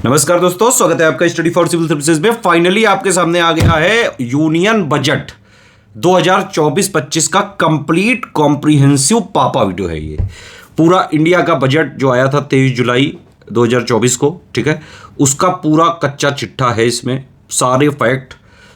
नमस्कार दोस्तों, स्वागत है आपका स्टडी फॉर सिविल सर्विसेज में। फाइनली आपके सामने आ गया है यूनियन बजट 2024-25 का कंप्लीट कॉम्प्रिहेंसिव पापा वीडियो है। ये पूरा इंडिया का बजट जो आया था 23 जुलाई 2024 को, ठीक है, उसका पूरा कच्चा चिट्ठा है। इसमें सारे फैक्ट,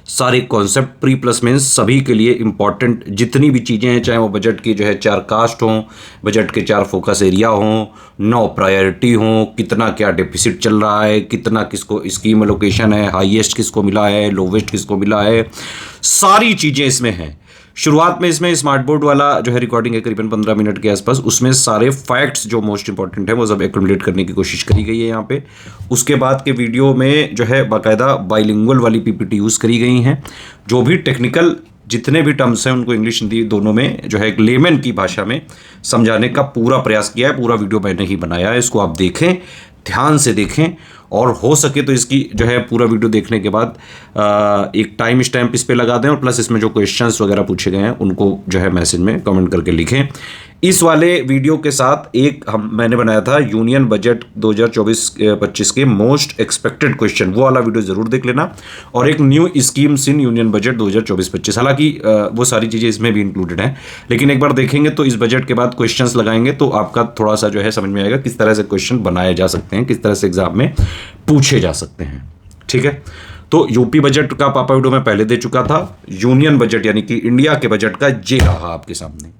सारे कॉन्सेप्ट, प्री प्लस मेंस सभी के लिए इंपॉर्टेंट जितनी भी चीज़ें हैं, चाहे वो बजट की जो है 4 कास्ट हों, बजट के 4 फोकस एरिया हों, 9 प्रायोरिटी हों, कितना क्या डेफिसिट चल रहा है, कितना किसको स्कीम एलोकेशन है, हाईएस्ट किसको मिला है, लोवेस्ट किसको मिला है, सारी चीज़ें इसमें हैं। शुरुआत में इसमें स्मार्ट बोर्ड वाला जो है रिकॉर्डिंग है करीबन 15 मिनट के आसपास, उसमें सारे फैक्ट्स जो मोस्ट इंपॉर्टेंट है वो सब एक्यूमुलेट करने की कोशिश करी गई है यहाँ पे। उसके बाद के वीडियो में जो है बाकायदा बाइलिंगुअल वाली पीपीटी यूज़ करी गई हैं। जो भी टेक्निकल जितने भी टर्म्स हैं उनको इंग्लिश हिंदी दोनों में जो है एक लेमन की भाषा में समझाने का पूरा प्रयास किया है। पूरा वीडियो मैंने ही बनाया है, इसको आप देखें, ध्यान से देखें, और हो सके तो इसकी जो है पूरा वीडियो देखने के बाद एक टाइम स्टैम्प इस पे लगा दें, और प्लस इसमें जो क्वेश्चंस वगैरह पूछे गए हैं उनको जो है मैसेज में कमेंट करके लिखें। इस वाले वीडियो के साथ एक मैंने बनाया था यूनियन बजट 2024-25 के मोस्ट एक्सपेक्टेड क्वेश्चन, वो वाला वीडियो ज़रूर देख लेना। और एक new schemes in union budget 2024-25, हालांकि वो सारी चीज़ें इसमें भी इंक्लूडेड हैं, लेकिन एक बार देखेंगे तो इस बजट के बाद क्वेश्चंस लगाएंगे तो आपका थोड़ा सा जो है समझ में आएगा किस तरह से क्वेश्चन बनाए जा सकते हैं, किस तरह से एग्जाम में पूछे जा सकते हैं। ठीक है, तो यूपी बजट का पापा वीडियो मैं पहले दे चुका था। यूनियन बजट यानी कि इंडिया के बजट का ये रहा आपके सामने।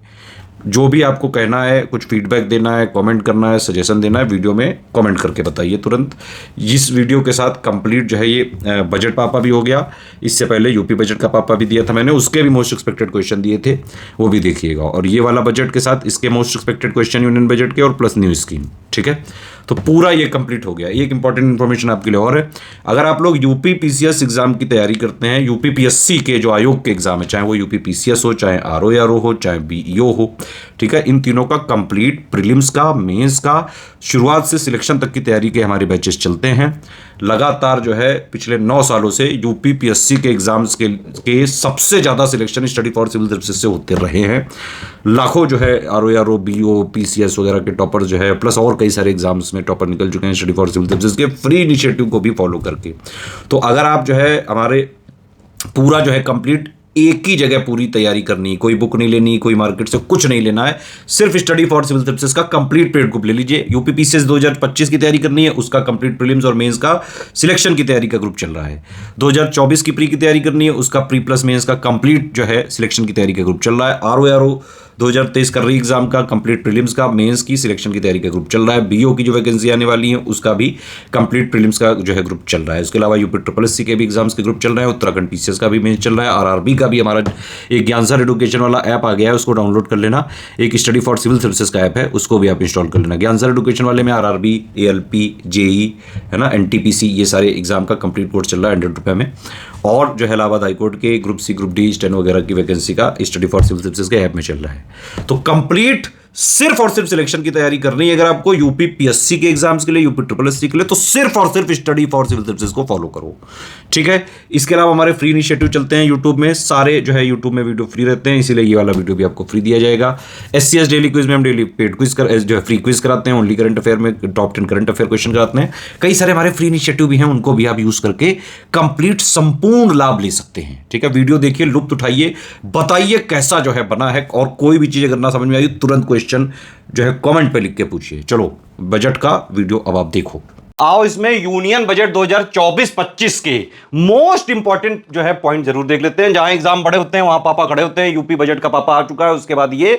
जो भी आपको कहना है, कुछ फीडबैक देना है, कमेंट करना है, सजेशन देना है, वीडियो में कमेंट करके बताइए तुरंत। इस वीडियो के साथ कंप्लीट जो है ये बजट पापा भी हो गया। इससे पहले यूपी बजट का पापा भी दिया था मैंने, उसके भी मोस्ट एक्सपेक्टेड क्वेश्चन दिए थे, वो भी देखिएगा। और ये वाला बजट के साथ इसके most expected question union budget के और प्लस न्यू स्कीम। ठीक है, तो पूरा ये कंप्लीट हो गया। एक इंपॉर्टेंट इन्फॉर्मेशन आपके लिए और है, अगर आप लोग यूपी पीसीएस एग्जाम की तैयारी करते हैं, यूपी पीएससी के जो आयोग के एग्जाम है, चाहे वो यूपी पीसीएस हो, चाहे आरओ हो, चाहे बीईओ हो, ठीक है, इन तीनों का कंप्लीट प्रीलिम्स का, मेंस का, शुरुआत से सिलेक्शन तक की तैयारी के हमारे बैचेस चलते हैं लगातार। जो है पिछले 9 सालों से यूपी पीएससी के एग्जाम्स के सबसे ज़्यादा selection study for civil services से होते रहे हैं। लाखों जो है आरओ बीओ पीसीएस वगैरह के टॉपर जो है, प्लस और कई सारे एग्जाम्स में टॉपर निकल चुके हैं स्टडी फॉर सिविल सर्विसेज के फ्री इनिशिएटिव को भी फॉलो करके। तो अगर आप जो है हमारे पूरा जो है कंप्लीट एक ही जगह पूरी तैयारी करनी, कोई बुक नहीं लेनी, कोई मार्केट से कुछ नहीं लेना है, सिर्फ स्टडी फॉर सिविल सर्विसेज का कंप्लीट पेड ग्रुप ले लीजिए। यूपी पीसीएस 2025 की तैयारी करनी है, उसका कंप्लीट प्रीलिम्स और मेंस का सिलेक्शन की तैयारी का ग्रुप चल रहा है। 2024 की प्री की तैयारी करनी है, उसका प्री प्लस मेंस का कंप्लीट जो है सिलेक्शन की तैयारी का ग्रुप चल रहा है। आरओ 2023 का री एग्जाम का कंप्लीट प्रीलिम्स का, मेंस की सिलेक्शन की तैयारी का ग्रुप चल रहा है। बीओ की जो वैकेंसी आने वाली है उसका भी कंप्लीट प्रीलिम्स का जो है ग्रुप चल रहा है। इसके अलावा यूपी ट्रिपल एससी के भी एग्जाम्स के ग्रुप चल रहे हैं, उत्तराखंड पीसीएस का भी मेंस चल रहा है, आरआरबी का भी। हमारा एक ज्ञानसार एडुकेशन वाला ऐप आ गया है, उसको डाउनलोड कर लेना। एक स्टडी फॉर सिविल सर्विसेज का ऐप है, उसको भी आप इंस्टॉल कर लेना। ज्ञानसार एडुकेशन वाले में आरआरबी, एएलपी, जेई है ना, एनटीपीसी, ये सारे एग्जाम का कंप्लीट कोर्स चल रहा है 100 रुपये में। और जो है इलाहाबाद हाईकोर्ट के group C, group D, steno वगैरह की वैकेंसी का स्टडी फॉर सिविल सर्विसेज के ऐप में चल रहा है। तो कंप्लीट सिर्फ और सिर्फ सिलेक्शन की तैयारी करनी है अगर आपको यूपी पीएससी के एग्जाम्स के लिए, यूपी ट्रिपल एससी के लिए, तो सिर्फ और सिर्फ स्टडी फॉर सिविल सर्विसेज को फॉलो करो। ठीक है, इसके अलावा हमारे फ्री इनिशिएटिव चलते हैं यूट्यूब में, सारे जो है यूट्यूब में वीडियो फ्री रहते हैं, इसीलिए ये वाला वीडियो भी आपको फ्री दिया जाएगा। एससीएस डेली क्विज में हम डेली पेड क्विज जो है फ्री क्विज कराते हैं, ओनली करंट अफेयर में टॉप 10 करंट अफेयर क्वेश्चन कराते हैं। कई सारे हमारे फ्री इनिशिएटिव भी हैं, उनको भी आप यूज करके कंप्लीट संपूर्ण लाभ ले सकते हैं। ठीक है, वीडियो देखिए, लुत्फ उठाइए, बताइए कैसा जो है बना है, और कोई भी चीज अगर ना समझ में आई तुरंत क्वेश्चन जो है कमेंट पे लिख के पूछिए। चलो बजट का वीडियो अब आप देखो। आओ इसमें यूनियन बजट 2024-25 के मोस्ट इंपॉर्टेंट जो है पॉइंट जरूर देख लेते हैं। जहां एग्जाम बड़े होते हैं वहां पापा खड़े होते हैं। यूपी बजट का पापा आ चुका है, उसके बाद ये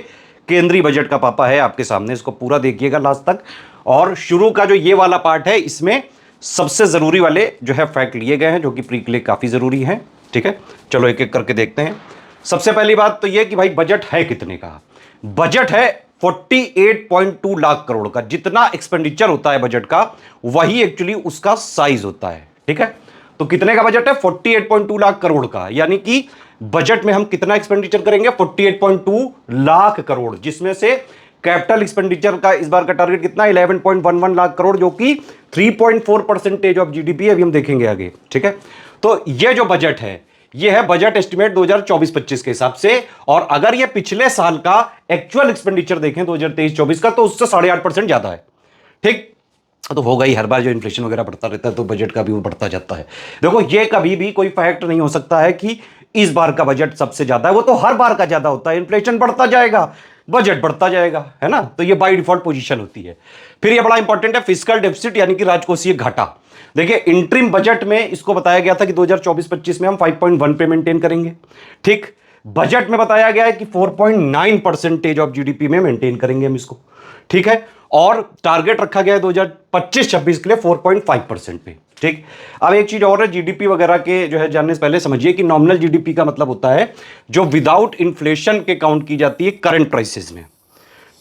केंद्रीय बजट का पापा है आपके सामने। इसको पूरा देखिएगा लास्ट तक। और शुरू का जो ये वाला पार्ट है, इसमें सबसे जरूरी वाले जो है फैक्ट लिए गए हैं, जो कि प्री के लिए काफी जरूरी है। ठीक है, चलो एक एक करके देखते हैं। सबसे पहली बात तो ये कि भाई बजट है कितने का। बजट है 48.2 लाख करोड़ का। जितना एक्सपेंडिचर होता है बजट का, वही एक्चुअली उसका साइज होता है। ठीक है, तो कितने का बजट है? 48.2 लाख करोड़ का। यानी कि बजट में हम कितना एक्सपेंडिचर करेंगे? 48.2 लाख करोड़, जिसमें से कैपिटल एक्सपेंडिचर का इस बार का टारगेट कितना? 11.11 लाख करोड़, जो कि 3.4% ऑफ जीडीपी है। अभी हम देखेंगे आगे। ठीक है, तो ये जो बजट है, ये है बजट एस्टिमेट 2024-25 के हिसाब से। और अगर ये पिछले साल का एक्चुअल एक्सपेंडिचर देखें 2023-24 का, तो उससे 8.5% ज्यादा है। ठीक, तो होगा ही, हर बार जो इन्फ्लेशन वगैरह बढ़ता रहता है तो बजट का भी वो बढ़ता जाता है। देखो ये कभी भी कोई फैक्ट नहीं हो सकता है कि इस बार का बजट सबसे ज्यादा है, वो तो हर बार का ज्यादा होता है। इन्फ्लेशन बढ़ता जाएगा, बजट बढ़ता जाएगा, है ना। तो ये बाय डिफॉल्ट पोजीशन होती है। फिर ये बड़ा इंपॉर्टेंट है, फिस्कल डेफिसिट यानी कि राजकोषीय घाटा। देखिए इंटरिम बजट में इसको बताया गया था कि 2024-25 में हम 5.1 पे मेंटेन करेंगे। ठीक, बजट में बताया गया है कि 4.9% ऑफ जीडीपी में मेंटेन करेंगे हम इसको। ठीक है, और टारगेट रखा गया है 2025-26 के लिए 4.5% पे। ठीक, अब एक चीज और है, जीडीपी वगैरह के जो है जानने से पहले समझिए कि नॉमिनल जीडीपी का मतलब होता है जो विदाउट इन्फ्लेशन के काउंट की जाती है करंट प्राइसेस में।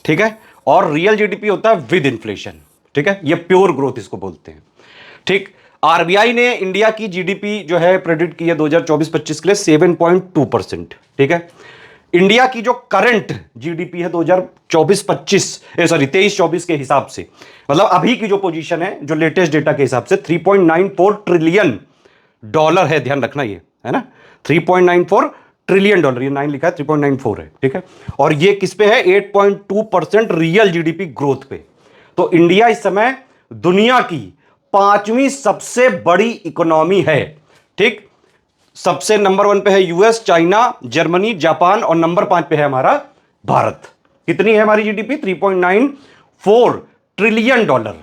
ठीक है, और रियल जीडीपी होता है विद इन्फ्लेशन। ठीक है, ये प्योर ग्रोथ इसको बोलते हैं। ठीक, आरबीआई ने इंडिया की जीडीपी जो है प्रेडिक्ट की है 2024-25 के लिए 7.2%। ठीक है, इंडिया की जो करंट जीडीपी है 2024-25 सॉरी 23-24 के हिसाब से, मतलब अभी की जो पोजीशन है जो लेटेस्ट डेटा के हिसाब से 3.94 ट्रिलियन डॉलर है। ध्यान रखना ये, है ना, 3.94 ट्रिलियन डॉलर, ये 9 लिखा है, 3.94 है। ठीक है, और ये किस पे है, 8.2% रियल जीडीपी ग्रोथ पे। तो इंडिया इस समय दुनिया की 5वीं सबसे बड़ी इकोनॉमी है। ठीक, सबसे नंबर 1 पे है यूएस, चाइना, जर्मनी, जापान, और नंबर 5 पे है हमारा भारत। कितनी है हमारी GDP, 3.94 trillion dollar.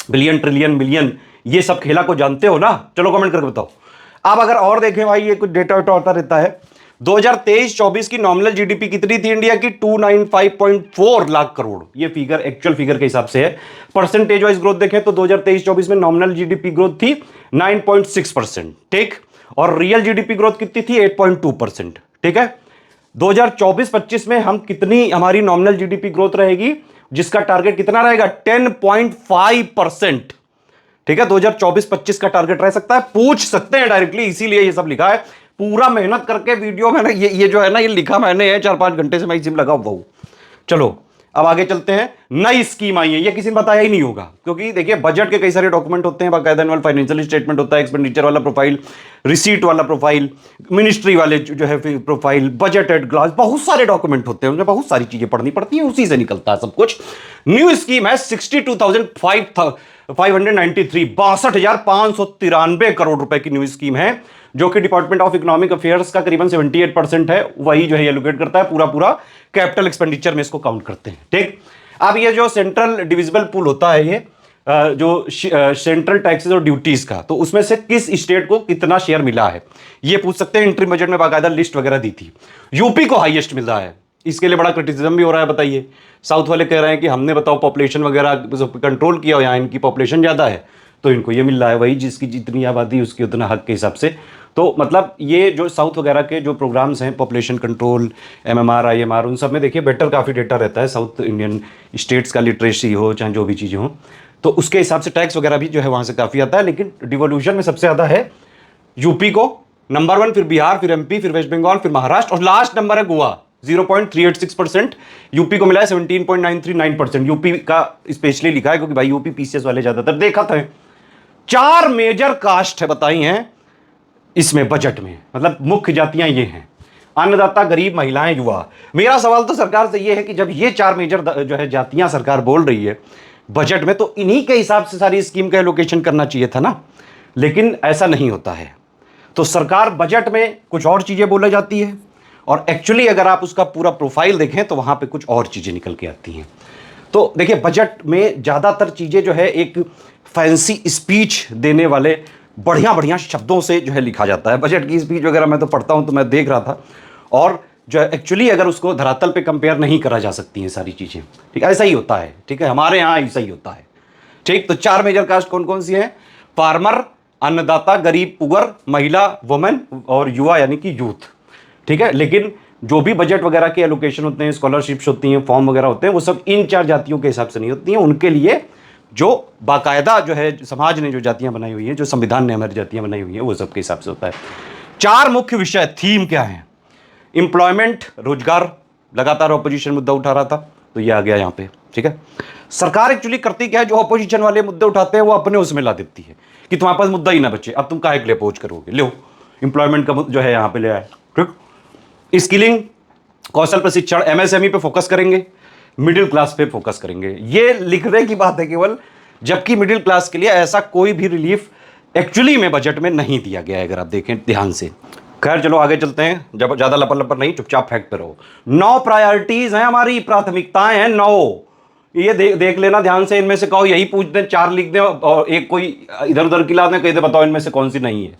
Billion, trillion, million, ये सब खेला को जानते हो ना, चलो कमेंट करके बताओ। अब अगर और देखें भाई, ये कुछ डेटा वेटा होता रहता है। 2023-24 की नॉमिनल जीडीपी कितनी थी इंडिया की, 295.4 लाख करोड़। ये फिगर एक्चुअल फिगर के हिसाब से है। परसेंटेज वाइज ग्रोथ देखें तो 2023-24 में नॉमिनल जीडीपी ग्रोथ थी 9.6%। ठीक, और रियल जीडीपी ग्रोथ कितनी थी, 8.2%। ठीक है, 2024-25 में हम कितनी, हमारी नॉमिनल जीडीपी ग्रोथ रहेगी जिसका टारगेट कितना रहेगा, 10.5%। ठीक है, 2024-25 का टारगेट रह सकता है, पूछ सकते हैं डायरेक्टली, इसीलिए ये सब लिखा है। पूरा मेहनत करके वीडियो मैंने ये जो है ना, ये लिखा मैंने है 4-5 घंटे से, मैं जिम लगा हुआ हूं। चलो अब आगे चलते हैं। नई स्कीम आई है, ये किसी ने बताया ही नहीं होगा, क्योंकि देखिए बजट के कई सारे डॉक्यूमेंट होते हैं, बाकायदा एनुअल फाइनेंशियल स्टेटमेंट होता है, एक्सपेंडिचर वाला प्रोफाइल, रिसीट वाला प्रोफाइल, मिनिस्ट्री वाले जो है प्रोफाइल, बजटेड ग्लास, बहुत सारे डॉक्यूमेंट होते हैं, उनमें बहुत सारी चीजें पढ़नी पड़ती हैं, उसी से निकलता है सब कुछ। न्यू स्कीम है 62,593 करोड़ रुपए की न्यू स्कीम है, जो कि डिपार्टमेंट ऑफ इकोनॉमिक अफेयर्स का करीबन 78% है, वही जो है एलोकेट करता है। पूरा पूरा कैपिटल एक्सपेंडिचर में इसको काउंट करते हैं। ठीक, अब ये जो सेंट्रल डिविजिबल पूल होता है, ये जो सेंट्रल टैक्सेस और ड्यूटीज का, तो उसमें से किस स्टेट को कितना शेयर मिला है, ये पूछ सकते हैं। इंटरिम बजट में बाकायदा लिस्ट वगैरह दी थी, यूपी को हाईएस्ट मिल रहा है, इसके लिए बड़ा क्रिटिसिज्म भी हो रहा है। बताइए, साउथ वाले कह रहे हैं कि हमने बताओ पॉपुलेशन वगैरह कंट्रोल किया, यहाँ इनकी पॉपुलेशन ज्यादा है तो इनको ये मिल रहा है, वही जिसकी जितनी आबादी उसकी उतना हक के हिसाब से। तो मतलब ये जो साउथ वगैरह के जो प्रोग्राम्स हैं, पॉपुलेशन कंट्रोल, एमएमआर, आईएमआर, उन सब में देखिए बेटर काफ़ी डेटा रहता है। साउथ इंडियन स्टेट्स का लिटरेसी हो चाहे जो भी चीज़ें हो, तो उसके हिसाब से टैक्स वगैरह भी जो है वहाँ से काफ़ी आता है। लेकिन डिवोल्यूशन में सबसे ज़्यादा है यूपी को, नंबर 1, फिर बिहार, फिर एमपी, फिर वेस्ट बंगाल, फिर महाराष्ट्र, और लास्ट नंबर है गोवा, 0.386%। यूपी को मिला है 17.939%। यूपी का स्पेशली लिखा है क्योंकि भाई यूपी पीसीएस वाले ज़्यादातर देखा था। 4 मेजर कास्ट है बताई हैं इसमें बजट में, मतलब मुख्य जातियां ये हैं, अन्नदाता, गरीब, महिलाएं, युवा। मेरा सवाल तो सरकार से ये है कि जब ये 4 मेजर जो है जातियां सरकार बोल रही है बजट में, तो इन्हीं के हिसाब से सारी स्कीम का एलोकेशन करना चाहिए था ना, लेकिन ऐसा नहीं होता है। तो सरकार बजट में कुछ और चीजें बोला जाती है, और एक्चुअली अगर आप उसका पूरा प्रोफाइल देखें तो वहां पे कुछ और चीजें निकल के आती हैं। तो देखिए बजट में ज्यादातर चीजें जो है एक फैंसी स्पीच देने वाले बढ़िया बढ़िया शब्दों से जो है लिखा जाता है। बजट की स्पीच वगैरह मैं तो पढ़ता हूं तो मैं देख रहा था, और जो है एक्चुअली अगर उसको धरातल पे कंपेयर नहीं करा जा सकती हैं सारी चीजें। ठीक है, ऐसा ही होता है। ठीक है, हमारे यहाँ ऐसा ही होता है। ठीक, तो 4 मेजर कास्ट कौन कौन सी हैं, फार्मर, अन्नदाता, गरीब, पुअर, महिला, वुमेन, और युवा यानी कि यूथ। ठीक है, लेकिन जो भी बजट वगैरह के एलोकेशन होते हैं, स्कॉलरशिप्स होती हैं, फॉर्म वगैरह होते हैं, वो सब इन 4 जातियों के हिसाब से नहीं होती हैं। उनके लिए जो बाकायदा जो है समाज ने जो जातियां बनाई हुई हैं, जो संविधान ने हमारी जातियां बनाई हुई हैं, वो सबके हिसाब से होता है। 4 मुख्य विषय, थीम क्या है, एम्प्लॉयमेंट, रोजगार, लगातार ऑपोजिशन मुद्दा उठा रहा था तो ये आ गया यहाँ पे। ठीक है, सरकार एक्चुअली करती क्या है, जो ऑपोजिशन वाले मुद्दे उठाते हैं वो अपने उसमें ला देती है कि तुम्हारे पास मुद्दा ही ना बचे, अब तुम काहे के लिए अपोज करोगे, लो एम्प्लॉयमेंट का जो है यहाँ पे ले आए। ठीक, स्किलिंग, कौशल प्रशिक्षण, एमएसएमई पे फोकस करेंगे, मिडिल क्लास पे फोकस करेंगे। ये लिखने की बात है केवल, जबकि मिडिल क्लास के लिए ऐसा कोई भी रिलीफ एक्चुअली में बजट में नहीं दिया गया है, अगर आप देखें ध्यान से। खैर चलो आगे चलते हैं, जब ज्यादा लपर लपर नहीं, चुपचाप फैक्ट पे रहो। 9 प्रायोरिटीज हैं, हमारी प्राथमिकताएं हैं 9। ये देख लेना ध्यान से, इनमें से कहो यही पूछ दें, 4 लिख दें और एक कोई इधर उधर की ला दें, कह दे बताओ इनमें से कौन सी नहीं है,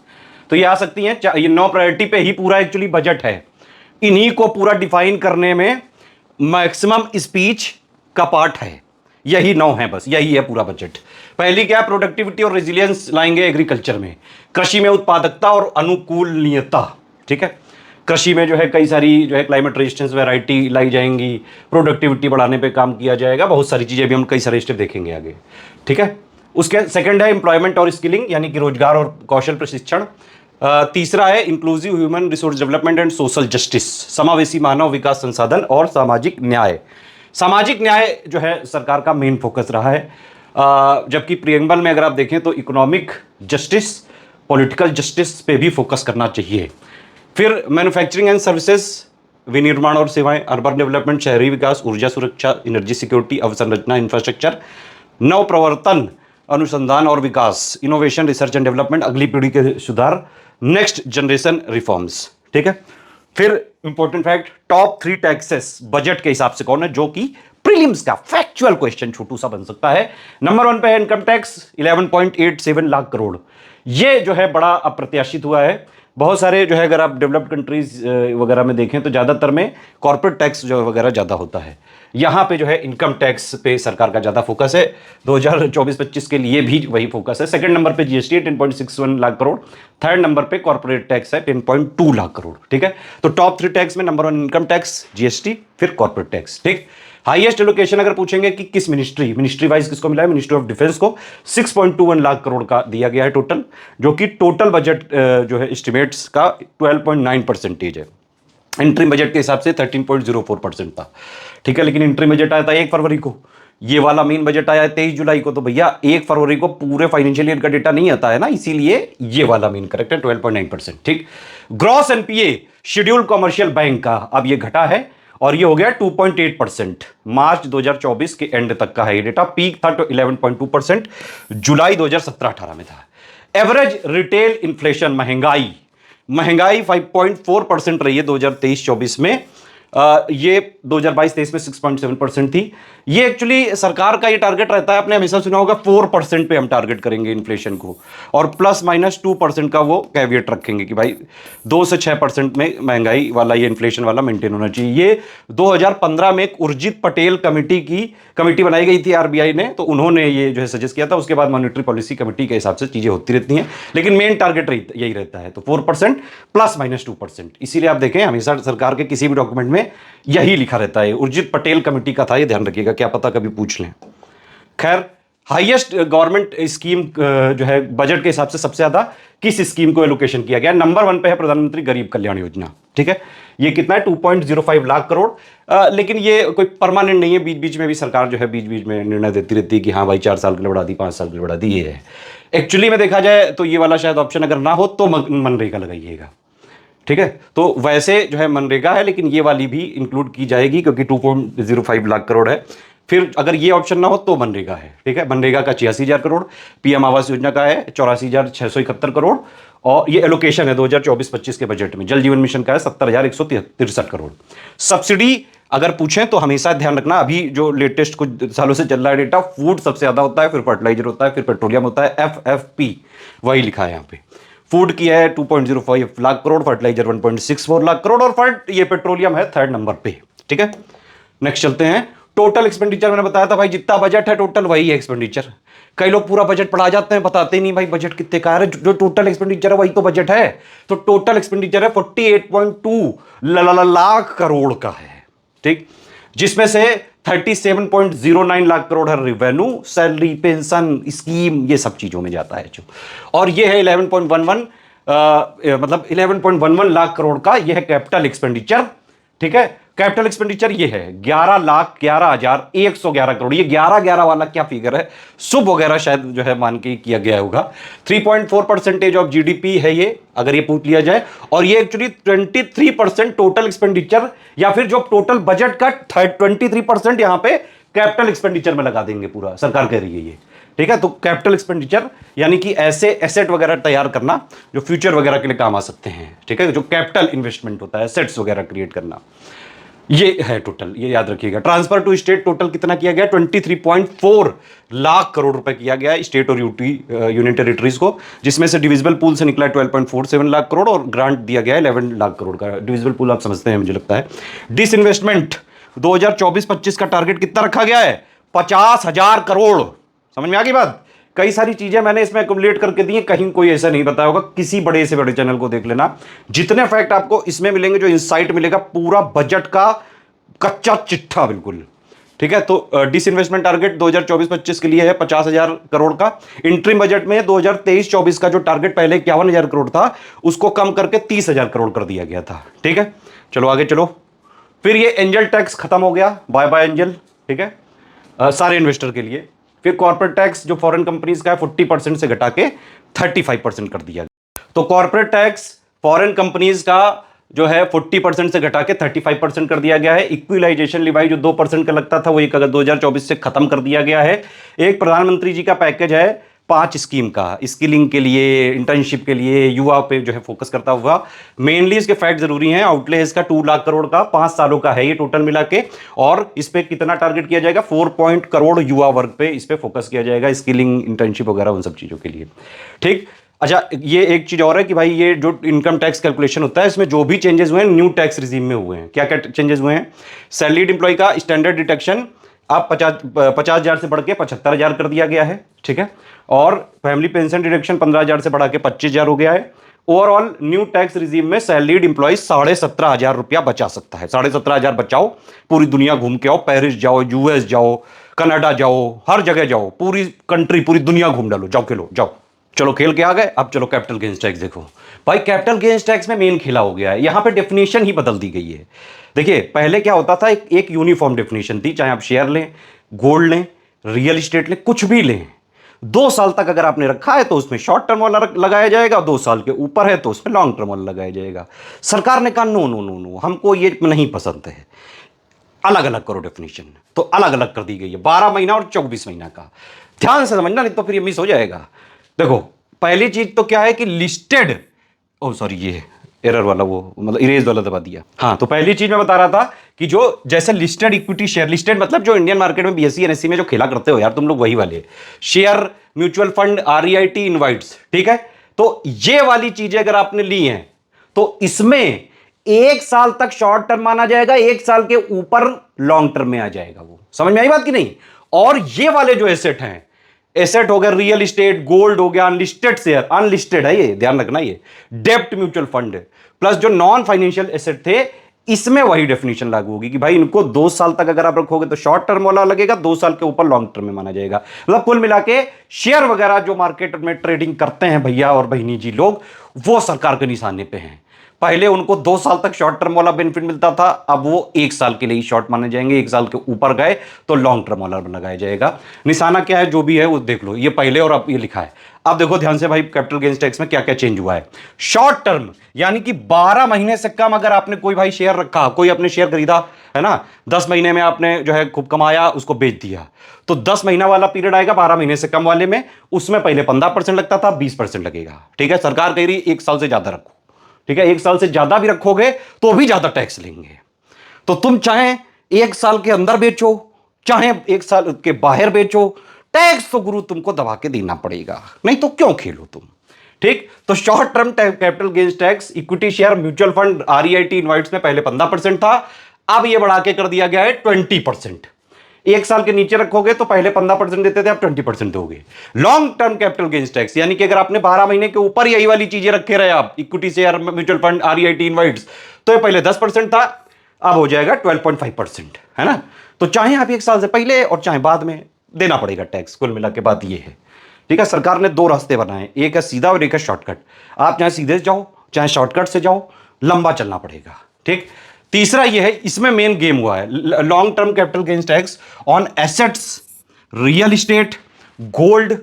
तो ये आ सकती हैं। ये 9 प्रायोरिटी पे ही पूरा एक्चुअली बजट है। इन्हीं को पूरा डिफाइन करने में मैक्सिमम स्पीच का पार्ट है। यही 9 है, बस यही है पूरा बजट। पहली क्या है, प्रोडक्टिविटी और रेजिलियंस लाएंगे एग्रीकल्चर में, कृषि में उत्पादकता और अनुकूलनीयता। ठीक है, कृषि में जो है कई सारी जो है क्लाइमेट रेजिस्टेंस वैरायटी लाई जाएंगी, प्रोडक्टिविटी बढ़ाने पे काम किया जाएगा, बहुत सारी चीजें भी हम कई सारे स्टेप देखेंगे आगे। ठीक है, उसके सेकंड है एम्प्लॉयमेंट और स्किलिंग, यानी कि रोजगार और कौशल प्रशिक्षण। तीसरा है inclusive human resource development and social justice, समावेशी मानव विकास संसाधन और सामाजिक न्याय। सामाजिक न्याय जो है सरकार का मेन फोकस रहा है, जबकि प्रियम्बल में अगर आप देखें तो इकोनॉमिक जस्टिस, पॉलिटिकल जस्टिस पे भी फोकस करना चाहिए। फिर मैन्युफैक्चरिंग एंड सर्विसेज, विनिर्माण और सेवाएं, अर्बन डेवलपमेंट, शहरी विकास, ऊर्जा सुरक्षा, एनर्जी सिक्योरिटी, अवसंरचना, इंफ्रास्ट्रक्चर, नव प्रवर्तन, अनुसंधान और विकास, इनोवेशन, रिसर्च एंड डेवलपमेंट, अगली पीढ़ी के सुधार, नेक्स्ट जनरेशन रिफॉर्म्स। ठीक है, फिर important fact, top 3 taxes budget के हिसाब से कौन है, जो कि प्रीलिम्स का फैक्चुअल क्वेश्चन छोटू सा बन सकता है। नंबर 1 पे है इनकम टैक्स 11.87 लाख करोड़। ये जो है बड़ा अप्रत्याशित हुआ है। बहुत सारे जो है अगर आप डेवलप्ड कंट्रीज वगैरह में देखें तो ज़्यादातर में कॉर्पोरेट टैक्स जो वगैरह ज़्यादा होता है। यहाँ पे जो है इनकम टैक्स पे सरकार का ज़्यादा फोकस है। 2024-25 के लिए भी वही फोकस है। सेकंड नंबर पे जीएसटी है 10.61 लाख करोड़। थर्ड नंबर पे कॉर्पोरेट टैक्स है 10.2 लाख करोड़। ठीक है, तो टॉप 3 टैक्स में नंबर 1 इनकम टैक्स, जीएसटी, फिर कॉर्पोरेट टैक्स। ठीक, हाईएस्ट एलोकेशन अगर पूछेंगे कि किस मिनिस्ट्री वाइज किसको मिला है, मिनिस्ट्री ऑफ डिफेंस को 6.21 लाख करोड़ का दिया गया है टोटल, जो कि टोटल बजट जो है एस्टिमेट्स का 12.9% है। इंट्रीम बजट के हिसाब से 13.04% था। ठीक है, लेकिन इंट्रीम बजट आया था 1 फरवरी को, ये वाला मेन बजट आया है 23 जुलाई को, तो भैया 1 फरवरी को पूरे फाइनेंशियल ईयर का डेटा नहीं आता है ना, इसीलिए ये वाला मेन करेक्ट है 12.9%। ठीक, gross NPA schedule commercial bank का अब ये घटा है और ये हो गया 2.8%। मार्च 2024 के एंड तक का है ये डेटा, पीक था तो 11.2%, जुलाई 2017-18 में था। एवरेज रिटेल इन्फ्लेशन, महंगाई 5.4% रही है 2023-24 में। ये 2022-23 में 6.7% थी। ये एक्चुअली सरकार का ये टारगेट रहता है, आपने हमेशा सुना होगा 4% पे हम टारगेट करेंगे इन्फ्लेशन को, और ±2% का वो कैविएट रखेंगे कि भाई 2 से 6% में महंगाई वाला ये इन्फ्लेशन वाला मेंटेन होना चाहिए। ये 2015 में एक उर्जित पटेल कमेटी बनाई गई थी आरबीआई ने, तो उन्होंने ये जो है सजेस्ट किया था। उसके बाद मॉनेटरी पॉलिसी कमेटी के हिसाब से चीजें होती रहती हैं, लेकिन मेन टारगेट यही रहता है, तो 4% ±2%। इसीलिए आप देखें हमेशा सरकार के किसी भी डॉक्यूमेंट में यही लिखा रहता है। उर्जित पटेल कमेटी का था, ये ध्यान रखिएगा, क्या पता कभी पूछ लें। खैर, हाईएस्ट गवर्नमेंट स्कीम जो है बजट के हिसाब से सबसे ज्यादा किस स्कीम को एलोकेशन किया गया, नंबर 1 पे है प्रधानमंत्री गरीब कल्याण योजना। ठीक है, ये कितना है 2.05 लाख करोड़। लेकिन ये कोई परमानेंट नहीं है, बीच बीच में भी सरकार जो है बीच बीच में निर्णय देती रहती है कि हाँ भाई 4 साल के लिए बढ़ा दी, 5 साल के लिए बढ़ा दी। ये है एक्चुअली में देखा जाए तो ये वाला शायद ऑप्शन अगर ना हो तो मनरेगा लगाइएगा। ठीक है, तो वैसे जो है मनरेगा है, लेकिन ये वाली भी इंक्लूड की जाएगी क्योंकि 2.05 लाख करोड़ है। फिर अगर ये ऑप्शन ना हो तो मनरेगा है। ठीक है, मनरेगा का 86,000 करोड़, पीएम आवास योजना का है 84,671 करोड़, और ये एलोकेशन है 2024-25 के बजट में। जल जीवन मिशन का है 70,163 करोड़। सब्सिडी अगर पूछें तो हमेशा ध्यान रखना, अभी जो लेटेस्ट कुछ सालों से चल रहा है डेटा, फूड सबसे ज्यादा होता है, फिर फर्टिलाइजर होता है, फिर पेट्रोलियम होता है, FFP वही लिखा है यहाँ पे। फूड की है 2.05 लाख करोड़, फर्टिलाइजर 1.64 लाख करोड़, और ये पेट्रोलियम है 3rd नंबर पे। ठीक है, नेक्स्ट चलते हैं। टोटल एक्सपेंडिचर मैंने बताया था भाई, जितना बजट है टोटल वही है एक्सपेंडिचर। कई लोग पूरा बजट पढ़ा जाते हैं, बताते ही नहीं भाई बजट कितने का है। जो टोटल एक्सपेंडिचर है वही तो बजट है। तो टोटल एक्सपेंडिचर है 48.2 लाख करोड़ का है। ठीक, जिसमें से 37.09 लाख करोड़ है रिवेन्यू, सैलरी, पेंशन स्कीम, ये सब चीजों में जाता है जो, और ये है 11.11 लाख करोड़ का ये है कैपिटल एक्सपेंडिचर। ठीक है, कैपिटल एक्सपेंडिचर ये है 11,11,111 करोड़। ये 11 वाला क्या फिगर है, शुभ वगैरह शायद जो है मान के किया गया होगा। 3.4% ऑफ जीडीपी है ये, अगर ये पूछ लिया जाए, और ये एक्चुअली 23% टोटल एक्सपेंडिचर, या फिर जो टोटल बजट का 23% यहां पे कैपिटल एक्सपेंडिचर में लगा देंगे पूरा, सरकार कह रही है ये। ठीक है। तो कैपिटल एक्सपेंडिचर यानी कि ऐसे एसेट वगैरह तैयार करना जो फ्यूचर वगैरह के लिए काम आ सकते हैं, ठीक है, जो कैपिटल इन्वेस्टमेंट होता है, एसेट्स वगैरह क्रिएट करना, ये है टोटल, ये याद रखिएगा। ट्रांसफर टू स्टेट टोटल कितना किया गया? 23.4 लाख करोड़ रुपए किया गया स्टेट और यूनियन टेरिटरीज को, जिसमें से डिविजिबल पूल से निकला 12.47 लाख करोड़ और ग्रांट दिया गया 11 लाख करोड़ का। डिविजिबल पूल आप समझते हैं मुझे लगता है। डिसइन्वेस्टमेंट 2024-25 का टारगेट कितना रखा गया है? 50,000 करोड़। समझ में आ गई बात? कई सारी चीजें मैंने इसमें एक्युमुलेट करके दी हैं, कहीं कोई ऐसा नहीं बताया होगा, किसी बड़े से बड़े चैनल को देख लेना, जितने फैक्ट आपको इसमें मिलेंगे, जो इंसाइट मिलेगा, पूरा बजट का कच्चा चिट्ठा बिल्कुल, ठीक है। तो डिसइन्वेस्टमेंट टारगेट 2024-25 के लिए है 50,000 करोड़ का। इंटरिम बजट में 2023-24 का जो टारगेट पहले 51,000 करोड़ था, उसको कम करके 30,000 करोड़ कर दिया गया था, ठीक है। चलो आगे चलो। फिर ये एंजल टैक्स खत्म हो गया, बाय बाय एंजल, ठीक है, सारे इन्वेस्टर के लिए। फिर कॉर्पोरेट टैक्स जो फॉरेन कंपनीज का है 40% से घटा के 35% कर दिया गया। तो कॉर्पोरेट टैक्स फॉरेन कंपनीज का जो है 40% से घटा के 35% कर दिया गया है। इक्विलाइजेशन लिवाई जो 2% का लगता था, वो 1 अगस्त 2024 से खत्म कर दिया गया है। एक प्रधानमंत्री जी का पैकेज है 5 स्कीम का, स्किलिंग के लिए, इंटर्नशिप के लिए, युवा पे जो है फोकस करता हुआ। मेनली इसके फैक्ट जरूरी हैं। आउटले इसका 2 लाख करोड़ का 5 सालों का है ये टोटल मिला के, और इस पे कितना टारगेट किया जाएगा? 4 करोड़ युवा वर्ग पे इस पे फोकस किया जाएगा, स्किलिंग, इंटर्नशिप वगैरह उन सब चीजों के लिए, ठीक। अच्छा, ये एक चीज और है कि भाई ये जो इनकम टैक्स कैलकुलेशन होता है, इसमें जो भी चेंजेस हुए हैं न्यू टैक्स रिजीम में हुए हैं। क्या क्या चेंजेस हुए हैं? सैलरीड एम्प्लॉय का स्टैंडर्ड डिडक्शन अब 50,000 से बढ़ के 75,000 कर दिया गया है, ठीक है। और फैमिली पेंशन डिडक्शन 15,000 से बढ़ा के 25,000 हो गया है। ओवरऑल न्यू टैक्स रिजीम में सैलरीड एम्प्लॉय 17,500 रुपया बचा सकता है। 17,500 बचाओ, पूरी दुनिया घूम के आओ, पेरिस जाओ, यूएस जाओ, कनाडा जाओ, हर जगह जाओ, पूरी कंट्री, पूरी दुनिया घूम डालो, जाओ खेलो, जाओ। चलो खेल के आ गए, अब चलो कैपिटल गेन्स टैक्स देखो। भाई कैपिटल गेन्स टैक्स में मेन खेला हो गया है, यहां पे डेफिनेशन ही बदल दी गई है। देखिए पहले क्या होता था, एक यूनिफॉर्म डेफिनेशन थी, चाहे आप शेयर लें, गोल्ड लें, रियल एस्टेट लें, कुछ भी लें, 2 साल तक अगर आपने रखा है तो उसमें शॉर्ट टर्म वाला लगाया जाएगा, 2 साल के ऊपर है तो उसमें लॉन्ग टर्म वाला लगाया जाएगा। सरकार ने कहा नो नो नो नो, हमको ये नहीं पसंद है, अलग अलग करो डेफिनेशन। तो अलग अलग कर दी गई है, 12 महीना और 24 महीना का। ध्यान से समझना, नहीं तो फिर ये मिस हो जाएगा। देखो पहली चीज तो क्या है कि लिस्टेड, ओ सॉरी ये एरर वाला, वो मतलब इरेज वाला दबा दिया। हाँ, तो पहली चीज मैं बता रहा था कि जो जैसे लिस्टेड इक्विटी शेयर, लिस्टेड मतलब जो इंडियन मार्केट में बीएसई एनएससी में जो खेला करते हो यार तुम लोग, वही वाले share, mutual fund, REIT, invites, ठीक है। तो ये वाली चीजें अगर आपने ली हैं तो इसमें 1 साल तक शॉर्ट टर्म माना जाएगा, 1 साल के ऊपर लॉन्ग टर्म में आ जाएगा। वो समझ में आई बात कि नहीं? और ये वाले जो एसेट हैं, एसेट हो गया रियल एस्टेट, गोल्ड हो गया, अनलिस्टेड शेयर, अनलिस्टेड है ये, ध्यान रखना, ये डेप्ट म्यूचुअल फंड प्लस जो नॉन फाइनेंशियल एसेट थे, इसमें वही डेफिनेशन लागू होगी कि भाई इनको 2 साल तक अगर आप रखोगे तो शॉर्ट टर्म वाला लगेगा, 2 साल के ऊपर लॉन्ग टर्म में माना जाएगा। मतलब कुल मिला के शेयर वगैरह जो मार्केट में ट्रेडिंग करते हैं भैया और बहनी जी लोग, वो सरकार के निशाने पे हैं। पहले उनको 2 साल तक शॉर्ट टर्म वाला बेनिफिट मिलता था, अब वो 1 साल के लिए ही शॉर्ट माने जाएंगे, 1 साल के ऊपर गए तो लॉन्ग टर्म वाला लगाया जाएगा। निशाना क्या है, जो भी है वो देख लो, ये पहले और अब ये लिखा है। अब देखो ध्यान से भाई, कैपिटल गेन्स टैक्स में क्या क्या चेंज हुआ है। शॉर्ट टर्म यानी कि 12 महीने से कम अगर आपने कोई भाई शेयर रखा, कोई अपने शेयर खरीदा है ना, 10 महीने में आपने जो है खूब कमाया, उसको बेच दिया, तो 10 महीना वाला पीरियड आएगा 12 महीने से कम वाले में, उसमें पहले 15% लगता था, 20% लगेगा, ठीक है। सरकार कह रही 1 साल से ज्यादा रखो, ठीक है, 1 साल से ज्यादा भी रखोगे तो भी ज्यादा टैक्स लेंगे। तो तुम चाहे 1 साल के अंदर बेचो, चाहे 1 साल के बाहर बेचो, टैक्स तो गुरु तुमको दबा के देना पड़ेगा, नहीं तो क्यों खेलो तुम, ठीक। तो short term capital gains tax equity share, mutual fund, REIT, invites में पहले 15% था, अब यह बढ़ा के कर दिया गया है 20%। 1 साल के नीचे रखोगे तो पहले 15% देते थे, अब 20% दोगे। Long term capital gains tax यानी कि अगर आपने 12 महीने के ऊपर यही वाली चीजें रखे रहे आप, equity share, mutual fund, REIT, invites, तो ये पहले 10% था, अब हो जाएगा 12.5%, है ना। तो चाहे आप 1 साल से पहले और चाहे बाद में देना पड़ेगा टैक्स। कुल मिला के बात ये है, ठीक है। सरकार ने 2 रास्ते बनाए, एक है सीधा और एक है शॉर्टकट। आप चाहे सीधे जाओ चाहे शॉर्टकट से जाओ, लंबा चलना पड़ेगा, ठीक। तीसरा ये है, इसमें मेन गेम हुआ है, long term capital gains tax on assets, real estate, gold,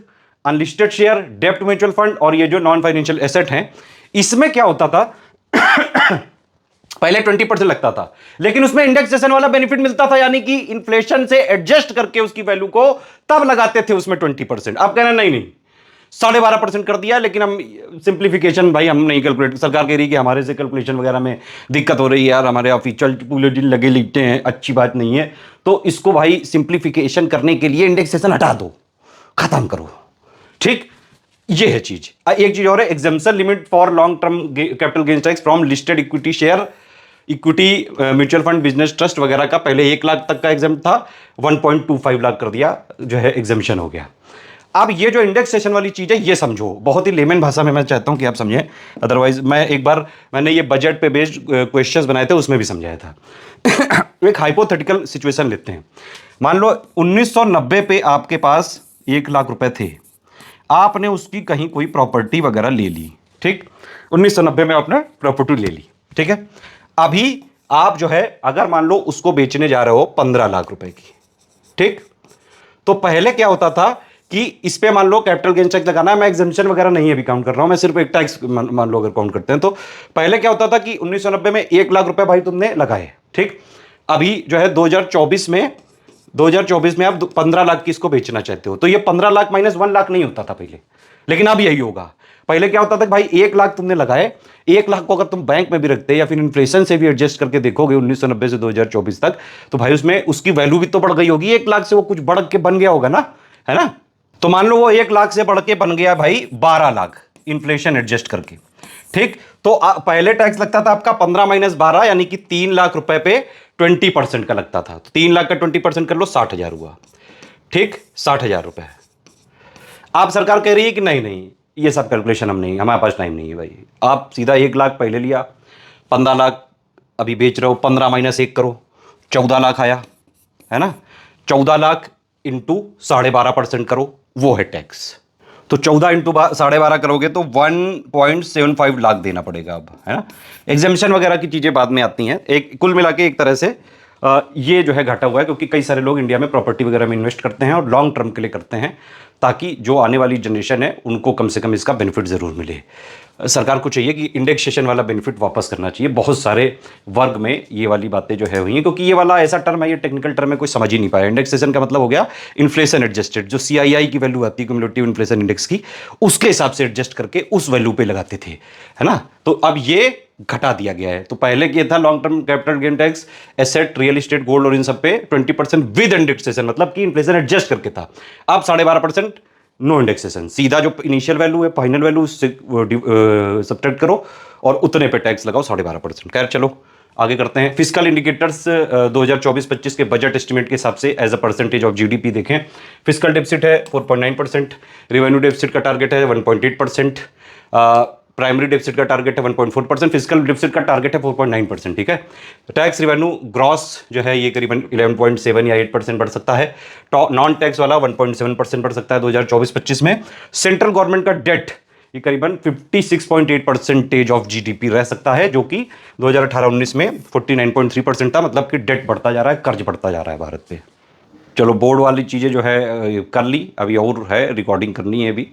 unlisted share, डेप्ट म्यूचुअल फंड और ये जो नॉन फाइनेंशियल एसेट हैं। इसमें क्या होता था पहले 20% लगता था, लेकिन उसमें इंडेक्सेशन वाला बेनिफिट मिलता था, यानी कि इन्फ्लेशन से एडजस्ट करके उसकी वैल्यू को तब लगाते थे उसमें 20%। आप कहना नहीं नहीं 12.5% कर दिया, लेकिन हम सिंप्लीफिकेशन भाई हम नहीं कैलकुलेट, सरकार कह रही है कि हमारे से कैलकुलेशन वगैरह में दिक्कत हो रही है यार, हमारे ऑफिशियल पूरे दिन लगे लिखते हैं, अच्छी बात नहीं है, तो इसको भाई सिंप्लीफिकेशन करने के लिए इंडेक्सेशन हटा दो, खत्म करो, ठीक। ये है चीज। एक चीज और है, exemption limit for long term capital gains tax from listed equity share, equity mutual fund, business trust वगैरह का पहले 1 लाख तक का एग्जाम था, 1.25 लाख कर दिया, जो है एग्जामेशन हो गया। अब ये जो इंडेक्सेशन वाली चीज है ये समझो, बहुत ही लेमन भाषा में मैं चाहता हूं कि आप समझें, अदरवाइज मैं एक बार मैंने ये बजट पे बेस्ड क्वेश्चंस बनाए थे, उसमें भी समझाया था। एक हाइपोथेटिकल सिचुएशन लेते हैं, मान लो 1990 पे आपके पास 1 लाख रुपए थे, आपने उसकी कहीं कोई प्रॉपर्टी वगैरह ले ली, ठीक। 1990 में आपने प्रॉपर्टी ले ली, ठीक है। अभी आप जो है अगर मान लो उसको बेचने जा रहे हो 15 लाख रुपए की, ठीक। तो पहले क्या होता था कि इस पे मान लो कैपिटल गेन टैक्स लगाना है, मैं एग्जेम्पशन वगैरह नहीं अभी काउंट कर रहा हूं, मैं सिर्फ एक टैक्स मान लो अगर काउंट करते हैं, तो पहले क्या होता था कि 1990 में 1 लाख रुपए भाई तुमने लगाए, ठीक। अभी जो है 2024 में आप 15 लाख की इसको बेचना चाहते हो, तो ये 15 लाख माइनस 1 लाख नहीं होता था पहले, लेकिन अब यही होगा। पहले क्या होता था कि भाई 1 लाख तुमने लगाए, 1 लाख को अगर तुम बैंक में भी रखते या फिर इन्फ्लेशन से भी एडजस्ट करके देखोगे 1990 से 2024 तक, तो भाई उसमें उसकी वैल्यू भी तो बढ़ गई होगी, 1 लाख से वो कुछ बढ़ के बन गया होगा ना, है ना। तो मान लो वो 1 लाख से बढ़ के बन गया भाई 12 लाख इन्फ्लेशन एडजस्ट करके, ठीक। तो पहले टैक्स लगता था आपका 15 माइनस 12, यानी कि 3 लाख रुपए पे 20% का लगता था, तो 3 लाख का 20% कर लो 60,000 हुआ, ठीक, 60,000 रुपए। आप सरकार कह रही है कि नहीं नहीं ये सब कैलकुलेशन हम नहीं, हमारे पास टाइम नहीं है भाई, आप सीधा 1 लाख पहले लिया, 15 लाख अभी बेच रहे हो, 15 माइनस 1 करो, 14 लाख आया, है ना। 14 लाख इंटू 12.5% करो, वो है टैक्स। तो 14 इंटू 12.5 करोगे तो 1.75 लाख देना पड़ेगा अब, है ना। एग्जेम्पशन वगैरह की चीज़ें बाद में आती हैं, एक कुल मिला के एक तरह से ये जो है घटा हुआ है, क्योंकि कई सारे लोग इंडिया में प्रॉपर्टी वगैरह में इन्वेस्ट करते हैं और लॉन्ग टर्म के लिए करते हैं, ताकि जो आने वाली जनरेशन है उनको कम से कम इसका बेनिफिट ज़रूर मिले। सरकार को चाहिए कि इंडेक्सेशन वाला बेनिफिट वापस करना चाहिए। बहुत सारे वर्ग में ये वाली बातें जो है हुई हैं, क्योंकि ये वाला ऐसा टर्म है, ये टेक्निकल टर्म है, कोई समझ ही नहीं पाया। इंडेक्सेशन का मतलब हो गया इन्फ्लेशन एडजस्टेड, जो CII की वैल्यू आती है क्यूमुलेटिव इन्फ्लेशन इंडेक्स की, उसके हिसाब से एडजस्ट करके उस वैल्यू पे लगाते थे, है ना। तो अब ये घटा दिया गया है। तो पहले क्या था, long term capital gain tax asset, real estate, gold और इन सब पे 20% विद इंडेक्सेशन, मतलब कि इन्फ्लेशन एडजस्ट करके था। अब 12.5% नो इंडेक्सेशन, सीधा जो इनिशियल वैल्यू है, फाइनल वैल्यू, उससे सब्ट्रैक्ट करो और उतने पे टैक्स लगाओ 12.5%। खैर चलो आगे करते हैं। फिस्कल इंडिकेटर्स 2024-25 के बजट एस्टिमेट के हिसाब से as a percentage of GDP देखें, फिस्कल डेफिसिट है 4.9%, रेवेन्यू डेफिसिट का टारगेट है 1.8%, प्राइमरी डेफिसिट का टारगेट है 1.4%, फिस्कल डेफिसिट का टारगेट है 4.9%, ठीक है। टैक्स रिवेन्यू ग्रॉस जो है ये करीबन 11.7 या 8% बढ़ सकता है। नॉन टैक्स वाला 1.7% बढ़ सकता है 2024-25 में। सेंट्रल गवर्नमेंट का डेट ये करीबन 56.8% ऑफ GDP रह सकता है, जो कि 2018-19 में 49.3% था, मतलब कि डेट बढ़ता जा रहा है, कर्ज बढ़ता जा रहा है भारत पे। चलो बोर्ड वाली चीज़ें जो है कर ली, अभी और है रिकॉर्डिंग करनी है, अभी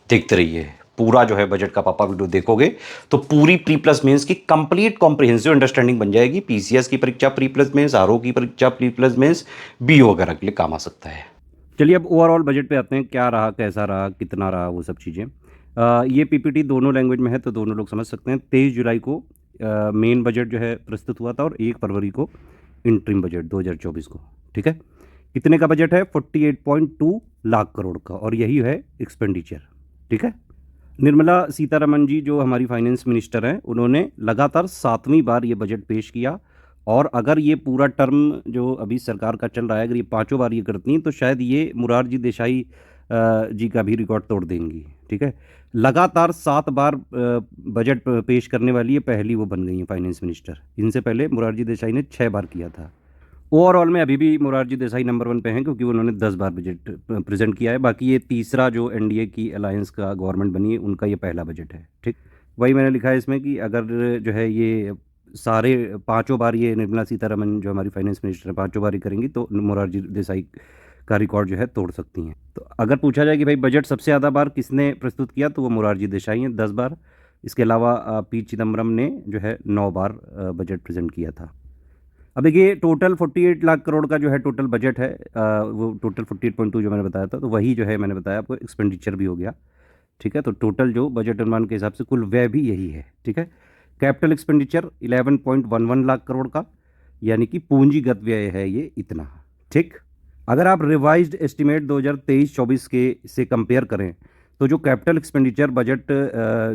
देखते रहिए। पूरा जो है बजट का पापा वीडियो देखोगे तो पूरी प्री प्लस मेंस की कंप्लीट कॉम्प्रिहेंसिव अंडरस्टैंडिंग बन जाएगी। PCS की परीक्षा प्री प्लस मेंस, RO की परीक्षा प्री प्लस मेंस, BO वगैरह के लिए काम आ सकता है। चलिए अब ओवरऑल बजट पे आते हैं, क्या रहा, कैसा रहा, कितना रहा, वो सब चीज़ें। ये PPT दोनों लैंग्वेज में है तो दोनों लोग समझ सकते हैं। 23 जुलाई को मेन बजट जो है प्रस्तुत हुआ था और 1 फरवरी को इंटरिम बजट 2024 को, ठीक है। कितने का बजट है? 48.2 लाख करोड़ का, और यही है एक्सपेंडिचर, ठीक है। निर्मला सीतारमण जी जो हमारी फाइनेंस मिनिस्टर हैं, उन्होंने लगातार 7वीं बार ये बजट पेश किया, और अगर ये पूरा टर्म जो अभी सरकार का चल रहा है, अगर ये 5ों बार ये करती हैं तो शायद ये मोरारजी देसाई जी का भी रिकॉर्ड तोड़ देंगी, ठीक है। लगातार 7 बार बजट पेश करने वाली ये पहली वो बन गई हैं फाइनेंस मिनिस्टर। इनसे पहले मोरारजी देसाई ने 6 बार किया था। ओवरऑल में अभी भी मोरारजी देसाई नंबर 1 पे हैं, क्योंकि उन्होंने 10 बार बजट प्रेजेंट किया है। बाकी ये तीसरा जो NDA की अलायंस का गवर्नमेंट बनी है, उनका ये पहला बजट है, ठीक। वही मैंने लिखा है इसमें कि अगर जो है ये सारे 5ों बार ये निर्मला सीतारमण जो हमारी फाइनेंस मिनिस्टर है 5ों बार ही करेंगी, तो मोरारजी देसाई का रिकॉर्ड जो है तोड़ सकती हैं। तो अगर पूछा जाए कि भाई बजट सबसे ज़्यादा बार किसने प्रस्तुत किया, तो वो मोरारजी देसाई हैं 10 बार। इसके अलावा पी चिदम्बरम ने जो है 9 बार बजट प्रेजेंट किया था। अब देखिए टोटल 48 लाख करोड़ का जो है टोटल बजट है, वो टोटल 48.2 जो मैंने बताया था, तो वही जो है मैंने बताया आपको एक्सपेंडिचर भी हो गया। ठीक है, तो टोटल जो बजट अनुमान के हिसाब से कुल व्यय भी यही है। ठीक है, कैपिटल एक्सपेंडिचर 11.11 लाख करोड़ का, यानी कि पूंजीगत व्यय है ये इतना। ठीक, अगर आप रिवाइज्ड एस्टिमेट 2023-24 के से कंपेयर करें तो जो कैपिटल एक्सपेंडिचर बजट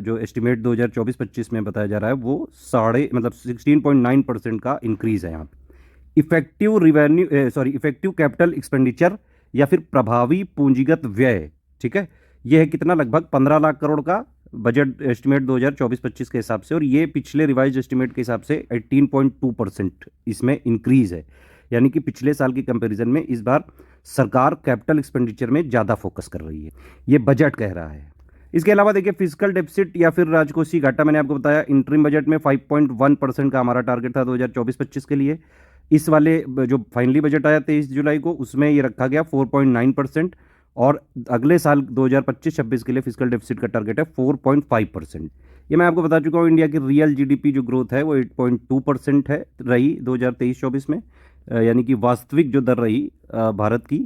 जो एस्टिमेट 2024-25 में बताया जा रहा है वो 16.9% का इंक्रीज है यहाँ पे। इफेक्टिव कैपिटल एक्सपेंडिचर या फिर प्रभावी पूंजीगत व्यय, ठीक है, ये है कितना, लगभग 15 लाख करोड़ का बजट एस्टिमेट 2024-25 के हिसाब से, और ये पिछले रिवाइज एस्टिमेट के हिसाब से 18.2% इसमें इंक्रीज है। यानी कि पिछले साल की कंपैरिजन में इस बार सरकार कैपिटल एक्सपेंडिचर में ज़्यादा फोकस कर रही है, ये बजट कह रहा है। इसके अलावा देखिए फिजिकल डेफिसिट या फिर राजकोषीय घाटा, मैंने आपको बताया इंटरिम बजट में 5.1% का हमारा टारगेट था 2024-25 के लिए। इस वाले जो फाइनली बजट आया 23 जुलाई को, उसमें ये रखा गया 4.9%, और अगले साल 2025-26 के लिए फिजिकल डेफिसिट का टारगेट है 4.5%। ये मैं आपको बता चुका हूँ, इंडिया की रियल जीडीपी जो ग्रोथ है वो 8.2% है रही 2023-24 में, यानी कि वास्तविक जो दर रही भारत की,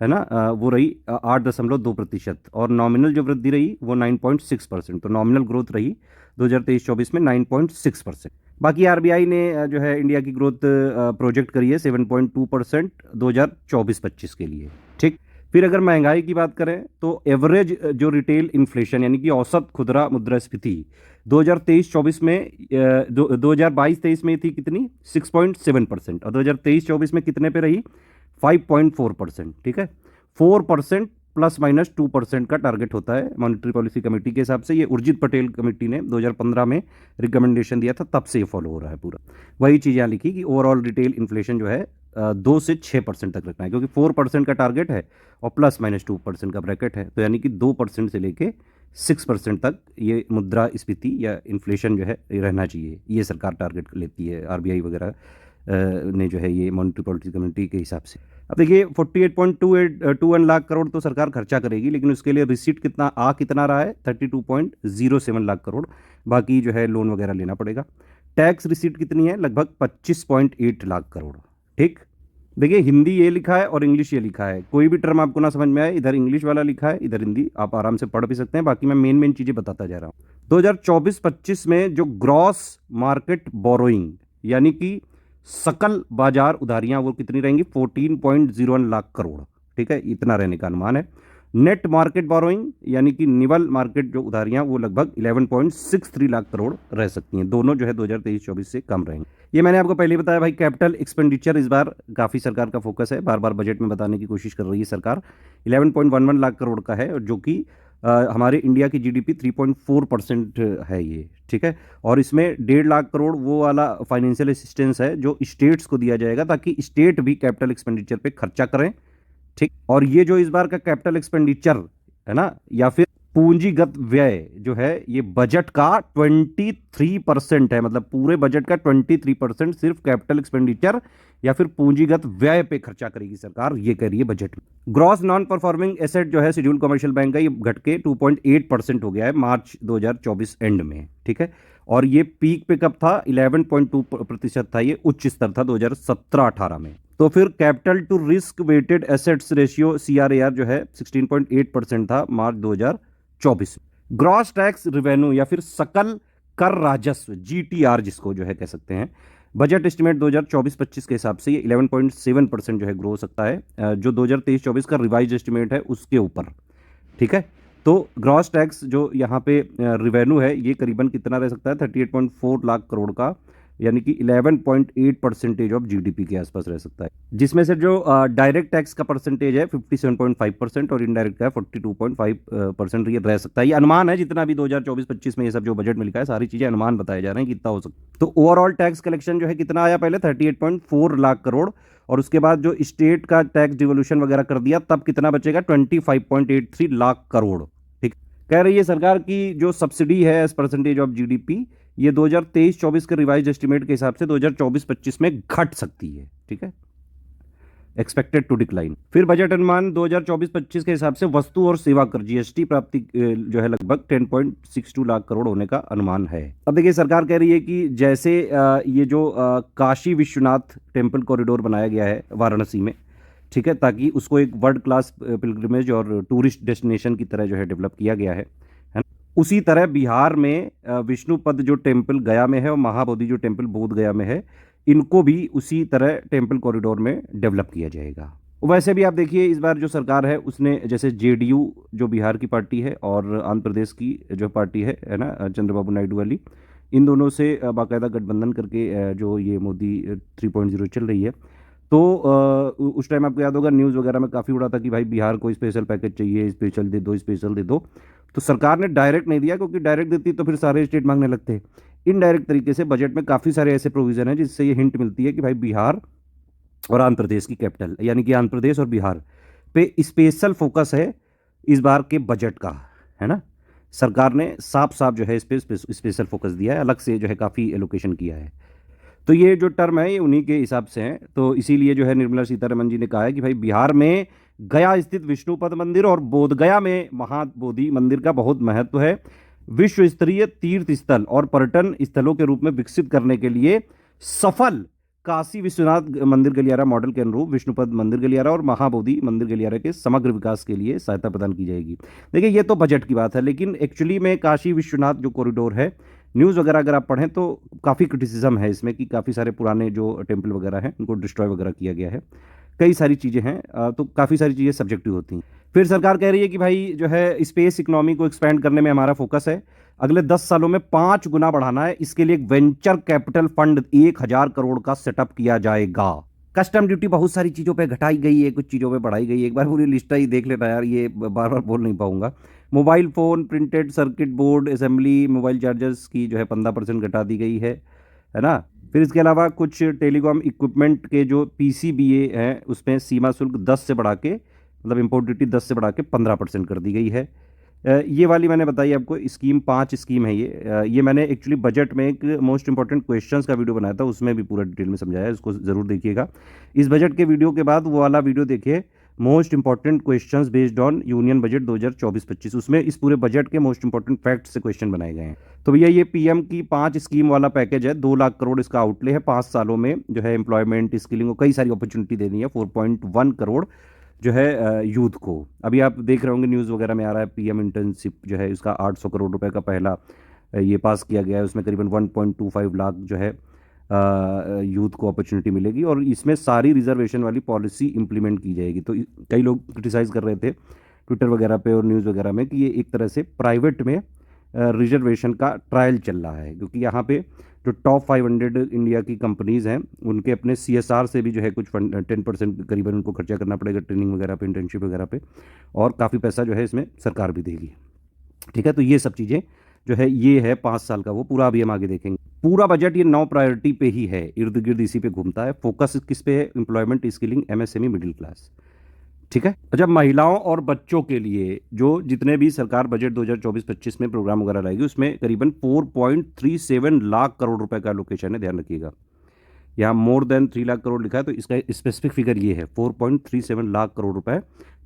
है ना, वो रही 8.2%, और नॉमिनल जो वृद्धि रही वो 9.6%। तो नॉमिनल ग्रोथ रही 2023-24 में 9.6%। बाकी आरबीआई ने जो है इंडिया की ग्रोथ प्रोजेक्ट करी है 7.2% 2024-25 के लिए। ठीक, फिर अगर महंगाई की बात करें तो एवरेज जो रिटेल इन्फ्लेशन यानी कि औसत खुदरा मुद्रास्फीति 2023-24 में 2022-23 में थी कितनी, 6.7%, और 2023-24 में कितने पे रही, 5.4%। ठीक है, 4% ±2% का टारगेट होता है मॉनेटरी पॉलिसी कमेटी के हिसाब से। ये उर्जित पटेल कमेटी ने 2015 में रिकमेंडेशन दिया था, तब से ये फॉलो हो रहा है पूरा। वही चीज़ यहाँ लिखी कि ओवरऑल रिटेल इन्फ्लेशन जो है 2 से 6% तक रखना है, क्योंकि 4% का टारगेट है और ±2% का ब्रैकेट है, तो यानी कि 2% से लेके 6% तक ये मुद्रास्फीति या इन्फ्लेशन जो है रहना चाहिए, ये सरकार टारगेट लेती है, आरबीआई वगैरह ने जो है ये मॉनेटरी पॉलिसी कमेटी के हिसाब से। अब देखिए 48.21 लाख करोड़ तो सरकार खर्चा करेगी, लेकिन उसके लिए रिसीट कितना रहा है, 32.07 लाख करोड़, बाकी जो है लोन वगैरह लेना पड़ेगा। टैक्स रिसीट कितनी है, लगभग 25.8 लाख करोड़। ठीक, देखिए हिंदी ये लिखा है और इंग्लिश ये लिखा है, कोई भी टर्म आपको ना समझ में आए, इधर इंग्लिश वाला लिखा है इधर हिंदी, आप आराम से पढ़ भी सकते हैं, बाकी मैं मेन चीज़ें बताता जा रहा हूँ। 2024-25 में जो ग्रॉस मार्केट बोरोइंग यानी कि सकल बाजार उधारियां वो कितनी रहेंगी, 14.01 लाख करोड़। ठीक है, इतना रहने का अनुमान है। नेट मार्केट बोरोइंग यानी कि निवल मार्केट जो उधारियां वो लगभग 11.63 लाख करोड़ रह सकती हैं, दोनों जो है 2023-24 से कम रहेंगे। ये मैंने आपको पहले बताया भाई, कैपिटल एक्सपेंडिचर इस बार काफ़ी सरकार का फोकस है, बार बार बजट में बताने की कोशिश कर रही है सरकार। 11.11 लाख करोड़ का है, और जो कि हमारे इंडिया की जीडीपी 3.4% है ये। ठीक है, और इसमें 1.5 लाख करोड़ वो वाला फाइनेंशियल असिस्टेंस है जो स्टेट्स को दिया जाएगा, ताकि स्टेट भी कैपिटल एक्सपेंडिचर पे खर्चा करें। ठीक, और ये जो इस बार का कैपिटल एक्सपेंडिचर है ना, या फिर पूंजीगत व्यय जो है, ये बजट का 23% है, मतलब पूरे बजट का 23% सिर्फ कैपिटल एक्सपेंडिचर या फिर पूंजीगत व्यय पे खर्चा करेगी सरकार, ये कह रही है बजट में। ग्रॉस नॉन परफॉर्मिंग एसेट जो है शेड्यूल कमर्शियल बैंक का, ये घट के 2.8% हो गया है मार्च 2024 एंड में। ठीक है, और ये पीक पे कब था, 11.2% था, ये उच्च स्तर था 2017-18 में। तो फिर capital to risk weighted assets ratio CRAR जो है 16.8% था मार्च 2024। ग्रॉस टैक्स रिवेन्यू या फिर सकल कर राजस्व GTR जिसको जो है कह सकते हैं, बजट एस्टिमेट 2024-25 के हिसाब से ये 11.7% जो है ग्रो हो सकता है, जो 2023-24 का रिवाइज एस्टिमेट है उसके ऊपर। ठीक है, तो ग्रॉस टैक्स जो यहाँ पे रिवेन्यू है ये करीबन कितना रह सकता है, 38.4 लाख करोड़ का, यानी कि 11.8% ऑफ जीडीपी के आसपास रह सकता है, जिसमें से जो डायरेक्ट टैक्स का परसेंटेज है 57.5% और इनडायरेक्ट का 42.5% ये रह सकता है। ये अनुमान है, जितना भी 2024-25 में ये सब जो बजट में लिखा है सारी चीजें अनुमान बताए जा रहे हैं कितना हो सकता है। तो ओवरऑल टैक्स कलेक्शन जो है कितना आया, पहले 38.4 लाख करोड़, और उसके बाद जो स्टेट का टैक्स डिवोल्यूशन वगैरह कर दिया तब कितना बचेगा, 25.83 लाख करोड़। ठीक, कह रही है सरकार की जो सब्सिडी है एज परसेंटेज ऑफ जीडीपी, ये 2023-24 के रिवाइज एस्टिमेट के हिसाब से 2024-25 में घट सकती है। ठीक है, एक्सपेक्टेड टू डिक्लाइन। फिर बजट अनुमान 2024-25 के हिसाब से वस्तु और सेवा कर जीएसटी प्राप्ति जो है लगभग 10.62 लाख करोड़ होने का अनुमान है। अब देखिए सरकार कह रही है कि जैसे ये जो काशी विश्वनाथ टेम्पल कॉरिडोर बनाया गया है वाराणसी में, ठीक है, ताकि उसको एक वर्ल्ड क्लास पिलग्रिमेज और टूरिस्ट डेस्टिनेशन की तरह जो है डेवलप किया गया है ना। उसी तरह बिहार में विष्णुपद जो टेम्पल गया में है और महाबोधि जो टेम्पल बोध गया में है, इनको भी उसी तरह टेम्पल कॉरिडोर में डेवलप किया जाएगा। वैसे भी आप देखिए इस बार जो सरकार है उसने जैसे जेडीयू जो बिहार की पार्टी है और आंध्र प्रदेश की जो पार्टी है ना, चंद्रबाबू नायडू वाली, इन दोनों से बाकायदा गठबंधन करके जो ये मोदी 3.0 चल रही है। तो उस टाइम आपको याद होगा न्यूज़ वगैरह में काफ़ी उड़ा था कि भाई बिहार को स्पेशल पैकेज चाहिए, स्पेशल दे दो, स्पेशल दे दो। तो सरकार ने डायरेक्ट नहीं दिया, क्योंकि डायरेक्ट देती तो फिर सारे स्टेट मांगने लगते। इनडायरेक्ट तरीके से बजट में काफ़ी सारे ऐसे प्रोविजन हैं जिससे ये हिंट मिलती है कि भाई बिहार और आंध्र प्रदेश की कैपिटल यानी कि आंध्र प्रदेश और बिहार पे स्पेशल फोकस है इस बार के बजट का, है ना। सरकार ने साफ साफ जो है इस पे स्पेशल फोकस दिया है, अलग से जो है काफ़ी एलोकेशन किया है। तो ये जो टर्म है ये उन्हीं के हिसाब से है। तो इसीलिए जो है निर्मला सीतारमण जी ने कहा है कि भाई बिहार में गया स्थित विष्णुपद मंदिर और बोधगया में महाबोधि मंदिर का बहुत महत्व है। विश्व स्तरीय तीर्थ स्थल और पर्यटन स्थलों के रूप में विकसित करने के लिए सफल काशी विश्वनाथ मंदिर गलियारा मॉडल के अनुरूप विष्णुपद मंदिर गलियारा और महाबोधि मंदिर गलियारा के समग्र विकास के लिए सहायता प्रदान की जाएगी। देखिए ये तो बजट की बात है, लेकिन एक्चुअली में काशी विश्वनाथ जो कॉरिडोर है, न्यूज़ वगैरह अगर आप पढ़ें तो काफ़ी क्रिटिसिज्म है इसमें कि काफ़ी सारे पुराने जो टेम्पल वगैरह हैं उनको डिस्ट्रॉय वगैरह किया गया है, कई सारी चीज़ें हैं। तो काफ़ी सारी चीज़ें सब्जेक्टिव होती हैं। फिर सरकार कह रही है कि भाई जो है स्पेस इकोनॉमी को एक्सपेंड करने में हमारा फोकस है, अगले 10 सालों में 5 गुना बढ़ाना है। इसके लिए एक वेंचर कैपिटल फंड 1000 करोड़ का सेटअप किया जाएगा। कस्टम ड्यूटी बहुत सारी चीज़ों पे घटाई गई है, कुछ चीज़ों पे बढ़ाई गई है। एक बार पूरी लिस्ट ही देख लेना यार, ये बार बार बोल नहीं पाऊंगा। Mobile phone, printed circuit board, assembly, mobile chargers की जो है 15% घटा दी गई है ना। फिर इसके अलावा कुछ टेलीकॉम इक्विपमेंट के जो पीसीबीए हैं उसमें सीमा शुल्क 10 से बढ़ा के, मतलब इम्पोर्ट ड्यूटी 10 से बढ़ा के 15% कर दी गई है। ये वाली मैंने बताई आपको स्कीम, 5 स्कीम है ये मैंने एक्चुअली बजट में एक मोस्ट इंपॉर्टेंट क्वेश्चंस का वीडियो बनाया था, उसमें भी पूरा डिटेल में समझाया है, उसको ज़रूर देखिएगा। इस बजट के वीडियो के बाद वो वाला वीडियो देखिए, most important questions based on union budget 2024-25। उसमें इस पूरे बजट के मोस्ट इंपॉर्टेंट फैक्ट से क्वेश्चन बनाए गए हैं। तो भैया ये पीएम की 5 स्कीम वाला पैकेज है, 2 लाख करोड़ इसका आउटले है। 5 सालों में जो है एम्प्लॉयमेंट, स्किलिंग और कई सारी अपॉर्चुनिटी देनी है। 4.1 करोड़ जो है यूथ को। अभी आप देख रहे होंगे न्यूज़ वगैरह में आ रहा है पीएम इंटर्नशिप जो है इसका 800 करोड़ रुपए का पहला ये पास किया गया है। उसमें करीबन 1.25 लाख जो है यूथ को अपॉर्चुनिटी मिलेगी और इसमें सारी रिजर्वेशन वाली पॉलिसी इंप्लीमेंट की जाएगी। तो कई लोग क्रिटिसाइज़ कर रहे थे ट्विटर वगैरह पे और न्यूज़ वगैरह में कि ये एक तरह से प्राइवेट में रिजर्वेशन का ट्रायल चल रहा है, क्योंकि यहाँ पे जो टॉप 500 इंडिया की कंपनीज़ हैं उनके अपने सीएसआर से भी जो है कुछ 10% करीबन उनको खर्चा करना पड़ेगा ट्रेनिंग वगैरह पे, इंटर्नशिप वगैरह पे, और काफ़ी पैसा जो है इसमें सरकार भी देगी। ठीक है, तो ये सब चीज़ें जो है ये है 5 साल का, वो पूरा अभी हम आगे देखेंगे। पूरा बजट ये 9 प्रायोरिटी पे ही है, इर्द गिर्द इसी पे घूमता है। फोकस किस पे है? Employment, skilling, MSME, middle class. ठीक है, जब महिलाओं और बच्चों के लिए जो जितने भी सरकार बजट 2024-25 में प्रोग्राम वगैरह लाएगी उसमें करीबन 4.37 लाख करोड़ रुपए का एलोकेशन है, ध्यान रखिएगा। यहाँ मोर देन 3 लाख करोड़ लिखा है, तो इसका स्पेसिफिक फिगर ये है 4.37 लाख करोड़ रुपए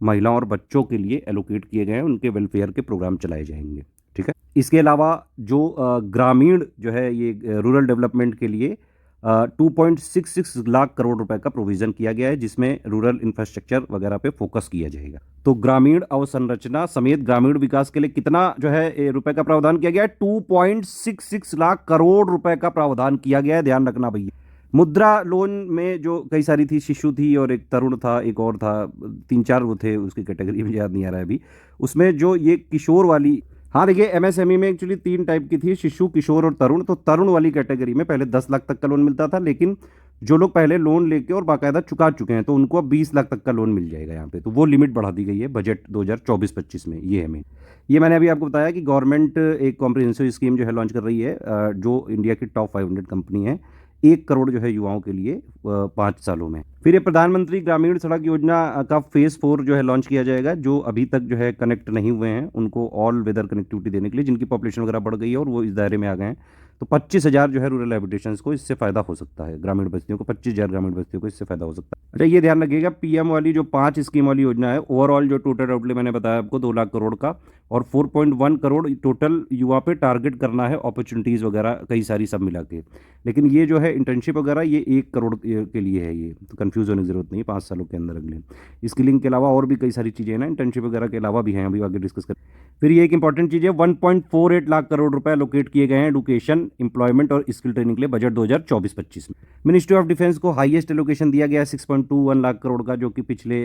महिलाओं और बच्चों के लिए एलोकेट किए गए हैं, उनके वेलफेयर के प्रोग्राम चलाए जाएंगे। ठीक है, इसके अलावा जो ग्रामीण जो है ये रूरल डेवलपमेंट के लिए 2.66 लाख करोड़ रुपए का प्रोविजन किया गया है, जिसमें रूरल इंफ्रास्ट्रक्चर वगैरह पे फोकस किया जाएगा। तो ग्रामीण अवसंरचना समेत ग्रामीण विकास के लिए कितना जो है रुपए का प्रावधान किया गया है? 2.66 लाख करोड़ रुपए का प्रावधान किया गया है, ध्यान रखना भैया। मुद्रा लोन में जो कई सारी थी, शिशु थी और एक तरुण था, एक और था, 3-4 वो थे, उसकी कैटेगरी मुझे याद नहीं आ रहा है अभी। उसमें जो ये किशोर वाली, हाँ देखिए एमएसएमई में एक्चुअली 3 टाइप की थी, शिशु, किशोर और तरुण। तो तरुण वाली कैटेगरी में पहले 10 लाख तक का लोन मिलता था, लेकिन जो लोग पहले लोन लेके और बाकायदा चुका चुके हैं तो उनको अब 20 लाख तक का लोन मिल जाएगा यहाँ पे। तो वो लिमिट बढ़ा दी गई है बजट 2024-25 में। ये है मेन, ये मैंने अभी आपको बताया कि गवर्नमेंट एक कॉम्प्रिहेंसिव स्कीम जो है लॉन्च कर रही है, जो इंडिया की टॉप 500 कंपनी है, 1 करोड़ जो है युवाओं के लिए 5 सालों में। फिर ये प्रधानमंत्री ग्रामीण सड़क योजना का फेज़ 4 जो है लॉन्च किया जाएगा। जो अभी तक जो है कनेक्ट नहीं हुए हैं उनको ऑल वेदर कनेक्टिविटी देने के लिए, जिनकी पॉपुलेशन वगैरह बढ़ गई है और वो इस दायरे में आ गए हैं, तो 25,000 जो है रूरल हैबिटेशंस को इससे फ़ायदा हो सकता है, ग्रामीण बस्तियों को 25,000 ग्रामीण बस्तियों को इससे फ़ायदा हो सकता है। अच्छा, ये ध्यान रखिएगा, पीएम वाली जो 5 स्कीम वाली योजना है, ओवरऑल जो टोटल आउटले मैंने बताया आपको 2 लाख करोड़ का, और 4.1 करोड़ टोटल युवा पे टारगेट करना है, अपॉर्चुनिटीज़ वगैरह कई सारी सब मिला के। लेकिन ये जो है इंटर्नशिप वगैरह ये 1 करोड़ के लिए है, ये तो कन्फ्यूज़ होने की ज़रूरत नहीं, 5 सालों के अंदर अगले। स्किलिंग के अलावा और भी कई सारी चीज़ें हैं ना, इंटर्नशिप वगैरह के अलावा भी हैं, अभी आगे डिस्कस करें। फिर ये एक इंपॉर्टेंट चीज़ है, 1.48 लाख करोड़ रुपए लोकेट किए गए हैं एडुकेशन, एम्प्लॉयमेंट और स्किल ट्रेनिंग के लिए बजट 2024-25 में। मिनिस्ट्री ऑफ डिफेंस को हाईएस्ट एलोकेशन दिया गया है 6.21 लाख करोड़ का, जो कि पिछले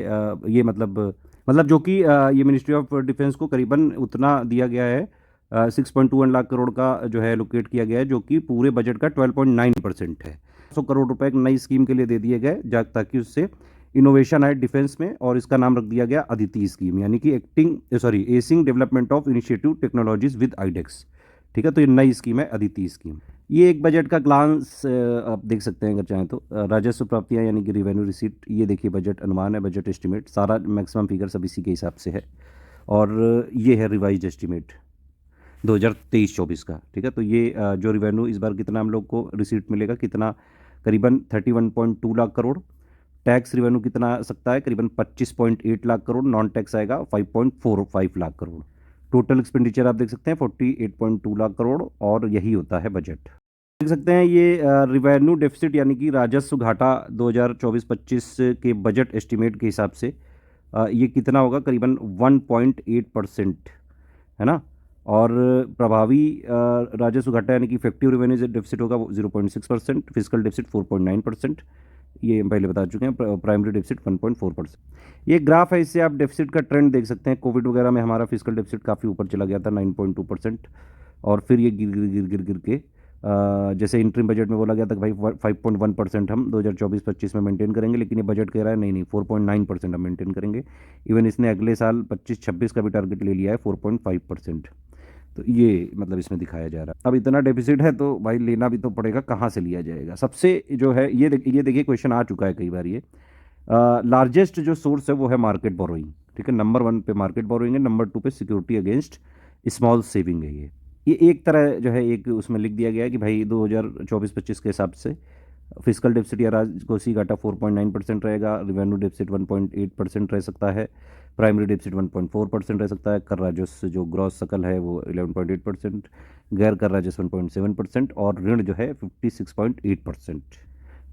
ये मतलब जो कि ये मिनिस्ट्री ऑफ डिफेंस को करीबन उतना दिया गया है, 6.21 लाख करोड़ का जो है लोकेट किया गया है, जो कि पूरे बजट का 12.9% है। 100 करोड़ रुपए एक नई स्कीम के लिए दे दिए गए ताकि उससे इनोवेशन आए डिफेंस में, और इसका नाम रख दिया गया अदिति स्कीम, यानी कि acing development of initiative technologies with iDEX. ठीक है, तो ये नई स्कीम है अदिति स्कीम। ये एक बजट का ग्लांस आप देख सकते हैं अगर चाहें तो। राजस्व प्राप्तियां यानी कि रिवेन्यू रिसीट, ये देखिए बजट अनुमान है, बजट एस्टिमेट, सारा मैक्सिमम फिगर सब इसी के हिसाब से है। और ये है रिवाइज एस्टिमेट 2023-24 का। ठीक है, तो ये जो रिवेन्यू इस बार कितना हम लोग को रिसीट मिलेगा, कितना, करीबन 31.2 लाख करोड़। टैक्स रिवेन्यू कितना आ सकता है, करीबन 25.8 लाख करोड़। नॉन टैक्स आएगा 5.45 लाख करोड़। टोटल एक्सपेंडिचर आप देख सकते हैं 48.2 लाख करोड़, और यही होता है बजट। देख सकते हैं ये रिवेन्यू डेफिसिट यानी कि राजस्व घाटा 2024-25 के बजट एस्टिमेट के हिसाब से ये कितना होगा, करीबन 1.8%, है ना। और प्रभावी राजस्व घाटा यानी कि इफेक्टिव रेवेन्यू डेफिसिट होगा 0.6%, फिजिकल डेफिसिट 4.9%, ये हम पहले बता चुके हैं। Primary deficit 1.4%। ये ग्राफ है, इससे आप डेफिसिट का ट्रेंड देख सकते हैं। कोविड वगैरह में हमारा फिजिकल डेफिसिट काफ़ी ऊपर चला गया था 9.2%, और फिर ये गिर गिर गिर गिर गिर के जैसे इंटरिम बजट में बोला गया था कि भाई 5.1% हम 2024-25 में मेंटेन करेंगे, लेकिन ये बजट कह रहा है नहीं 4.9% हम मेंटेन करेंगे। इवन इसने अगले साल 25-26 का भी टारगेट ले लिया है 4.5%। तो ये मतलब इसमें दिखाया जा रहा है। अब इतना डेफिसिट है तो भाई लेना भी तो पड़ेगा, कहाँ से लिया जाएगा। सबसे जो है ये देखिए क्वेश्चन आ चुका है कई बार, ये लार्जेस्ट जो सोर्स है वो है मार्केट बोरोइंग। ठीक है, नंबर 1 पे मार्केट बोरोइंग है, नंबर 2 पे सिक्योरिटी अगेंस्ट स्मॉल सेविंग है। ये एक तरह जो है एक उसमें लिख दिया गया है कि भाई 2024-25 के हिसाब से फिजिकल डेफिसिट या राजकोषीय घाटा 4.9% रहेगा, रिवेन्यू डेफिसिट 1.8% रह सकता है, प्राइमरी डेफिसिट 1.4% रह सकता है, कर राजस्व जो ग्रॉस सकल है वो 11.8%, गैर कर राजस्व 1.7%, और ऋण जो है 56.8%।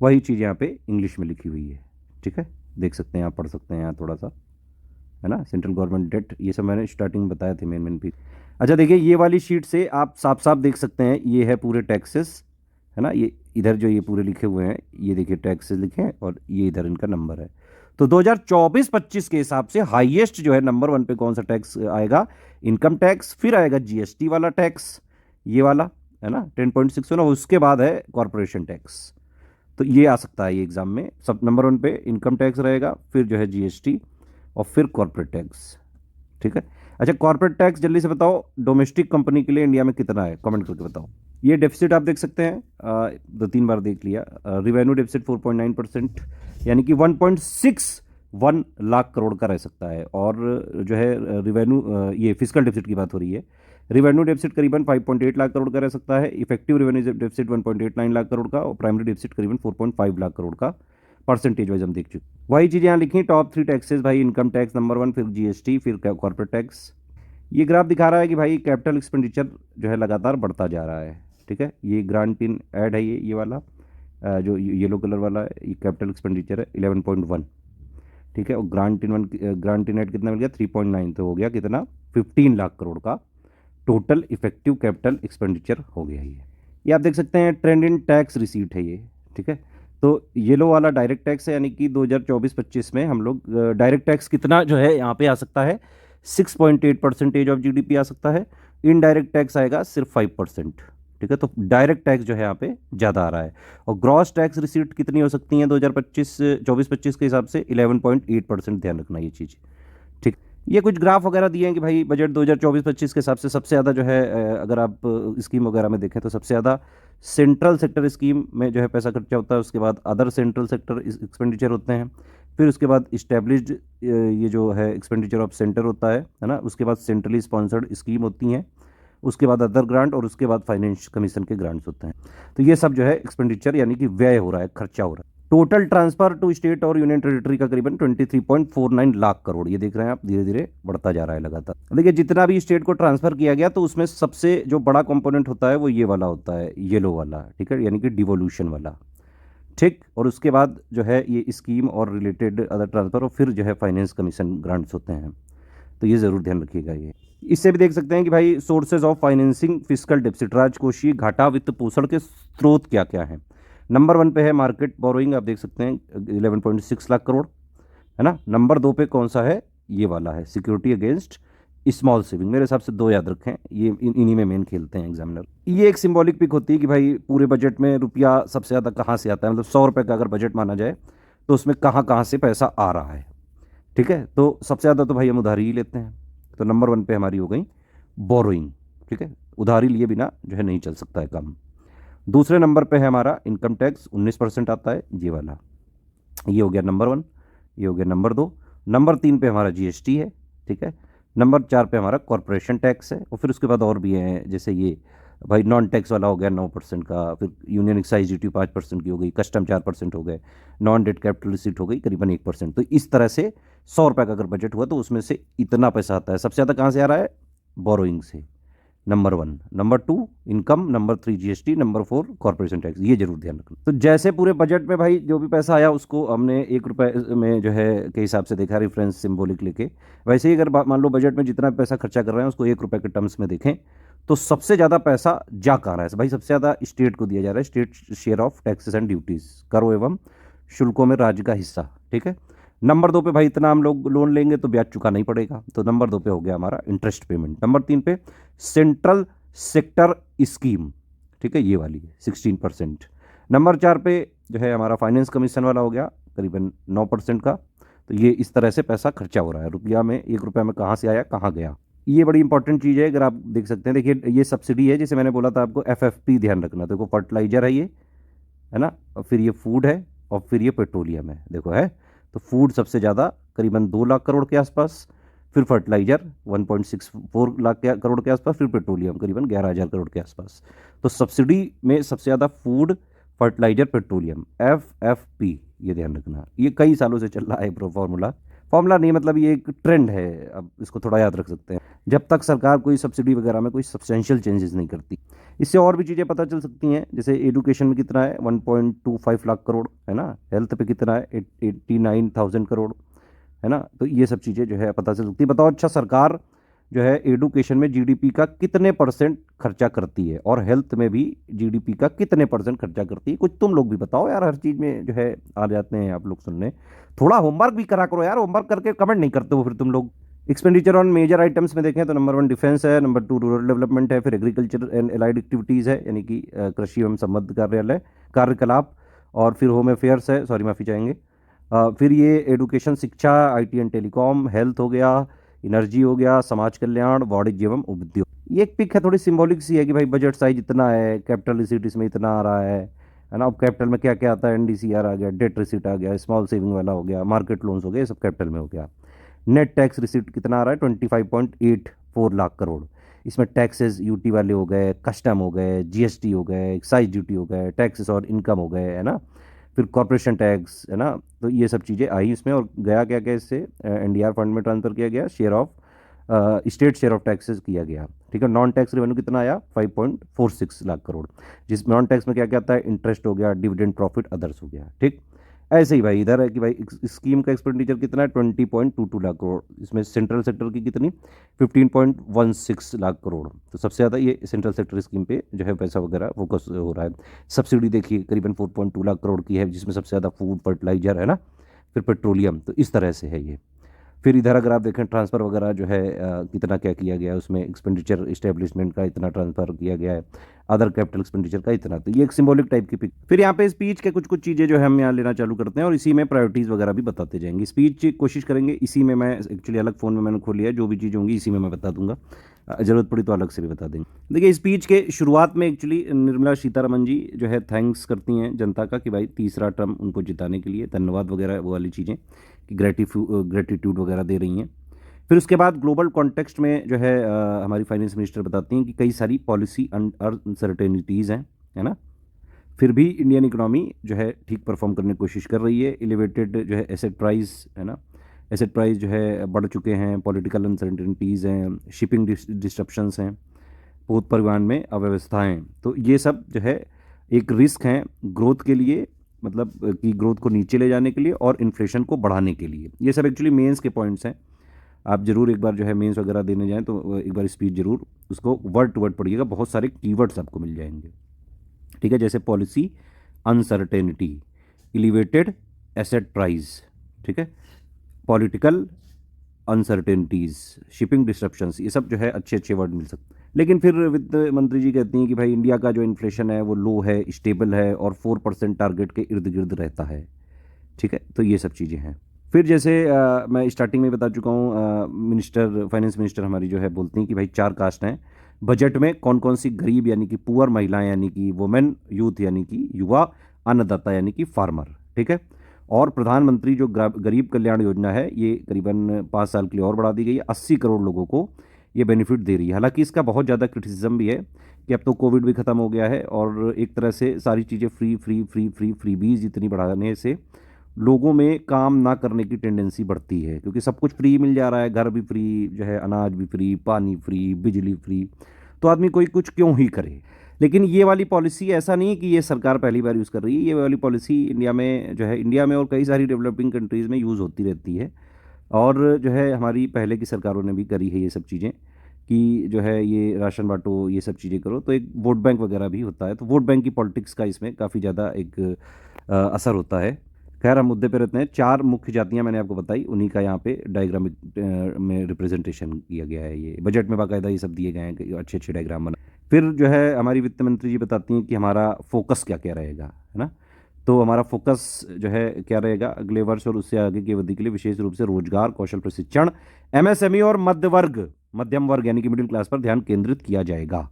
वही चीज़ यहाँ पे इंग्लिश में लिखी हुई है। ठीक है, देख सकते हैं, आप पढ़ सकते हैं यहाँ थोड़ा सा, है ना। सेंट्रल गवर्नमेंट डेट, ये सब मैंने स्टार्टिंग में बताया थे मेन भी। अच्छा देखिए, ये वाली शीट से आप साफ साफ देख सकते हैं, ये है पूरे टैक्सेस, है ना। ये इधर जो ये पूरे लिखे हुए हैं, ये देखिए टैक्सेस लिखे हैं, और ये इधर इनका नंबर है। तो 2024-25 के हिसाब से हाईएस्ट जो है नंबर 1 पे कौन सा टैक्स आएगा, इनकम टैक्स, फिर आएगा जीएसटी वाला टैक्स, ये वाला, है ना 10.6 ना, उसके बाद है कॉर्पोरेशन टैक्स। तो ये आ सकता है ये एग्जाम में, सब नंबर 1 पे इनकम टैक्स रहेगा, फिर जो है जीएसटी, और फिर कॉर्पोरेट टैक्स। ठीक है। अच्छा, कॉर्पोरेट टैक्स जल्दी से बताओ, डोमेस्टिक कंपनी के लिए इंडिया में कितना है, कमेंट करके बताओ। ये डेफिसिट आप देख सकते हैं, 2-3 बार देख लिया। रिवेन्यू डेफिसिट 4.9%, यानी कि 1.61 लाख करोड़ का रह सकता है। और जो है रिवेन्यू, ये फिजिकल डेफिसिट की बात हो रही है, रिवेन्यू डेफिसिट करीबन 5.8 लाख करोड़ का रह सकता है, effective revenue deficit 1.89 lakh crore का, और प्राइमरी डेफिसिट करीबन 4.5 लाख करोड़ का। परसेंटेज वाइज हम देख चुके, वही चीज़ यहाँ लिखी, टॉप 3 टैक्सेस भाई, इनकम टैक्स नंबर 1, फिर जीएसटी, फिर कॉर्पोरेट टैक्स। ये ग्राफ दिखा रहा है कि भाई कैपिटल एक्सपेंडिचर जो है लगातार बढ़ता जा रहा है। ठीक है, ये ग्रांट इन ऐड है, ये वाला जो येलो कलर वाला है, ये कैपिटल एक्सपेंडिचर है 11.1। ठीक है, और ग्रांट इन ऐड कितना मिल गया 3.9, तो हो गया कितना 15 लाख करोड़ का टोटल इफेक्टिव कैपिटल एक्सपेंडिचर हो गया। ये आप देख सकते हैं, ट्रेंड इन टैक्स रिसीट है ये। ठीक है, तो येलो वाला डायरेक्ट टैक्स है, यानी कि 2024-25 में हम लोग डायरेक्ट टैक्स कितना जो है यहाँ पे आ सकता है 6.8% ऑफ जीडीपी आ सकता है। इनडायरेक्ट टैक्स आएगा सिर्फ 5%। ठीक है, तो डायरेक्ट टैक्स जो है यहाँ पे ज़्यादा आ रहा है। और ग्रॉस टैक्स रिसीट कितनी हो सकती है 2024-25 के हिसाब से 11.8%, ध्यान रखना ये चीज़। ठीक, ये कुछ ग्राफ वगैरह दिए हैं कि भाई बजट 2024-25 के हिसाब से सबसे ज़्यादा जो है अगर आप स्कीम वगैरह में देखें तो सबसे ज़्यादा सेंट्रल सेक्टर स्कीम में जो है पैसा खर्चा होता है, उसके बाद अदर सेंट्रल सेक्टर एक्सपेंडिचर होते हैं, फिर उसके बाद इस्टेब्लिश्ड ये जो है एक्सपेंडिचर ऑफ सेंटर होता है ना, उसके बाद सेंट्रली स्पॉन्सर्ड स्कीम होती हैं, उसके बाद अदर ग्रांट और उसके बाद फाइनेंस कमीशन के ग्रांट्स होते हैं। तो ये सब जो है एक्सपेंडिचर यानी कि व्यय हो रहा है, खर्चा हो रहा है। टोटल ट्रांसफर टू स्टेट और यूनियन टेरिटरी का करीबन 23.49 लाख करोड़, ये देख रहे हैं आप, धीरे धीरे बढ़ता जा रहा है लगातार। देखिए जितना भी स्टेट को ट्रांसफर किया गया तो उसमें सबसे जो बड़ा कंपोनेंट होता है वो ये वाला होता है, येलो वाला, ठीक है, यानी कि डिवोल्यूशन वाला, ठीक। और उसके बाद जो है ये स्कीम और रिलेटेड अदर ट्रांसफर और फिर जो है फाइनेंस कमीशन ग्रांट्स होते हैं। तो ये ज़रूर ध्यान रखिएगा। ये इससे भी देख सकते हैं कि भाई sources of financing fiscal deficit, राजकोषीय घाटा वित्त पोषण के स्रोत क्या क्या हैं। नंबर 1 पे है मार्केट बोरोइंग, आप देख सकते हैं 11.6 लाख करोड़, है ना। नंबर 2 पे कौन सा है, ये वाला है, सिक्योरिटी अगेंस्ट स्मॉल सेविंग। मेरे हिसाब से 2 याद रखें, ये इन्हीं में मेन खेलते हैं एग्जामिनर। ये एक सिंबॉलिक पिक होती है कि भाई पूरे बजट में रुपया सबसे ज़्यादा कहाँ से आता है, मतलब 100 रुपये का अगर बजट माना जाए तो उसमें कहाँ कहाँ से पैसा आ रहा है, ठीक है। तो सबसे ज़्यादा तो भाई हम उधारी ही लेते हैं, तो नंबर 1 पे हमारी हो गई बोरोइंग, ठीक है। उधारी लिए बिना जो है नहीं चल सकता है काम। दूसरे नंबर पे है हमारा इनकम टैक्स, 19% आता है, ये वाला, ये हो गया नंबर 1, ये हो गया नंबर 2। नंबर 3 पे हमारा जीएसटी है, ठीक है। नंबर 4 पे हमारा कॉरपोरेशन टैक्स है, और फिर उसके बाद और भी हैं, जैसे ये भाई नॉन टैक्स वाला हो गया 9% का, फिर यूनियन एक्साइज ड्यूटी 5% की हो गई, कस्टम 4% हो गए, नॉन डेट कैपिटल रिसीट हो गई करीबन 1%। तो इस तरह से 100 रुपये का अगर बजट हुआ तो उसमें से इतना पैसा आता है। सबसे ज़्यादा कहाँ से आ रहा है, बोरोइंग से, number 1। Number 2 income, number 3 GST, number 4 corporation tax, ये जरूर ध्यान रखना। तो जैसे पूरे बजट में भाई जो भी पैसा आया उसको हमने 1 रुपये में जो है के हिसाब से देखा, रेफरेंस सिंबॉलिक लेके। वैसे ही अगर मान लो बजट में जितना पैसा खर्चा कर रहे हैं उसको 1 रुपये के टर्म्स में देखें तो सबसे ज़्यादा पैसा जा कहाँ रहा है भाई, सबसे ज़्यादा स्टेट को दिया जा रहा है, state share of taxes and duties, करों एवं शुल्कों में राज्य का हिस्सा, ठीक है। नंबर 2 पे भाई इतना हम लोग लोन लेंगे तो ब्याज चुकाना ही पड़ेगा, तो नंबर 2 पे हो गया हमारा इंटरेस्ट पेमेंट। नंबर 3 पे सेंट्रल सेक्टर स्कीम, ठीक है, ये वाली है 16%। नंबर 4 पे जो है हमारा फाइनेंस कमीशन वाला हो गया करीबन 9% का। तो ये इस तरह से पैसा खर्चा हो रहा है, रुपया में 1 रुपया में कहाँ से आया कहाँ गया, ये बड़ी इंपॉर्टेंट चीज़ है। अगर आप देख सकते हैं, देखिए ये सब्सिडी है, जैसे मैंने बोला था आपको एफएफपी ध्यान रखना, देखो फर्टिलाइजर है ये, है ना, और फिर ये फूड है, और फिर ये पेट्रोलियम है, देखो है। तो फूड सबसे ज़्यादा करीबन 2 लाख करोड़ के आसपास, फिर फर्टिलाइजर 1.64 लाख करोड़ के आसपास, फिर पेट्रोलियम करीबन 11,000 करोड़ के आसपास। तो सब्सिडी में सबसे ज़्यादा फूड, फर्टिलाइजर, पेट्रोलियम, एफएफपी, ये ध्यान रखना। ये कई सालों से चल रहा है फॉर्मूला नहीं, मतलब ये एक ट्रेंड है, अब इसको थोड़ा याद रख सकते हैं, जब तक सरकार कोई सब्सिडी वगैरह में कोई सब्सटेंशियल चेंजेस नहीं करती। इससे और भी चीज़ें पता चल सकती हैं, जैसे एजुकेशन में कितना है 1.25 लाख करोड़, है ना। हेल्थ पे कितना है 89,000 करोड़, है ना। तो ये सब चीज़ें जो है पता चल सकती है। बताओ अच्छा, सरकार जो है एडुकेशन में जीडीपी का कितने % खर्चा करती है, और हेल्थ में भी जीडीपी का कितने % खर्चा करती है, कुछ तुम लोग भी बताओ यार, हर चीज़ में जो है आ जाते हैं आप लोग सुनने। थोड़ा होमवर्क भी करा करो यार, होमवर्क करके कमेंट नहीं करते हो फिर तुम लोग। एक्सपेंडिचर ऑन मेजर आइटम्स में देखें तो नंबर 1 डिफेंस है, नंबर 2 रूरल डेवलपमेंट है, फिर एग्रीकल्चर एंड एलाइड एक्टिविटीज़ है, यानी कि कृषि एवं संबद्ध कार्यालय कार्यकलाप, और फिर होम अफेयर्स है, सॉरी माफ़ी चाहेंगे, फिर ये एडुकेशन शिक्षा, आईटी एंड टेलीकॉम, हेल्थ हो गया, एनर्जी हो गया, समाज कल्याण, वाणिज्य एवं उद्योग। ये एक पिक है, थोड़ी सिंबॉलिक सी है कि भाई बजट साइज इतना है, कैपिटल रिसीट इसमें इतना आ रहा है ना। अब कैपिटल में क्या क्या आता है, एनडीसीआर आ गया, डेट रिसीट आ गया, स्मॉल सेविंग वाला हो गया, मार्केट लोन्स हो गए, ये सब कैपिटल में हो गया। नेट टैक्स रिसीट कितना आ रहा है 25.84 लाख करोड़। इसमें टैक्सेस यूटी वाले हो गए, कस्टम हो गए, जीएसटी हो गए, एक्साइज ड्यूटी हो गए, टैक्सेस और इनकम हो गए, है ना, फिर कॉर्पोरेशन टैक्स, है ना। तो ये सब चीज़ें आई इसमें, और गया क्या क्या इससे एनडीआर फंड में ट्रांसफर किया गया, share of state share of taxes किया गया, ठीक है। नॉन टैक्स रेवेन्यू कितना आया 5.46 लाख करोड़, जिसमें नॉन टैक्स में क्या क्या आता है, इंटरेस्ट हो गया, डिविडेंड, प्रॉफिट, अदर्स हो गया, ठीक। ऐसे ही भाई इधर है कि भाई स्कीम का एक्सपेंडिचर कितना है 20.22 लाख करोड़, इसमें सेंट्रल सेक्टर की कितनी 15.16 लाख करोड़। तो सबसे ज़्यादा ये सेंट्रल सेक्टर स्कीम पे जो है पैसा वगैरह फोकस हो रहा है। सब्सिडी देखिए करीबन 4.2 लाख करोड़ की है, जिसमें सबसे ज़्यादा फूड, फर्टिलाइजर, है ना, फिर पेट्रोलियम। तो इस तरह से है ये। फिर इधर अगर आप देखें ट्रांसफ़र वगैरह जो है कितना क्या किया गया है, उसमें एक्सपेंडिचर इस्टेब्लिशमेंट का इतना ट्रांसफ़र किया गया है, अदर कैपिटल एक्सपेंडिचर का इतना। तो ये एक सिंबॉलिक टाइप की पिक। फिर यहाँ पे स्पीच के कुछ कुछ चीज़ें जो है हम यहाँ लेना चालू करते हैं, और इसी में प्रायोरिटीज़ वगैरह भी बताते जाएंगे। स्पीच कोशिश करेंगे इसी में, मैं एक्चुअली अलग फ़ोन में मैंने खोल लिया है, जो भी चीज़ होंगी इसी में मैं बता दूंगा, ज़रूरत पड़ी तो अलग से भी बता देंगे। देखिए स्पीच के शुरुआत में एक्चुअली निर्मला सीतारमन जी जो है थैंक्स करती हैं जनता का कि भाई तीसरा टर्म उनको जिताने के लिए धन्यवाद वगैरह वो वाली चीज़ें कि ग्रेटिट्यूड वगैरह दे रही हैं। फिर उसके बाद ग्लोबल कॉन्टेक्स्ट में जो है हमारी फाइनेंस मिनिस्टर बताती हैं कि कई सारी पॉलिसी अनसर्टेनिटीज़ हैं, है ना, फिर भी इंडियन इकोनॉमी जो है ठीक परफॉर्म करने की कोशिश कर रही है। एलिवेटेड जो है एसेट प्राइस, है ना, एसेट प्राइस जो है बढ़ चुके हैं, पॉलिटिकल अनसर्टेनिटीज़ हैं, शिपिंग डिस्ट्रप्शंस हैं, पोत परिवहन में अव्यवस्थाएं, तो ये सब जो है एक रिस्क हैं ग्रोथ के लिए, मतलब कि ग्रोथ को नीचे ले जाने के लिए और इन्फ्लेशन को बढ़ाने के लिए। ये सब एक्चुअली मेंस के पॉइंट्स हैं। आप ज़रूर एक बार जो है मेंस वगैरह देने जाएं तो एक बार स्पीच ज़रूर उसको वर्ड टू वर्ड पढ़िएगा, बहुत सारे कीवर्ड्स आपको मिल जाएंगे, ठीक है। जैसे policy uncertainty, elevated asset price, ठीक है, पॉलिटिकल अनसर्टेनिटीज़, शिपिंग डिस्ट्रप्शंस, ये सब जो है अच्छे अच्छे वर्ड मिल सकते हैं। लेकिन फिर वित्त मंत्री जी कहती हैं कि भाई इंडिया का जो इन्फ्लेशन है वो लो है, स्टेबल है और 4% टारगेट के इर्द गिर्द रहता है, ठीक है। तो ये सब चीज़ें हैं। फिर जैसे मैं स्टार्टिंग में बता चुका हूँ, मिनिस्टर, फाइनेंस मिनिस्टर हमारी जो है बोलती हैं कि भाई 4 कास्ट हैं, बजट में कौन कौन सी गरीब यानी कि पुअर महिलाएं यानी कि वुमेन, यूथ यानी कि युवा, अन्नदाता यानी कि फार्मर, ठीक है। और प्रधानमंत्री जो गरीब कल्याण योजना है ये करीबन 5 साल के लिए और बढ़ा दी गई है, 80 करोड़ लोगों को ये बेनिफिट दे रही है। हालांकि इसका बहुत ज़्यादा क्रिटिसिज्म भी है कि अब तो कोविड भी ख़त्म हो गया है और एक तरह से सारी चीज़ें फ्रीबीज इतनी बढ़ाने से लोगों में काम ना करने की टेंडेंसी बढ़ती है, क्योंकि सब कुछ फ्री मिल जा रहा है, घर भी फ्री जो है, अनाज भी फ्री, पानी फ्री, बिजली फ्री, तो आदमी कोई कुछ क्यों ही करे। लेकिन ये वाली पॉलिसी ऐसा नहीं कि ये सरकार पहली बार यूज़ कर रही है, ये वाली पॉलिसी इंडिया में जो है, इंडिया में और कई सारी डेवलपिंग कंट्रीज़ में यूज़ होती रहती है। और जो है हमारी पहले की सरकारों ने भी करी है ये सब चीज़ें, कि जो है ये राशन बांटो, ये सब चीज़ें करो, तो एक वोट बैंक वगैरह भी होता है, तो वोट बैंक की पॉलिटिक्स का इसमें काफ़ी ज़्यादा एक असर होता है। खैर हम मुद्दे पे रहते हैं। 4 मुख्य जातियां मैंने आपको बताई, उन्हीं का यहाँ पे डायग्रामिक में रिप्रेजेंटेशन किया गया है। ये बजट में बाकायदा ये सब दिए गए हैं कि अच्छे अच्छे डायग्राम बना। फिर जो है हमारी वित्त मंत्री जी बताती हैं कि हमारा फोकस क्या क्या रहेगा, है ना। तो हमारा फोकस जो है क्या रहेगा अगले वर्ष और उससे आगे की अवधि के लिए, विशेष रूप से रोजगार, कौशल प्रशिक्षण, एमएसएमई और मध्यम वर्ग यानी कि मिडिल क्लास पर ध्यान केंद्रित किया जाएगा।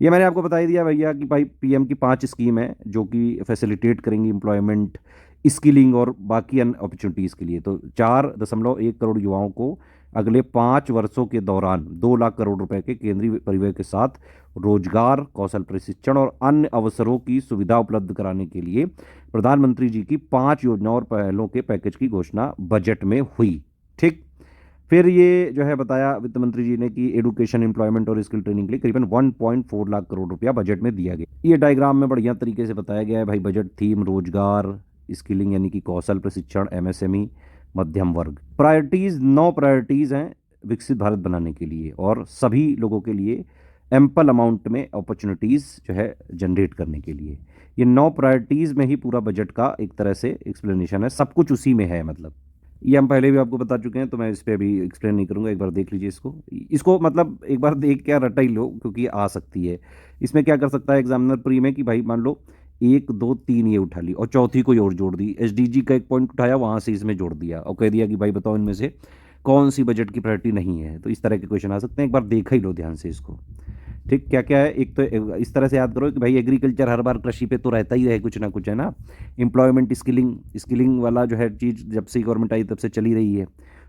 ये मैंने आपको बता ही दिया भैया कि भाई पीएम की 5 स्कीम है जो कि फैसिलिटेट करेंगी एम्प्लॉयमेंट, स्किलिंग और बाकी अन्य अपॉर्चुनिटीज़ के लिए। तो 4.1 करोड़ युवाओं को अगले 5 वर्षों के दौरान 2 लाख करोड़ रुपए के केंद्रीय परिव्यय के साथ रोजगार, कौशल प्रशिक्षण और अन्य अवसरों की सुविधा उपलब्ध कराने के लिए प्रधानमंत्री जी की 5 योजनाओं और पहलों के पैकेज की घोषणा बजट में हुई, ठीक। फिर ये जो है बताया वित्त मंत्री जी ने कि एडुकेशन, एम्प्लॉयमेंट और स्किल ट्रेनिंग के लिए करीबन 1.4 लाख करोड़ रुपया बजट में दिया गया। ये डायग्राम में बढ़िया तरीके से बताया गया है भाई। बजट थीम रोजगार, स्किलिंग यानी कि कौशल प्रशिक्षण, एमएसएमई, मध्यम वर्ग। प्रायोरिटीज़ 9 प्रायोरिटीज़ हैं विकसित भारत बनाने के लिए और सभी लोगों के लिए एम्पल अमाउंट में अपॉर्चुनिटीज़ जो है जनरेट करने के लिए। ये 9 प्रायोरिटीज़ में ही पूरा बजट का एक तरह से एक्सप्लेनेशन है, सब कुछ उसी में है। मतलब ये हम पहले भी आपको बता चुके हैं, तो मैं इस पर अभी एक्सप्लेन नहीं करूँगा, एक बार देख लीजिए इसको मतलब एक बार देख क्या रटा ही लो, क्योंकि आ सकती है। इसमें क्या कर सकता है एग्जामिनर प्री में कि भाई मान लो 1, 2, 3 ये उठा ली और चौथी कोई और जोड़ दी, एसडीजी का एक पॉइंट उठाया वहाँ से इसमें जोड़ दिया और कह दिया कि भाई बताओ इनमें से कौन सी बजट की प्रायोरिटी नहीं है। तो इस तरह के क्वेश्चन आ सकते हैं, एक बार देखा ही लो ध्यान से इसको, ठीक। क्या क्या है, एक तो इस तरह से याद करो कि भाई एग्रीकल्चर हर बार कृषि पे तो रहता ही है कुछ ना कुछ, है ना। एम्प्लॉयमेंट, स्किलिंग वाला जो है चीज़ जब से गवर्नमेंट आई तब से चली रही है।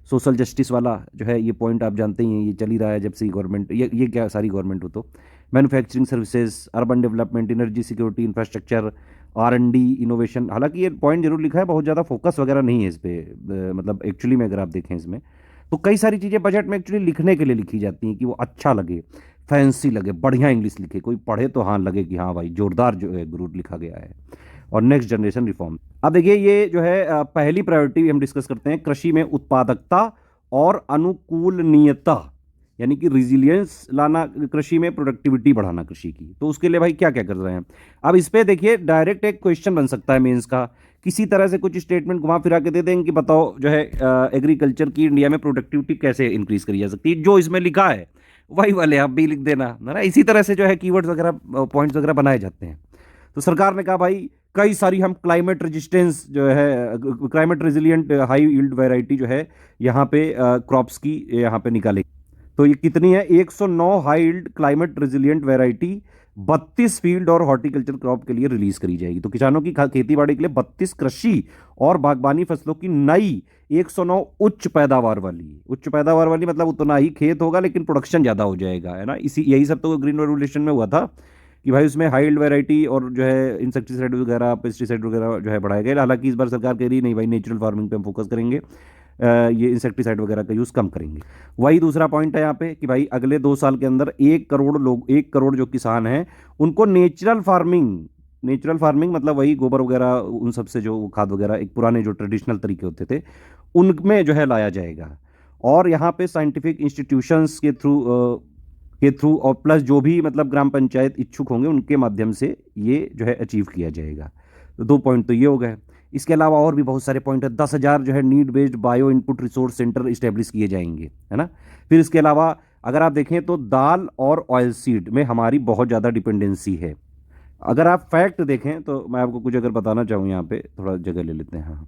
सोशल जस्टिस वाला जो है ये पॉइंट आप जानते ही हैं, ये चल ही रहा है जब से गवर्नमेंट, ये क्या सारी गवर्नमेंट हो। तो manufacturing services, urban development, energy security, infrastructure, R&D, innovation. हालांकि ये पॉइंट जरूर लिखा है, बहुत ज़्यादा फोकस वगैरह नहीं है इस पर, मतलब एक्चुअली में अगर आप देखें इसमें तो कई सारी चीज़ें बजट में एक्चुअली लिखने के लिए लिखी जाती हैं कि वो अच्छा लगे, फैंसी लगे, बढ़िया इंग्लिश लिखे, कोई पढ़े तो हाँ लगे कि हाँ भाई जोरदार जो है गुरु लिखा गया है। और नेक्स्ट जनरेशन रिफॉर्म। अब देखिए ये जो है पहली प्रायोरिटी हम डिस्कस करते हैं, कृषि में उत्पादकता और अनुकूलनीयता यानी कि रिजिलियंस लाना, कृषि में प्रोडक्टिविटी बढ़ाना कृषि की। तो उसके लिए भाई क्या क्या कर रहे हैं। अब इस पे देखिए डायरेक्ट एक क्वेश्चन बन सकता है मेंस का, किसी तरह से कुछ स्टेटमेंट घुमा फिरा के दे देंगे कि बताओ जो है एग्रीकल्चर की इंडिया में प्रोडक्टिविटी कैसे इंक्रीज करी जा सकती है। जो इसमें लिखा है वही वाले आप भी लिख देना, है ना। इसी तरह से जो है कीवर्ड्स वगैरह, पॉइंट्स वगैरह बनाए जाते हैं। तो सरकार ने कहा भाई कई सारी हम क्लाइमेट रेजिस्टेंस जो है, climate resilient high yield variety जो है यहाँ पे क्रॉप्स की यहाँ पे निकालेंगे। तो ये कितनी है, 109 high yield climate resilient variety 32 field और हॉर्टिकल्चर क्रॉप के लिए रिलीज करी जाएगी। तो किसानों की खेती बाड़ी के लिए 32 कृषि और बागबानी फसलों की नई 109 उच्च पैदावार वाली मतलब उतना ही खेत होगा लेकिन प्रोडक्शन ज्यादा हो जाएगा, है ना। इसी यही सब तो ग्रीन रेवोल्यूशन में हुआ था कि भाई उसमें हाई यील्ड वैरायटी और जो है इंसेक्टिसाइड वगैरह पेस्टिसाइड वगैरह जो है बढ़ाए गए। हालांकि इस बार सरकार कह रही नहीं भाई नेचुरल फार्मिंग पे हम फोकस करेंगे, ये इंसेक्टिसाइड वगैरह का यूज़ कम करेंगे। वही दूसरा पॉइंट है यहाँ पे कि भाई अगले 2 साल के अंदर 1 करोड़ जो किसान हैं उनको नेचुरल फार्मिंग मतलब वही गोबर वगैरह उन सब से जो खाद वगैरह एक पुराने जो ट्रेडिशनल तरीके होते थे उनमें जो है लाया जाएगा। और यहाँ पे साइंटिफिक इंस्टीट्यूशंस के थ्रू और प्लस जो भी मतलब ग्राम पंचायत इच्छुक होंगे उनके माध्यम से ये जो है अचीव किया जाएगा। तो 2 पॉइंट तो ये हो गए। इसके अलावा और भी बहुत सारे पॉइंट है। 10,000 जो है need based bio input resource centre establish किए जाएंगे, है ना। फिर इसके अलावा अगर आप देखें तो दाल और ऑयल सीड में हमारी बहुत ज़्यादा डिपेंडेंसी है। अगर आप फैक्ट देखें तो मैं आपको कुछ अगर बताना चाहूँ, यहाँ पे थोड़ा जगह ले लेते हैं, हाँ,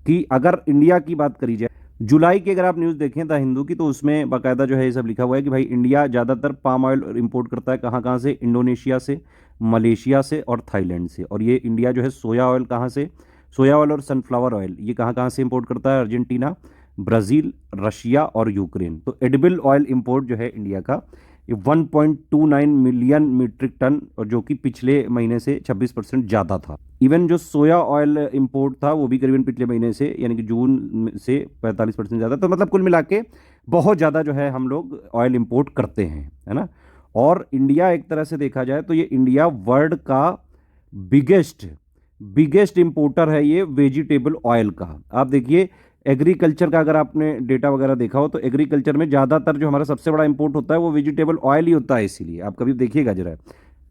कि अगर इंडिया की बात करी जाए जुलाई की अगर आप न्यूज़ देखें द हिंदू की तो उसमें बाकायदा जो है ये सब लिखा हुआ है कि भाई इंडिया ज़्यादातर पाम ऑयल इंपोर्ट करता है। कहाँ कहाँ से, इंडोनेशिया से, मलेशिया से और थाईलैंड से। और ये इंडिया जो है सोया ऑयल कहाँ से, सोया ऑयल और सनफ्लावर ऑयल ये कहाँ कहाँ से इंपोर्ट करता है, अर्जेंटीना, ब्राज़ील, रशिया और यूक्रेन। तो एडिबल ऑयल इंपोर्ट जो है इंडिया का ये 1.29 मिलियन मीट्रिक टन और जो कि पिछले महीने से 26% ज़्यादा था। इवन जो सोया ऑयल इंपोर्ट था वो भी करीबन पिछले महीने से यानी कि जून से 45% ज़्यादा। तो मतलब कुल मिला के बहुत ज़्यादा जो है हम लोग ऑयल इंपोर्ट करते हैं, है ना। और इंडिया एक तरह से देखा जाए तो ये इंडिया वर्ल्ड का बिगेस्ट इंपोर्टर है ये वेजिटेबल ऑयल का। आप देखिए एग्रीकल्चर का अगर आपने डेटा वगैरह देखा हो तो एग्रीकल्चर में ज़्यादातर जो हमारा सबसे बड़ा इंपोर्ट होता है वो वेजिटेबल ऑयल ही होता है। इसीलिए आप कभी देखिएगा जरा,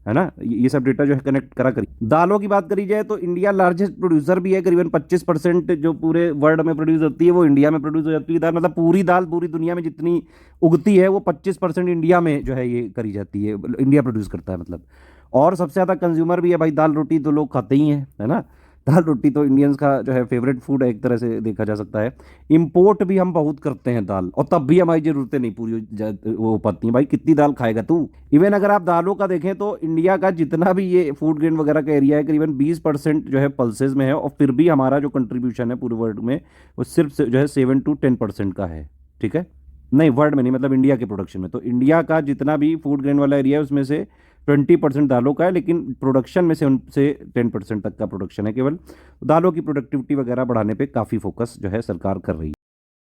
है ना, ये सब डेटा जो है कनेक्ट करा करिए। दालों की बात करी जाए तो इंडिया लार्जेस्ट प्रोड्यूसर भी है। करीबन 25% जो पूरे वर्ल्ड में प्रोड्यूस होती है वो इंडिया में प्रोड्यूस हो जाती है दाल। मतलब पूरी दाल पूरी दुनिया में जितनी उगती है वो 25% इंडिया में जो है ये करी जाती है, इंडिया प्रोड्यूस करता है मतलब। और सबसे ज़्यादा कंज्यूमर भी है भाई, दाल रोटी तो लोग खाते ही हैं, है ना। दाल रोटी तो इंडियंस का जो है फेवरेट फूड है एक तरह से देखा जा सकता है। इंपोर्ट भी हम बहुत करते हैं दाल और तब भी हमारी ज़रूरतें नहीं पूरी हो पाती हैं। भाई कितनी दाल खाएगा तू। इवन अगर आप दालों का देखें तो इंडिया का जितना भी ये फूड ग्रेन वगैरह का एरिया है करीबन 20% जो है पल्सेज में है और फिर भी हमारा जो कंट्रीब्यूशन है पूरे वर्ल्ड में वो सिर्फ जो है 7 to 10% का है, ठीक है। नहीं वर्ल्ड में नहीं, मतलब इंडिया के प्रोडक्शन में। तो इंडिया का जितना भी फूड ग्रेन वाला एरिया है उसमें से 20% दालों का है, लेकिन प्रोडक्शन में से उनसे 10% तक का प्रोडक्शन है केवल। दालों की प्रोडक्टिविटी वगैरह बढ़ाने पे काफ़ी फोकस जो है सरकार कर रही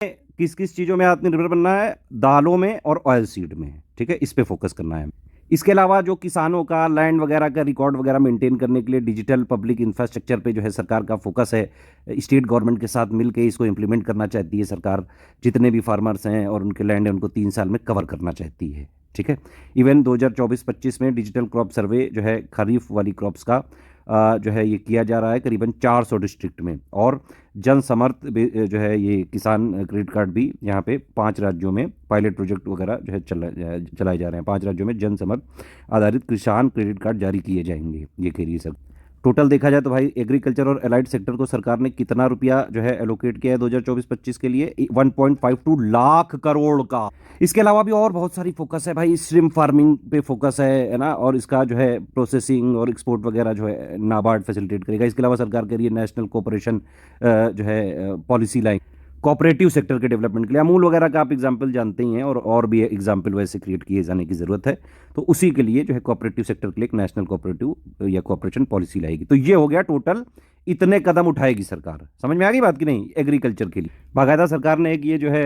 है। किस किस चीज़ों में आत्मनिर्भर बनना है, दालों में और ऑयल सीड में, ठीक है, इस पे फोकस करना है। इसके अलावा जो किसानों का लैंड वगैरह का रिकॉर्ड वगैरह मेंटेन करने के लिए डिजिटल पब्लिक इंफ्रास्ट्रक्चर पे जो है सरकार का फोकस है। स्टेट गवर्नमेंट के साथ मिलकर इसको इम्प्लीमेंट करना चाहती है सरकार। जितने भी फार्मर्स हैं और उनके लैंड है उनको 3 साल में कवर करना चाहती है, ठीक है। इवन 2024-25 में डिजिटल क्रॉप सर्वे जो है खरीफ वाली क्रॉप्स का जो है ये किया जा रहा है करीबन 400 डिस्ट्रिक्ट में। और जन समर्थ जो है ये किसान क्रेडिट कार्ड भी यहाँ पे 5 राज्यों में पायलट प्रोजेक्ट वगैरह जो है चलाए जा रहे हैं। 5 राज्यों में जन समर्थ आधारित किसान क्रेडिट कार्ड जारी किए जाएंगे, ये कह रही है सब। टोटल देखा जाए तो भाई एग्रीकल्चर और एलाइड सेक्टर को सरकार ने कितना रुपया जो है एलोकेट किया है 2024-25 के लिए, 1.52 लाख करोड़ का। इसके अलावा भी और बहुत सारी फोकस है भाई। श्रिम्प फार्मिंग पे फोकस है ना, और इसका जो है प्रोसेसिंग और एक्सपोर्ट वगैरह जो है नाबार्ड फैसिलिटेट करेगा। इसके अलावा सरकार कह रही है नेशनल कोऑपरेशन जो है पॉलिसी लाइन कोऑपरेटिव सेक्टर के डेवलपमेंट के लिए। अमूल वगैरह का आप एग्जाम्पल जानते ही हैं और भी एग्जाम्पल वैसे क्रिएट किए जाने की ज़रूरत है। तो उसी के लिए जो है कोऑपरेटिव सेक्टर के लिए एक नेशनल कोऑपरेटिव या कोऑपरेशन पॉलिसी लाएगी। तो ये हो गया टोटल, इतने कदम उठाएगी सरकार। समझ में आ गई बात कि नहीं। एग्रीकल्चर के लिए बाकायदा सरकार ने एक ये जो है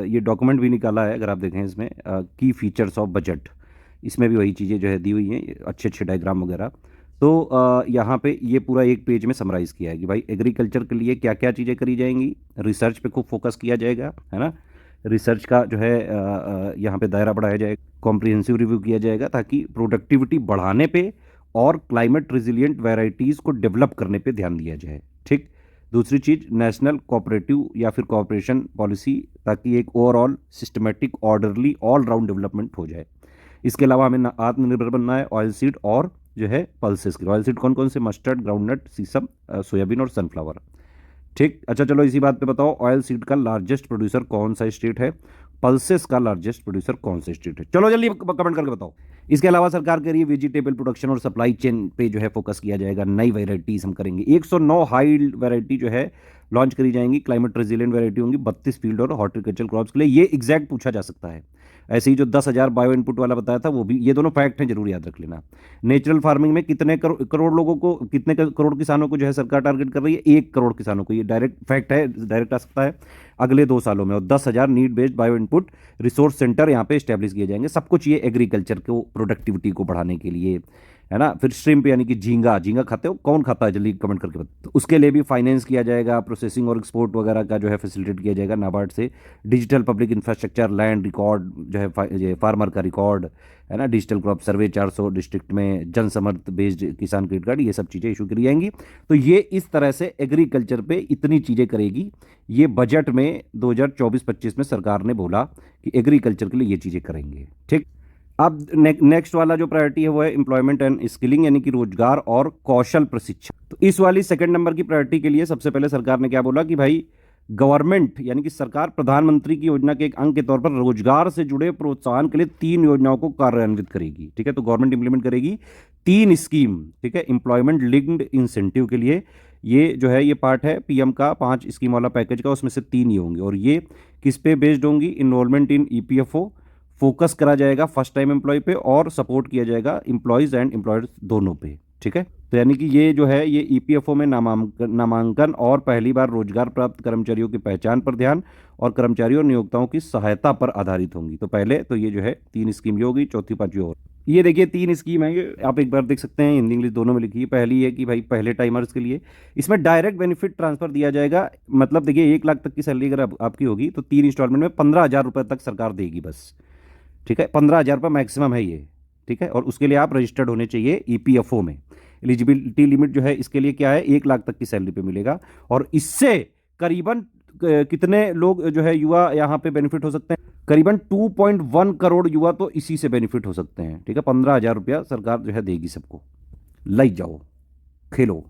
ये डॉक्यूमेंट भी निकाला है। अगर आप देखें इसमें की फीचर्स ऑफ बजट, इसमें भी वही चीज़ें जो है दी हुई हैं, अच्छे अच्छे डायग्राम वगैरह। तो यहाँ पे ये पूरा एक पेज में समराइज़ किया है कि भाई एग्रीकल्चर के लिए क्या क्या चीज़ें करी जाएंगी। रिसर्च पे खूब फोकस किया जाएगा, है ना। रिसर्च का जो है यहाँ पे दायरा बढ़ाया जाएगा, कॉम्प्रिहेंसिव रिव्यू किया जाएगा ताकि प्रोडक्टिविटी बढ़ाने पे और क्लाइमेट रेजिलिएंट वैरायटीज़ को डेवलप करने पे ध्यान दिया जाए, ठीक। दूसरी चीज़ नेशनल कोऑपरेटिव या फिर कोऑपरेशन पॉलिसी, ताकि एक overall systematic orderly all round development हो जाए। इसके अलावा हमें आत्मनिर्भर बनना है ऑयल सीड और जो है पल्सेस के। ऑयल सीड कौन कौन से, मस्टर्ड, ग्राउंडनट, सीसम, सोयाबीन और सनफ्लावर, ठीक। अच्छा चलो इसी बात पे बताओ ऑयल सीड का लार्जेस्ट प्रोड्यूसर कौन सा स्टेट है। पल्सेस का लार्जेस्ट प्रोड्यूसर कौन से स्टेट है? चलो जल्दी कमेंट करके बताओ। इसके अलावा सरकार कह रही है वेजिटेबल प्रोडक्शन और सप्लाई चेन पे जो है फोकस किया जाएगा, नई वेराइटीज हम करेंगे। 109 हाई वैरायटी जो है लॉन्च करी जाएंगी, क्लाइमेट रेजिलिएंट वैरायटी होंगी 32 फील्ड और हॉर्टिकल्चर क्रॉप्स के लिए। ये एग्जैक्ट पूछा जा सकता है। ऐसे ही जो 10,000 बायो इनपुट वाला बताया था वो भी, ये दोनों फैक्ट हैं, जरूर याद रख लेना। नेचुरल फार्मिंग में कितने करोड़ लोगों को, कितने करोड़ किसानों को जो है सरकार टारगेट कर रही है? 1 करोड़ किसानों को। ये डायरेक्ट फैक्ट है, डायरेक्ट आ सकता है अगले 2 सालों में। और 10,000 need based bio input resource centre यहाँ पे स्टैब्लिश किए जाएंगे। सब कुछ ये एग्रीकल्चर को प्रोडक्टिविटी को बढ़ाने के लिए, है ना। फिर श्रिम्प यानी कि झींगा, झींगा खाते हो? कौन खाता है जल्दी कमेंट करके बताओ। तो उसके लिए भी फाइनेंस किया जाएगा, प्रोसेसिंग और एक्सपोर्ट वगैरह का जो है फैसिलिटेट किया जाएगा नाबार्ड से। Digital public infrastructure, land record जो है फार्मर का रिकॉर्ड, है ना, डिजिटल क्रॉप सर्वे 400 डिस्ट्रिक्ट में, जन समर्थ बेस्ड किसान क्रेडिट कार्ड, ये सब चीज़ें इशू करी जाएंगी। तो ये इस तरह से एग्रीकल्चर पे इतनी चीज़ें करेगी। ये बजट में 2024-25 में सरकार ने बोला कि एग्रीकल्चर के लिए ये चीज़ें करेंगे, ठीक। अब नेक्स्ट वाला जो प्रायोरिटी है वो है एम्प्लॉयमेंट एंड स्किलिंग, यानी कि रोजगार और कौशल प्रशिक्षण। तो इस वाली सेकंड नंबर की प्रायोरिटी के लिए सबसे पहले सरकार ने क्या बोला कि भाई गवर्नमेंट यानी कि सरकार प्रधानमंत्री की योजना के एक अंग के तौर पर रोजगार से जुड़े प्रोत्साहन के लिए 3 योजनाओं को कार्यान्वित करेगी, ठीक है। तो गवर्नमेंट इंप्लीमेंट करेगी 3 स्कीम, ठीक है, एम्प्लॉयमेंट लिंक्ड इंसेंटिव के लिए। ये जो है ये पार्ट है पीएम का 5 स्कीम वाला पैकेज का, उसमें से 3 ये होंगे। और ये किस पे बेस्ड होंगी? इनरोलमेंट इन ईपीएफओ, फोकस करा जाएगा फर्स्ट टाइम एम्प्लॉय पे, और सपोर्ट किया जाएगा एम्प्लॉयज़ एंड एम्प्लॉयर्स दोनों पे, ठीक है। तो यानी कि ये जो है ये ईपीएफओ में नामांकन और पहली बार रोजगार प्राप्त कर्मचारियों की पहचान पर ध्यान, और कर्मचारियों और नियोक्ताओं की सहायता पर आधारित होंगी। तो पहले तो ये जो है 3 स्कीम ये होगी, चौथी पांचवी और ये देखिए 3 स्कीम है। ये आप एक बार देख सकते हैं, हिंदी इंग्लिश दोनों में लिखी है। पहली है कि भाई पहले टाइमर्स के लिए इसमें डायरेक्ट बेनिफिट ट्रांसफर दिया जाएगा। मतलब देखिए 1 लाख तक की सैलरी अगर आपकी होगी तो 3 इंस्टॉलमेंट में 15,000 रुपये तक सरकार देगी बस, ठीक है। 15,000 रुपये मैक्सिमम है ये, ठीक है। और उसके लिए आप रजिस्टर्ड होने चाहिए ईपीएफओ में। एलिजिबिलिटी लिमिट जो है इसके लिए क्या है? 1 लाख तक की सैलरी पे मिलेगा। और इससे करीबन कितने लोग जो है युवा यहाँ पे बेनिफिट हो सकते हैं? करीबन 2.1 करोड़ युवा तो इसी से बेनिफिट हो सकते हैं, ठीक है। 15,000 रुपया सरकार जो है देगी सबको। लाई जाओ, खेलो।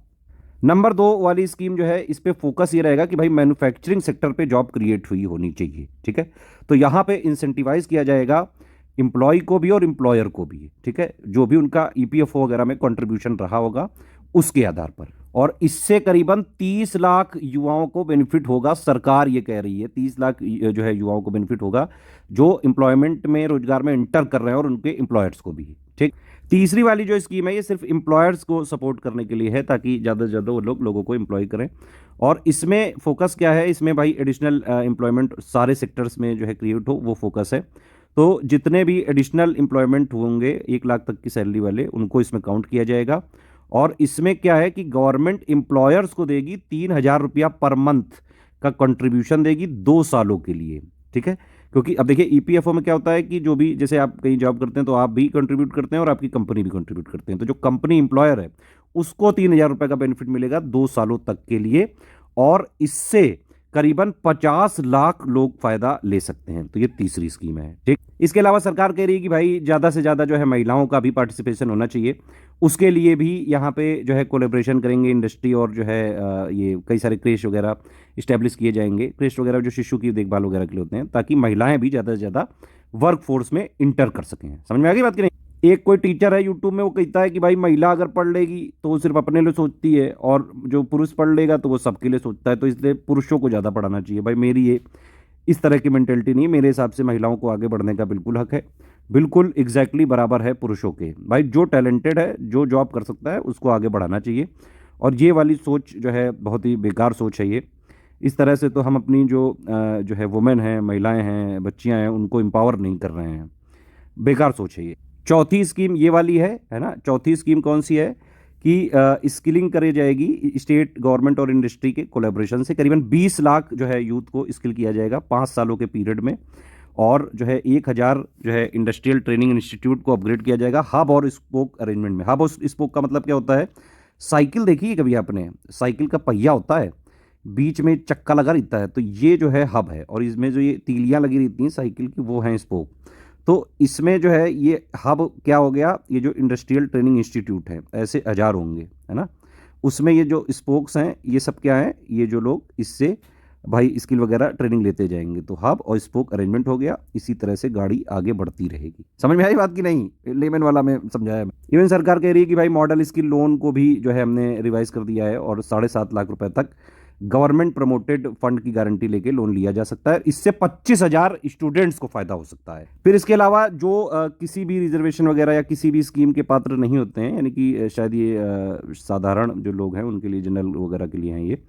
नंबर 2 वाली स्कीम जो है इस पे फोकस ये रहेगा कि भाई मैन्युफैक्चरिंग सेक्टर पे जॉब क्रिएट हुई होनी चाहिए, ठीक है। तो यहाँ पे इंसेंटिवाइज किया जाएगा एम्प्लॉय को भी और एम्प्लॉयर को भी, ठीक है, जो भी उनका ईपीएफओ वगैरह में कंट्रीब्यूशन रहा होगा उसके आधार पर। और इससे करीबन 30 लाख युवाओं को बेनिफिट होगा। सरकार ये कह रही है 30 लाख जो है युवाओं को बेनिफिट होगा, जो एम्प्लॉयमेंट में, रोजगार में इंटर कर रहे हैं, और उनके एम्प्लॉयर्स को भी, ठीक। तीसरी वाली जो स्कीम है ये सिर्फ एम्प्लॉयर्स को सपोर्ट करने के लिए है, ताकि ज़्यादा से ज़्यादा वो लोगों को एम्प्लॉय करें। और इसमें फोकस क्या है? इसमें भाई एडिशनल एम्प्लॉयमेंट सारे सेक्टर्स में जो है क्रिएट हो, वो फोकस है। तो जितने भी एडिशनल एम्प्लॉयमेंट होंगे 1 लाख तक की सैलरी वाले, उनको इसमें काउंट किया जाएगा। और इसमें क्या है कि गवर्नमेंट एम्प्लॉयर्स को देगी 3,000 रुपया पर मंथ का कंट्रीब्यूशन देगी 2 सालों के लिए, ठीक है। क्योंकि अब देखिए ईपीएफओ में क्या होता है कि जो भी, जैसे आप कहीं जॉब करते हैं तो आप भी कंट्रीब्यूट करते हैं और आपकी कंपनी भी कंट्रीब्यूट करते हैं। तो जो कंपनी एम्प्लॉयर है उसको 3,000 रुपये का बेनिफिट मिलेगा 2 सालों तक के लिए। और इससे करीबन 50 लाख लोग फायदा ले सकते हैं। तो ये तीसरी स्कीम है, ठीक। इसके अलावा सरकार कह रही है कि भाई ज़्यादा से ज़्यादा जो है महिलाओं का भी पार्टिसिपेशन होना चाहिए। उसके लिए भी यहाँ पे जो है कोलेब्रेशन करेंगे इंडस्ट्री, और जो है ये कई सारे क्रेश वगैरह इस्टेब्लिश किए जाएंगे। क्रेश वगैरह जो शिशु की देखभाल वगैरह के लिए होते हैं, ताकि महिलाएं भी ज़्यादा से ज़्यादा वर्क फोर्स में इंटर कर सकें। समझ में आ गई बात कि नहीं? एक कोई टीचर है यूट्यूब में, वो कहता है कि भाई महिला अगर पढ़ लेगी तो वो सिर्फ अपने लिए सोचती है, और जो पुरुष पढ़ लेगा तो वो सबके लिए सोचता है। तो इसलिए पुरुषों को ज़्यादा पढ़ाना चाहिए। भाई मेरी ये इस तरह की मेंटेलिटी नहीं है। मेरे हिसाब से महिलाओं को आगे बढ़ने का बिल्कुल हक है, बिल्कुल एग्जैक्टली बराबर है पुरुषों के। भाई जो टैलेंटेड है, जो जॉब कर सकता है, उसको आगे बढ़ाना चाहिए। और ये वाली सोच जो है बहुत ही बेकार सोच है ये। इस तरह से तो हम अपनी जो है वुमेन हैं, महिलाएं हैं, बच्चियां हैं, उनको एम्पावर नहीं कर रहे हैं। बेकार सोच है ये। चौथी स्कीम ये वाली है ना। चौथी स्कीम कौन सी है कि स्किलिंग करी जाएगी स्टेट गवर्नमेंट और इंडस्ट्री के कोलैबोरेशन से। करीबन 20 लाख जो है यूथ को स्किल किया जाएगा 5 सालों के पीरियड में। और जो है 1,000 जो है इंडस्ट्रियल ट्रेनिंग इंस्टीट्यूट को अपग्रेड किया जाएगा हब और स्पोक अरेंजमेंट में। हब और स्पोक का मतलब क्या होता है? साइकिल देखी है कभी आपने? साइकिल का पहिया होता है, बीच में चक्का लगा रहता है, तो ये जो है हब है। और इसमें जो ये तीलियां लगी रहती हैं साइकिल की, वो हैं स्पोक। तो इसमें जो है ये हब क्या हो गया? ये जो इंडस्ट्रियल ट्रेनिंग इंस्टीट्यूट है, ऐसे 1,000 होंगे, है ना। उसमें ये जो स्पोक्स हैं ये सब क्या है? ये जो लोग इससे भाई स्किल वगैरह ट्रेनिंग लेते जाएंगे, तो हब और स्पोक अरेंजमेंट हो गया। इसी तरह से गाड़ी आगे बढ़ती रहेगी। समझ में आई बात की नहीं? लेमन वाला में समझाया। इवन सरकार कह रही है कि भाई मॉडल स्किल लोन को भी जो है हमने रिवाइज कर दिया है और 7.5 लाख रुपए तक गवर्नमेंट प्रमोटेड फंड की गारंटी लेके लोन लिया जा सकता है। इससे 25,000 स्टूडेंट्स को फायदा हो सकता है। फिर इसके अलावा जो किसी भी रिजर्वेशन वगैरह या किसी भी स्कीम के पात्र नहीं होते हैं, यानी कि शायद ये साधारण जो लोग हैं उनके लिए, जनरल वगैरह के लिए हैं ये,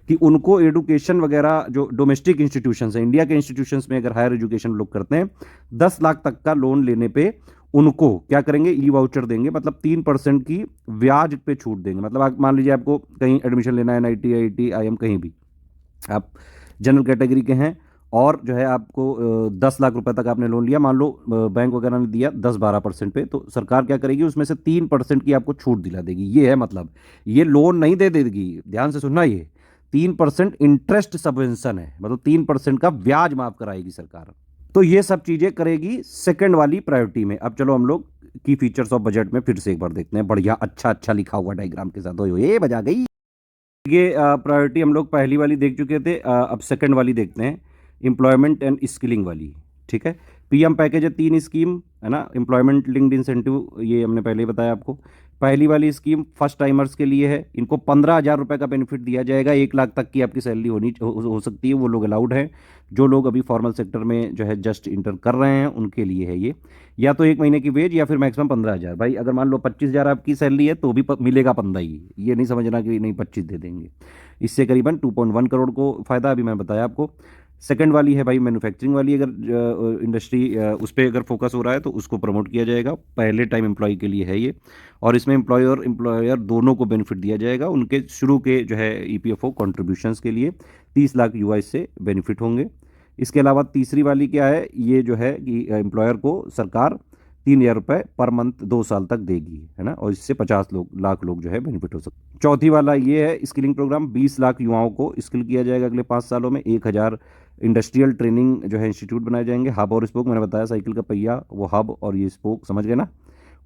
कि उनको एडुकेशन वगैरह जो डोमेस्टिक इंस्टीट्यूशंस हैं, इंडिया के इंस्टीट्यूशंस में अगर हायर एजुकेशन लोग करते हैं, 10 लाख तक का लोन लेने पे उनको क्या करेंगे, ई वाउचर देंगे। मतलब 3% की ब्याज पे छूट देंगे। मतलब आप मान लीजिए आपको कहीं एडमिशन लेना है, NIT, IIT, IIM, कहीं भी आप जनरल कैटेगरी के हैं और जो है आपको 10 लाख रुपए तक आपने लोन लिया, मान लो बैंक वगैरह ने दिया 10-12% पे, तो सरकार क्या करेगी, उसमें से 3% की आपको छूट दिला देगी। ये है मतलब, ये लोन नहीं दे देगी, ध्यान से सुनना, ये 3% इंटरेस्ट सबवेंशन है, मतलब 3% का ब्याज माफ कराएगी सरकार। तो ये सब चीजें करेगी सेकंड वाली प्रायोरिटी में। अब चलो हम लोग की फीचर्स ऑफ बजट में फिर से एक बार देखते हैं, बढ़िया अच्छा अच्छा लिखा हुआ डायग्राम के साथ। ये बजा गई। ये प्रायोरिटी हम लोग पहली वाली देख चुके थे, अब सेकंड वाली देखते हैं, एम्प्लॉयमेंट एंड स्किलिंग वाली। ठीक है, PM पैकेज है, 3 स्कीम है ना, एम्प्लॉयमेंट लिंक्ड इंसेंटिव, ये हमने पहले ही बताया आपको। पहली वाली स्कीम फर्स्ट टाइमर्स के लिए है, इनको 15,000 रुपये का बेनिफिट दिया जाएगा। 1 लाख तक की आपकी सैलरी हो सकती है, वो लोग अलाउड हैं। जो लोग अभी फॉर्मल सेक्टर में जो है जस्ट इंटर कर रहे हैं उनके लिए है ये, या तो 1 महीने की वेज या फिर मैक्सिमम 15,000। भाई अगर मान लो 25,000 आपकी सैलरी है तो भी मिलेगा 15 ही, ये नहीं समझना कि नहीं 25 दे देंगे। इससे करीबन 2.1 करोड़ को फायदा, अभी मैं बताया आपको। सेकंड वाली है भाई मैन्युफैक्चरिंग वाली, अगर इंडस्ट्री उस पर अगर फोकस हो रहा है तो उसको प्रमोट किया जाएगा। पहले टाइम एम्प्लॉय के लिए है ये, और इसमें एम्प्लॉयर दोनों को बेनिफिट दिया जाएगा। उनके शुरू के जो है EPFO कॉन्ट्रीब्यूशंस के लिए 30 लाख युवा इससे बेनिफिट होंगे। इसके अलावा तीसरी वाली क्या है, ये जो है कि एम्प्लॉयर को सरकार 3,000 रुपये पर मंथ 2 साल तक देगी, है ना, और इससे 50 लाख लोग जो है बेनिफिट हो सकते। चौथी वाला ये है स्किलिंग प्रोग्राम, 20 लाख युवाओं को स्किल किया जाएगा अगले 5 सालों में। 1,000 इंडस्ट्रियल ट्रेनिंग जो है इंस्टीट्यूट बनाए जाएंगे। हब और स्पोक, मैंने बताया साइकिल का पहिया वो हब और ये स्पोक, समझ गए ना।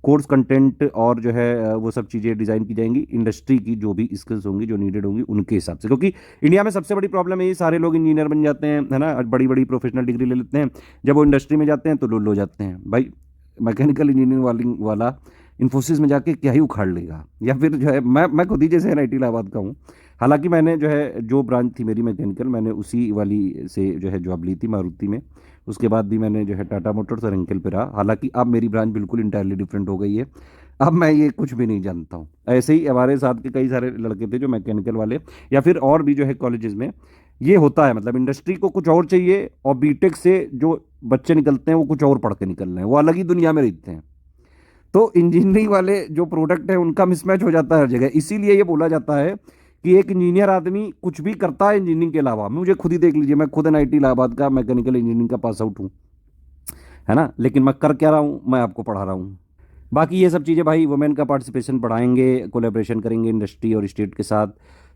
कोर्स कंटेंट और जो है वो सब चीज़ें डिज़ाइन की जाएंगी इंडस्ट्री की जो भी स्किल्स होंगी, जो नीडेड होंगी उनके हिसाब से। क्योंकि इंडिया में सबसे बड़ी प्रॉब्लम है ये, सारे लोग इंजीनियर बन जाते हैं, है ना, बड़ी बड़ी प्रोफेशनल डिग्री ले लेते हैं, जब वो इंडस्ट्री में जाते हैं तो लुल हो जाते हैं। भाई मैकेनिकल इंजीनियरिंग वाला इन्फोसिस में जाके क्या ही उखाड़ लेगा, या फिर जो है मैं खुद ही जैसे NIT इलाहाबाद का हूँ, हालांकि मैंने जो है जो ब्रांच थी मेरी मैकेनिकल, मैंने उसी वाली से जो है जॉब ली थी मारुति में। उसके बाद भी मैंने जो है टाटा मोटर्स और एंकेल पे रहा। हालांकि अब मेरी ब्रांच बिल्कुल इंटायरली डिफरेंट हो गई है, अब मैं ये कुछ भी नहीं जानता हूँ। ऐसे ही हमारे साथ के कई सारे लड़के थे जो मैकेनिकल वाले, या फिर और भी जो है कॉलेजेस में ये होता है, मतलब इंडस्ट्री को कुछ और चाहिए और बीटेक से जो बच्चे निकलते हैं वो कुछ और पढ़ के निकल रहे हैं, वो अलग ही दुनिया में रहते हैं। तो इंजीनियरिंग वाले जो प्रोडक्ट है उनका मिसमैच हो जाता है हर जगह। इसीलिए ये बोला जाता है कि एक इंजीनियर आदमी कुछ भी करता है इंजीनियरिंग के अलावा। मुझे खुद ही देख लीजिए, मैं खुद NIT इलाहाबाद का मैकेनिकल इंजीनियरिंग का पास आउट हूँ, है ना, लेकिन मैं कर क्या रहा हूँ, मैं आपको पढ़ा रहा हूँ। बाकी ये सब चीज़ें भाई वुमेन का पार्टिसिपेशन बढ़ाएंगे, कोलैबोरेशन करेंगे इंडस्ट्री और स्टेट के साथ।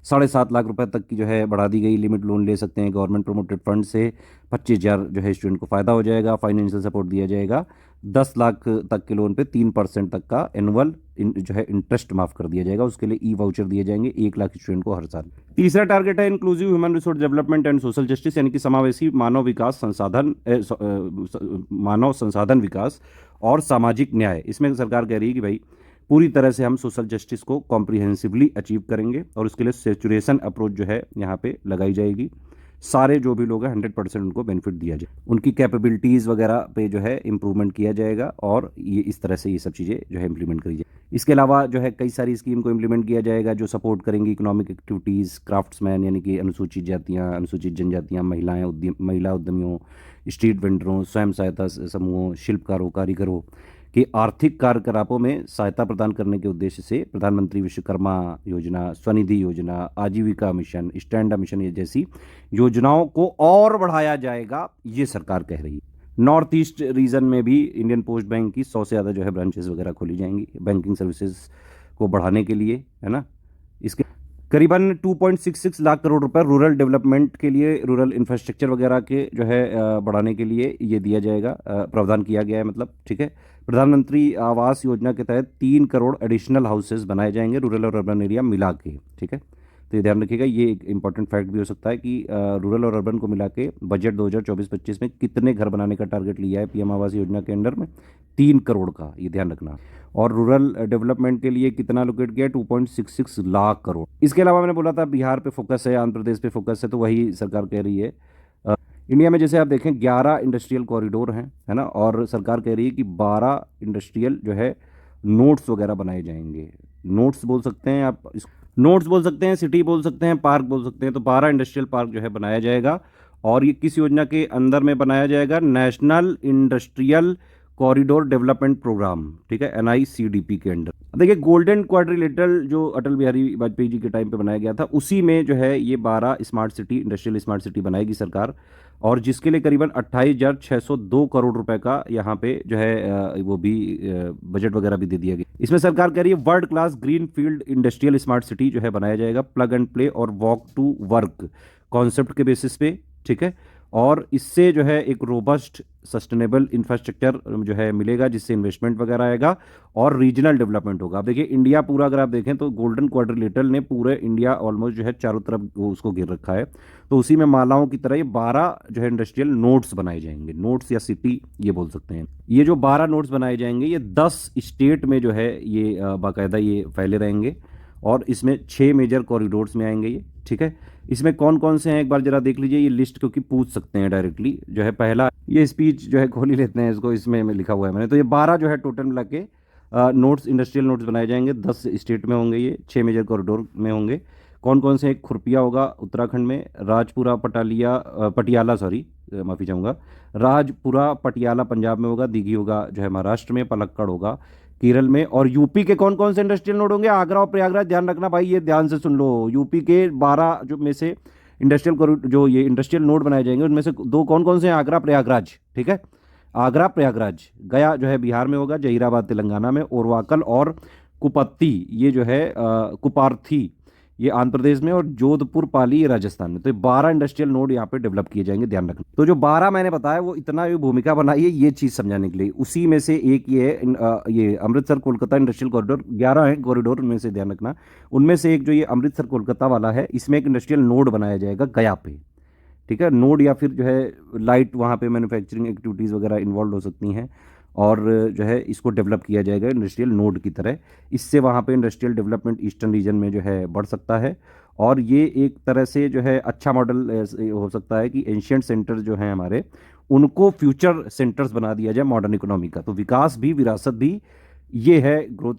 7.5 लाख रुपए तक की जो है बढ़ा दी गई लिमिट, लोन ले सकते हैं गवर्नमेंट प्रोमोटेड फंड से। 25,000 जो है स्टूडेंट को फ़ायदा हो जाएगा। फाइनेंशियल सपोर्ट दिया जाएगा। 10 लाख तक के लोन पे 3% तक का एनुअल जो है इंटरेस्ट माफ कर दिया जाएगा। उसके लिए ई वाउचर दिए जाएंगे 1 लाख स्टूडेंट को हर साल। तीसरा टारगेट है inclusive human resource development and social justice, यानी कि समावेशी मानव संसाधन विकास और सामाजिक न्याय। इसमें सरकार कह रही है कि भाई पूरी तरह से हम सोशल जस्टिस को कॉम्प्रिहेंसिवली अचीव करेंगे और उसके लिए सेचुरेशन अप्रोच जो है यहाँ पे लगाई जाएगी। सारे जो भी लोग हैं 100% उनको बेनिफिट दिया जाए, उनकी कैपेबिलिटीज़ वगैरह पे जो है इम्प्रूवमेंट किया जाएगा, और ये इस तरह से ये सब चीज़ें जो है इम्प्लीमेंट करी जाए। इसके अलावा जो है कई सारी स्कीम को इम्प्लीमेंट किया जाएगा जो सपोर्ट करेंगी इकोनॉमिक एक्टिविटीज़, क्राफ्ट्समैन यानी कि अनुसूचित जातियाँ, अनुसूचित जनजातियाँ, महिला उद्यमियों, स्ट्रीट वेंडरों, स्वयं सहायता समूहों, शिल्पकारों, कारीगरों कि आर्थिक कार्यकलापों में सहायता प्रदान करने के उद्देश्य से प्रधानमंत्री विश्वकर्मा योजना, स्वनिधि योजना, आजीविका मिशन, स्टैंड अप मिशन, ये जैसी योजनाओं को और बढ़ाया जाएगा, ये सरकार कह रही है। नॉर्थ ईस्ट रीजन में भी इंडियन पोस्ट बैंक की 100 से ज़्यादा जो है ब्रांचेस वगैरह खोली जाएंगी बैंकिंग सर्विसेज को बढ़ाने के लिए, है ना। इसके करीबन 2.66 लाख करोड़ रुपए रूरल डेवलपमेंट के लिए, रूरल इंफ्रास्ट्रक्चर वगैरह के जो है बढ़ाने के लिए ये दिया जाएगा, प्रावधान किया गया है, मतलब ठीक है। प्रधानमंत्री आवास योजना के तहत 3 करोड़ एडिशनल हाउसेस बनाए जाएंगे रूरल और अर्बन एरिया मिला के, ठीक है। तो ये ध्यान रखिएगा, ये एक इंपॉर्टेंट फैक्ट भी हो सकता है कि रूरल और अर्बन को मिला के बजट 2024-25 में कितने घर बनाने का टारगेट लिया है पीएम आवास योजना के अंडर में, 3 करोड़ का, ये ध्यान रखना। और रूरल डेवलपमेंट के लिए कितना लोकेट किया है, 2.66 लाख करोड़। इसके अलावा मैंने बोला था बिहार पे फोकस है, आंध्र प्रदेश पे फोकस है, तो वही सरकार कह रही है। इंडिया में जैसे आप देखें 11 इंडस्ट्रियल कॉरिडोर हैं, है ना, और सरकार कह रही है कि 12 इंडस्ट्रियल जो है नोड्स वगैरह बनाए जाएंगे। नोड्स बोल सकते हैं आप, नोड्स बोल सकते हैं, सिटी बोल सकते हैं, पार्क बोल सकते हैं। तो 12 इंडस्ट्रियल पार्क जो है बनाया जाएगा, और ये किस योजना के अंदर में बनाया जाएगा, national industrial corridor development programme, ठीक है, NICDP के अंडर। देखिए गोल्डन क्वाड्रिलेटरल जो अटल बिहारी वाजपेयी जी के टाइम पे बनाया गया था, उसी में जो है ये 12 smart city, industrial smart city बनाएगी सरकार, और जिसके लिए करीबन 28,602 करोड़ रुपए का यहाँ पे जो है वो भी बजट वगैरह भी दे दिया गया। इसमें सरकार कह रही है world class green field industrial smart city जो है बनाया जाएगा, प्लग एंड प्ले और वॉक टू वर्क कॉन्सेप्ट के बेसिस पे, ठीक है। और इससे जो है एक रोबस्ट सस्टेनेबल इंफ्रास्ट्रक्चर जो है मिलेगा, जिससे इन्वेस्टमेंट वगैरह आएगा और रीजनल डेवलपमेंट होगा। अब देखिए इंडिया पूरा अगर आप देखें तो गोल्डन क्वाड्रिलेटरल ने पूरे इंडिया ऑलमोस्ट जो है चारों तरफ वो उसको घेर रखा है। तो उसी में मालाओं की तरह ये 12 जो है इंडस्ट्रियल नोड्स बनाए जाएंगे, नोड्स या सिटी ये बोल सकते हैं। ये जो 12 नोड्स बनाए जाएंगे ये 10 स्टेट में जो है ये बाकायदा ये फैले रहेंगे, और इसमें 6 मेजर कॉरिडोर्स में आएंगे ये, ठीक है। इसमें कौन कौन से हैं एक बार जरा देख लीजिए ये लिस्ट, क्योंकि पूछ सकते हैं डायरेक्टली। जो है पहला ये स्पीच जो है खोल ही लेते हैं इसको, इसमें लिखा हुआ है मैंने। तो ये 12 जो है टोटल मिला के नोट्स, इंडस्ट्रियल नोट्स बनाए जाएंगे, 10 स्टेट में होंगे ये, 6 मेजर कॉरिडोर में होंगे। कौन कौन से, एक खुरपिया होगा उत्तराखंड में, राजपुरा पटियाला माफ़ी चाहूँगा, राजपुरा पटियाला पंजाब में होगा, दिघी होगा जो है महाराष्ट्र में, पलक्कड़ होगा केरल में। और यूपी के कौन कौन से इंडस्ट्रियल नोड होंगे, आगरा और प्रयागराज। ध्यान रखना भाई, ये ध्यान से सुन लो, यूपी के 12 जो में से इंडस्ट्रियल कॉरिडोर जो ये इंडस्ट्रियल नोड बनाए जाएंगे उनमें से 2 कौन कौन से हैं, आगरा प्रयागराज, ठीक है। आगरा प्रयागराज, गया जो है बिहार में होगा, जहीराबाद तेलंगाना में, ओरवाकल और कुपत्ती ये जो है कुपार्थी ये आंध्र प्रदेश में, और जोधपुर पाली ये राजस्थान में। तो ये 12 इंडस्ट्रियल नोड यहाँ पे डेवलप किए जाएंगे, ध्यान रखना। तो जो 12 मैंने बताया वो इतना ये भूमिका बनाई है ये चीज़ समझाने के लिए। उसी में से एक ये है ये अमृतसर कोलकाता इंडस्ट्रियल कॉरिडोर, 11 है कॉरिडोर, उनमें से ध्यान रखना। उनमें से एक जो ये अमृतसर कोलकाता वाला है, इसमें एक इंडस्ट्रियल नोड बनाया जाएगा गया पे, ठीक है। नोड या फिर जो है लाइट वहाँ पे मैन्युफैक्चरिंग एक्टिविटीज़ वगैरह इन्वॉल्व हो सकती हैं, और जो है इसको डेवलप किया जाएगा इंडस्ट्रियल नोड की तरह। इससे वहाँ पे इंडस्ट्रियल डेवलपमेंट ईस्टर्न रीजन में जो है बढ़ सकता है, और ये एक तरह से जो है अच्छा मॉडल हो सकता है कि एंशियंट सेंटर जो हैं हमारे, उनको फ्यूचर सेंटर्स बना दिया जाए मॉडर्न इकोनॉमी का। तो विकास भी, विरासत भी, ये है ग्रोथ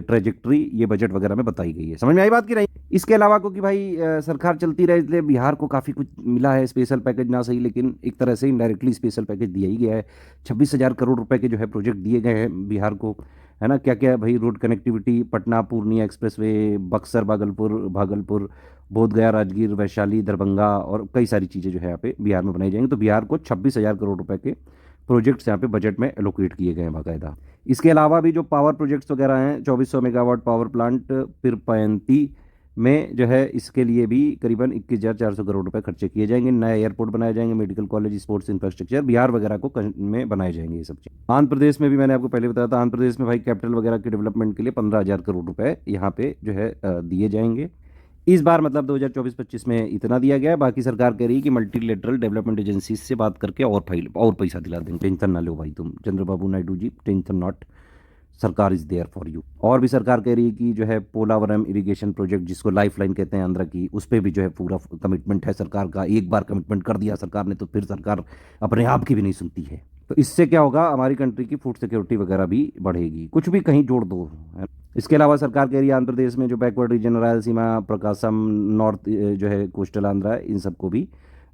ट्रेजेक्ट्री, ये बजट वगैरह में बताई गई है। समझ में आई बात की नहीं? इसके अलावा क्योंकि भाई सरकार चलती रहे, इसलिए बिहार को काफ़ी कुछ मिला है, स्पेशल पैकेज ना सही लेकिन एक तरह से इनडायरेक्टली स्पेशल पैकेज दिया ही गया है। 26,000 करोड़ रुपए के जो है प्रोजेक्ट दिए गए हैं बिहार को, है ना। क्या क्या भाई, road connectivity, Patna Purnia expressway, Buxar Bhagalpur, Bodhgaya Rajgir Vaishali Darbhanga, और कई सारी चीज़ें जो है यहाँ पे बिहार में बनाई जाएंगी। तो बिहार को 26,000 करोड़ रुपए के प्रोजेक्ट्स यहाँ पे बजट में एलोकेट किए गए हैं बाकायदा। इसके अलावा भी जो पावर प्रोजेक्ट्स वगैरह हैं, 2400 मेगावाट पावर प्लांट पिरपैंती में जो है, इसके लिए भी करीबन 21,400 करोड़ रुपए खर्चे किए जाएंगे। नए एयरपोर्ट बनाए जाएंगे, medical college, sports infrastructure Bihar वगैरह को में बनाए जाएंगे ये सब चीज़। आंध्र प्रदेश में भी मैंने आपको पहले बताया था, आंध्र प्रदेश में भाई कैपिटल वगैरह के डेवलपमेंट के लिए 15,000 करोड़ रुपए यहाँ पे जो है दिए जाएंगे। इस बार मतलब 2024-25 में इतना दिया गया है। बाकी सरकार कह रही है कि मल्टीलेटरल डेवलपमेंट एजेंसी से बात करके और पैसा दिला देंगे। टेंशन ना लो भाई तुम, चंद्रबाबू नायडू जी, टेंशन नॉट, सरकार इज देयर फॉर यू। और भी सरकार कह रही है कि जो है पोलावरम इरिगेशन प्रोजेक्ट, जिसको लाइफ लाइन कहते हैं आंध्र की, उस पर भी जो है पूरा कमिटमेंट है सरकार का। एक बार कमिटमेंट कर दिया सरकार ने तो फिर सरकार अपने आप की भी नहीं सुनती है। तो इससे क्या होगा, हमारी कंट्री की फूड सिक्योरिटी वगैरह भी बढ़ेगी। कुछ भी कहीं जोड़ दो। इसके अलावा सरकार कह रही है आंध्र प्रदेश में जो बैकवर्ड रीजन, रायलसीमा, प्रकाशम, नॉर्थ जो है कोस्टल आंध्रा है, इन सबको भी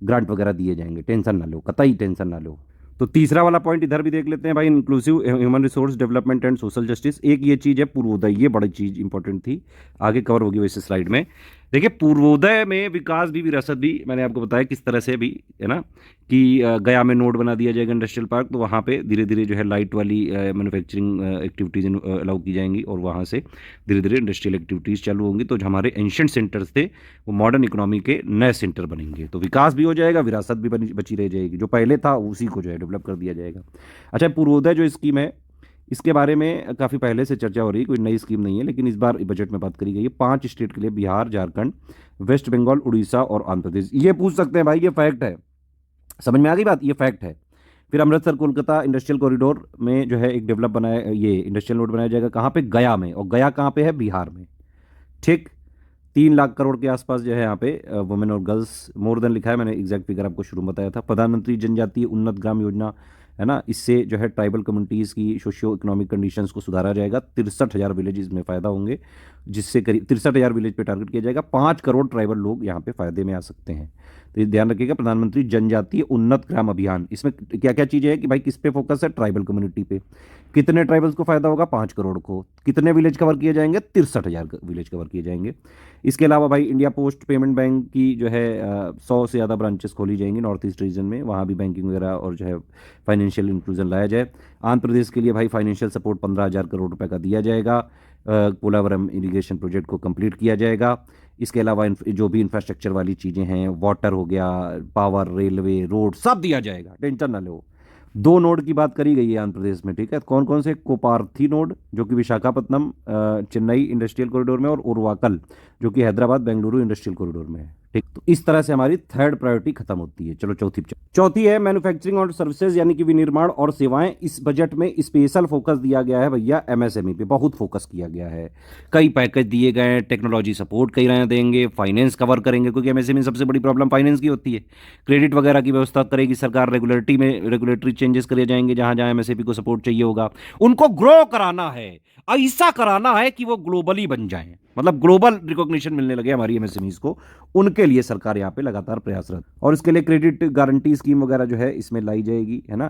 ग्रांट वगैरह दिए जाएंगे। टेंशन ना लो, कतई टेंशन ना लो। तो तीसरा वाला पॉइंट इधर भी देख लेते हैं भाई, inclusive human resource development and social justice. एक ये चीज़ है पूर्वोदय, ये बड़ी चीज़ इंपॉर्टेंट थी, आगे कवर होगी वैसे स्लाइड में। देखिए पूर्वोदय में विकास भी, विरासत भी, मैंने आपको बताया किस तरह से भी, है ना, कि गया में नोड बना दिया जाएगा इंडस्ट्रियल पार्क, तो वहाँ पे धीरे धीरे जो है लाइट वाली मैन्युफैक्चरिंग एक्टिविटीज़ अलाउ की जाएंगी, और वहाँ से धीरे धीरे इंडस्ट्रियल एक्टिविटीज़ चालू होंगी। तो जो हमारे एंशियंट सेंटर्स थे वो मॉडर्न इकोनॉमी के नए सेंटर बनेंगे। तो विकास भी हो जाएगा, विरासत भी बची रह जाएगी, जो पहले था उसी को जो है डेवलप कर दिया जाएगा। अच्छा, पूर्वोदय जो स्कीम है, इसके बारे में काफ़ी पहले से चर्चा हो रही है, कोई नई स्कीम नहीं है, लेकिन इस बार बजट में बात करी गई है 5 स्टेट के लिए, बिहार, झारखंड, वेस्ट बंगाल, उड़ीसा और आंध्र प्रदेश। ये पूछ सकते हैं भाई, ये फैक्ट है, समझ में आ गई बात, ये फैक्ट है। फिर अमृतसर कोलकाता इंडस्ट्रियल कॉरिडोर में जो है एक डेवलप बनाया, ये इंडस्ट्रियल नोड बनाया जाएगा, कहाँ पे, गया में, और गया कहाँ पे है, बिहार में। ठीक, 3 लाख करोड़ के आसपास जो है यहाँ पे वुमेन और गर्ल्स, मोर देन लिखा है, मैंने एग्जैक्ट फिगर आपको शुरू में बताया था। प्रधानमंत्री जनजातीय उन्नत ग्राम योजना है ना, इससे जो है ट्राइबल कम्युनिटीज़ की सोशियो इकोनॉमिक कंडीशंस को सुधारा जाएगा। 63,000 विलेज में फ़ायदा होंगे, जिससे करीब 63,000 विलेज पे टारगेट किया जाएगा। 5 करोड़ ट्राइबल लोग यहाँ पे फ़ायदे में आ सकते हैं। तो ये ध्यान रखिएगा, प्रधानमंत्री जनजातीय उन्नत ग्राम अभियान, इसमें क्या क्या चीज़ें हैं कि भाई किस पे फोकस है, ट्राइबल कम्युनिटी पे। कितने ट्राइबल्स को फायदा होगा, 5 करोड़ को। कितने विलेज कवर किए जाएंगे, 63,000 विलेज कवर किए जाएंगे। इसके अलावा भाई इंडिया पोस्ट पेमेंट बैंक की जो है 100 से ज़्यादा ब्रांचेस खोली जाएंगी नॉर्थ ईस्ट रीजन में, वहाँ भी बैंकिंग वगैरह और जो है फाइनेंशियल इंक्लूजन लाया जाए। आंध्र प्रदेश के लिए भाई फाइनेंशियल सपोर्ट 15,000 करोड़ रुपए का दिया जाएगा। पोलावरम इरिगेशन प्रोजेक्ट को कंप्लीट किया जाएगा। इसके अलावा जो भी इंफ्रास्ट्रक्चर वाली चीज़ें हैं, वाटर हो गया, पावर, रेलवे, रोड, सब दिया जाएगा, टेंशन ना लो। 2 नोड की बात करी गई है आंध्र प्रदेश में, ठीक है, कौन कौन से, कोपार्थी नोड जो कि विशाखापट्टनम चेन्नई इंडस्ट्रियल कॉरिडोर में, और उर्वाकल जो कि हैदराबाद बेंगलुरु इंडस्ट्रियल कॉरिडोर में है। ठीक, तो इस तरह से हमारी थर्ड प्रायोरिटी खत्म होती है। चलो चौथी है मैन्युफैक्चरिंग और सर्विसेज, यानी कि विनिर्माण और सेवाएं। इस बजट में स्पेशल फोकस दिया गया है भैया, एमएसएमई पे बहुत फोकस किया गया है। कई पैकेज दिए गए हैं, टेक्नोलॉजी सपोर्ट कई रहे देंगे, फाइनेंस कवर करेंगे, क्योंकि एमएसएमई सबसे बड़ी प्रॉब्लम फाइनेंस की होती है। क्रेडिट वगैरह की व्यवस्था करेगी सरकार, रेगुलेटरी चेंजेस करे जाएंगे, जहां जहां एमएसएमई को सपोर्ट चाहिए होगा उनको ग्रो कराना है, ऐसा कराना है कि वो ग्लोबली बन जाएं, मतलब ग्लोबल रिकॉग्निशन मिलने लगे हमारी एमएसएमईज को। उनके लिए सरकार यहाँ पे लगातार प्रयासरत, और इसके लिए क्रेडिट गारंटी स्कीम वगैरह जो है इसमें लाई जाएगी, है ना।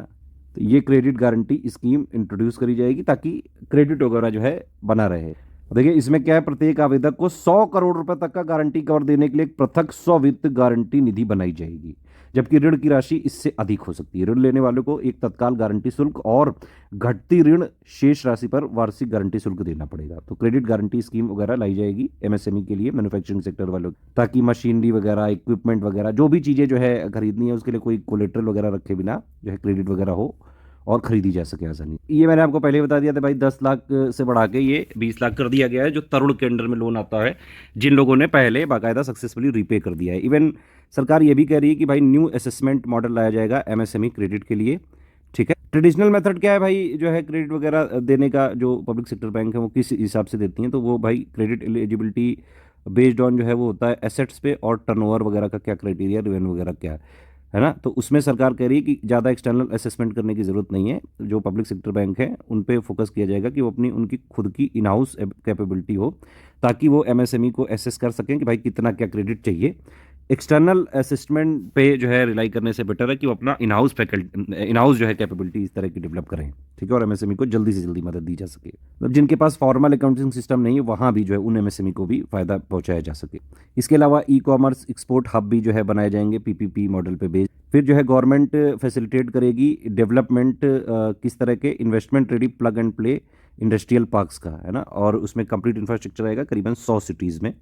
तो ये क्रेडिट गारंटी स्कीम इंट्रोड्यूस करी जाएगी ताकि क्रेडिट वगैरह जो है बना रहे। देखिए इसमें क्या है, प्रत्येक आवेदक को 100 करोड़ रुपए तक का गारंटी कवर देने के लिए एक पृथक स्व-वित्त गारंटी निधि बनाई जाएगी, जबकि ऋण की राशि इससे अधिक हो सकती है। ऋण लेने वालों को एक तत्काल गारंटी शुल्क और घटती ऋण शेष राशि पर वार्षिक गारंटी शुल्क देना पड़ेगा। तो क्रेडिट गारंटी स्कीम वगैरह लाई जाएगी एमएसएमई के लिए, मैन्युफैक्चरिंग सेक्टर वालों, ताकि मशीनरी वगैरह, इक्विपमेंट वगैरह, जो भी चीज़ें जो है खरीदनी है उसके लिए कोई कोलेट्रल वगैरह रखे बिना जो है क्रेडिट वगैरह हो और खरीदी जा सके आसानी। ये मैंने आपको पहले बता दिया था भाई, 10 लाख से बढ़ा के ये 20 लाख कर दिया गया है, जो तरुण के अंडर में लोन आता है, जिन लोगों ने पहले बाकायदा सक्सेसफुली रीपे कर दिया है। इवन सरकार ये भी कह रही है कि भाई न्यू असेसमेंट मॉडल लाया जाएगा एमएसएमई क्रेडिट के लिए। ठीक है, ट्रेडिशनल मेथड क्या है भाई, जो है क्रेडिट वगैरह देने का, जो पब्लिक सेक्टर बैंक है वो किस हिसाब से देती हैं, तो वो भाई क्रेडिट एलिजिबिलिटी बेस्ड ऑन जो है वो होता है एसेट्स पे, और टर्नओवर वगैरह का क्या क्राइटेरिया, रेवेन्यू वगैरह क्या है ना। तो उसमें सरकार कह रही है कि ज़्यादा एक्सटर्नल असेसमेंट करने की ज़रूरत नहीं है, जो पब्लिक सेक्टर बैंक है उन पे फोकस किया जाएगा कि वो अपनी उनकी खुद की इन हाउस कैपेबिलिटी हो, ताकि वो एमएसएमई को एसेस कर सकें कि भाई कितना क्या क्रेडिट चाहिए। एक्सटर्नल असिस्टमेंट पे जो है रिलाई करने से बेटर है कि वो अपना इन हाउस जो है कैपेबिलिटी इस तरह की डेवलप करें, ठीक है, और एमएसएमई को जल्दी से जल्दी मदद दी जा सके। मतलब जिनके पास फॉर्मल अकाउंटिंग सिस्टम नहीं है वहाँ भी जो है उन एमएसएमई को भी फायदा पहुंचाया जा सके। इसके अलावा ई कॉमर्स एक्सपोर्ट हब भी जो है बनाए जाएंगे पीपीपी मॉडल पे बेस्ड। फिर जो है गवर्नमेंट फैसिलिटेट करेगी डेवलपमेंट किस तरह के, investment ready plug and play industrial parks का, है ना, और उसमें कंप्लीट इंफ्रास्ट्रक्चर आएगा करीबन 100 सिटीज़ में,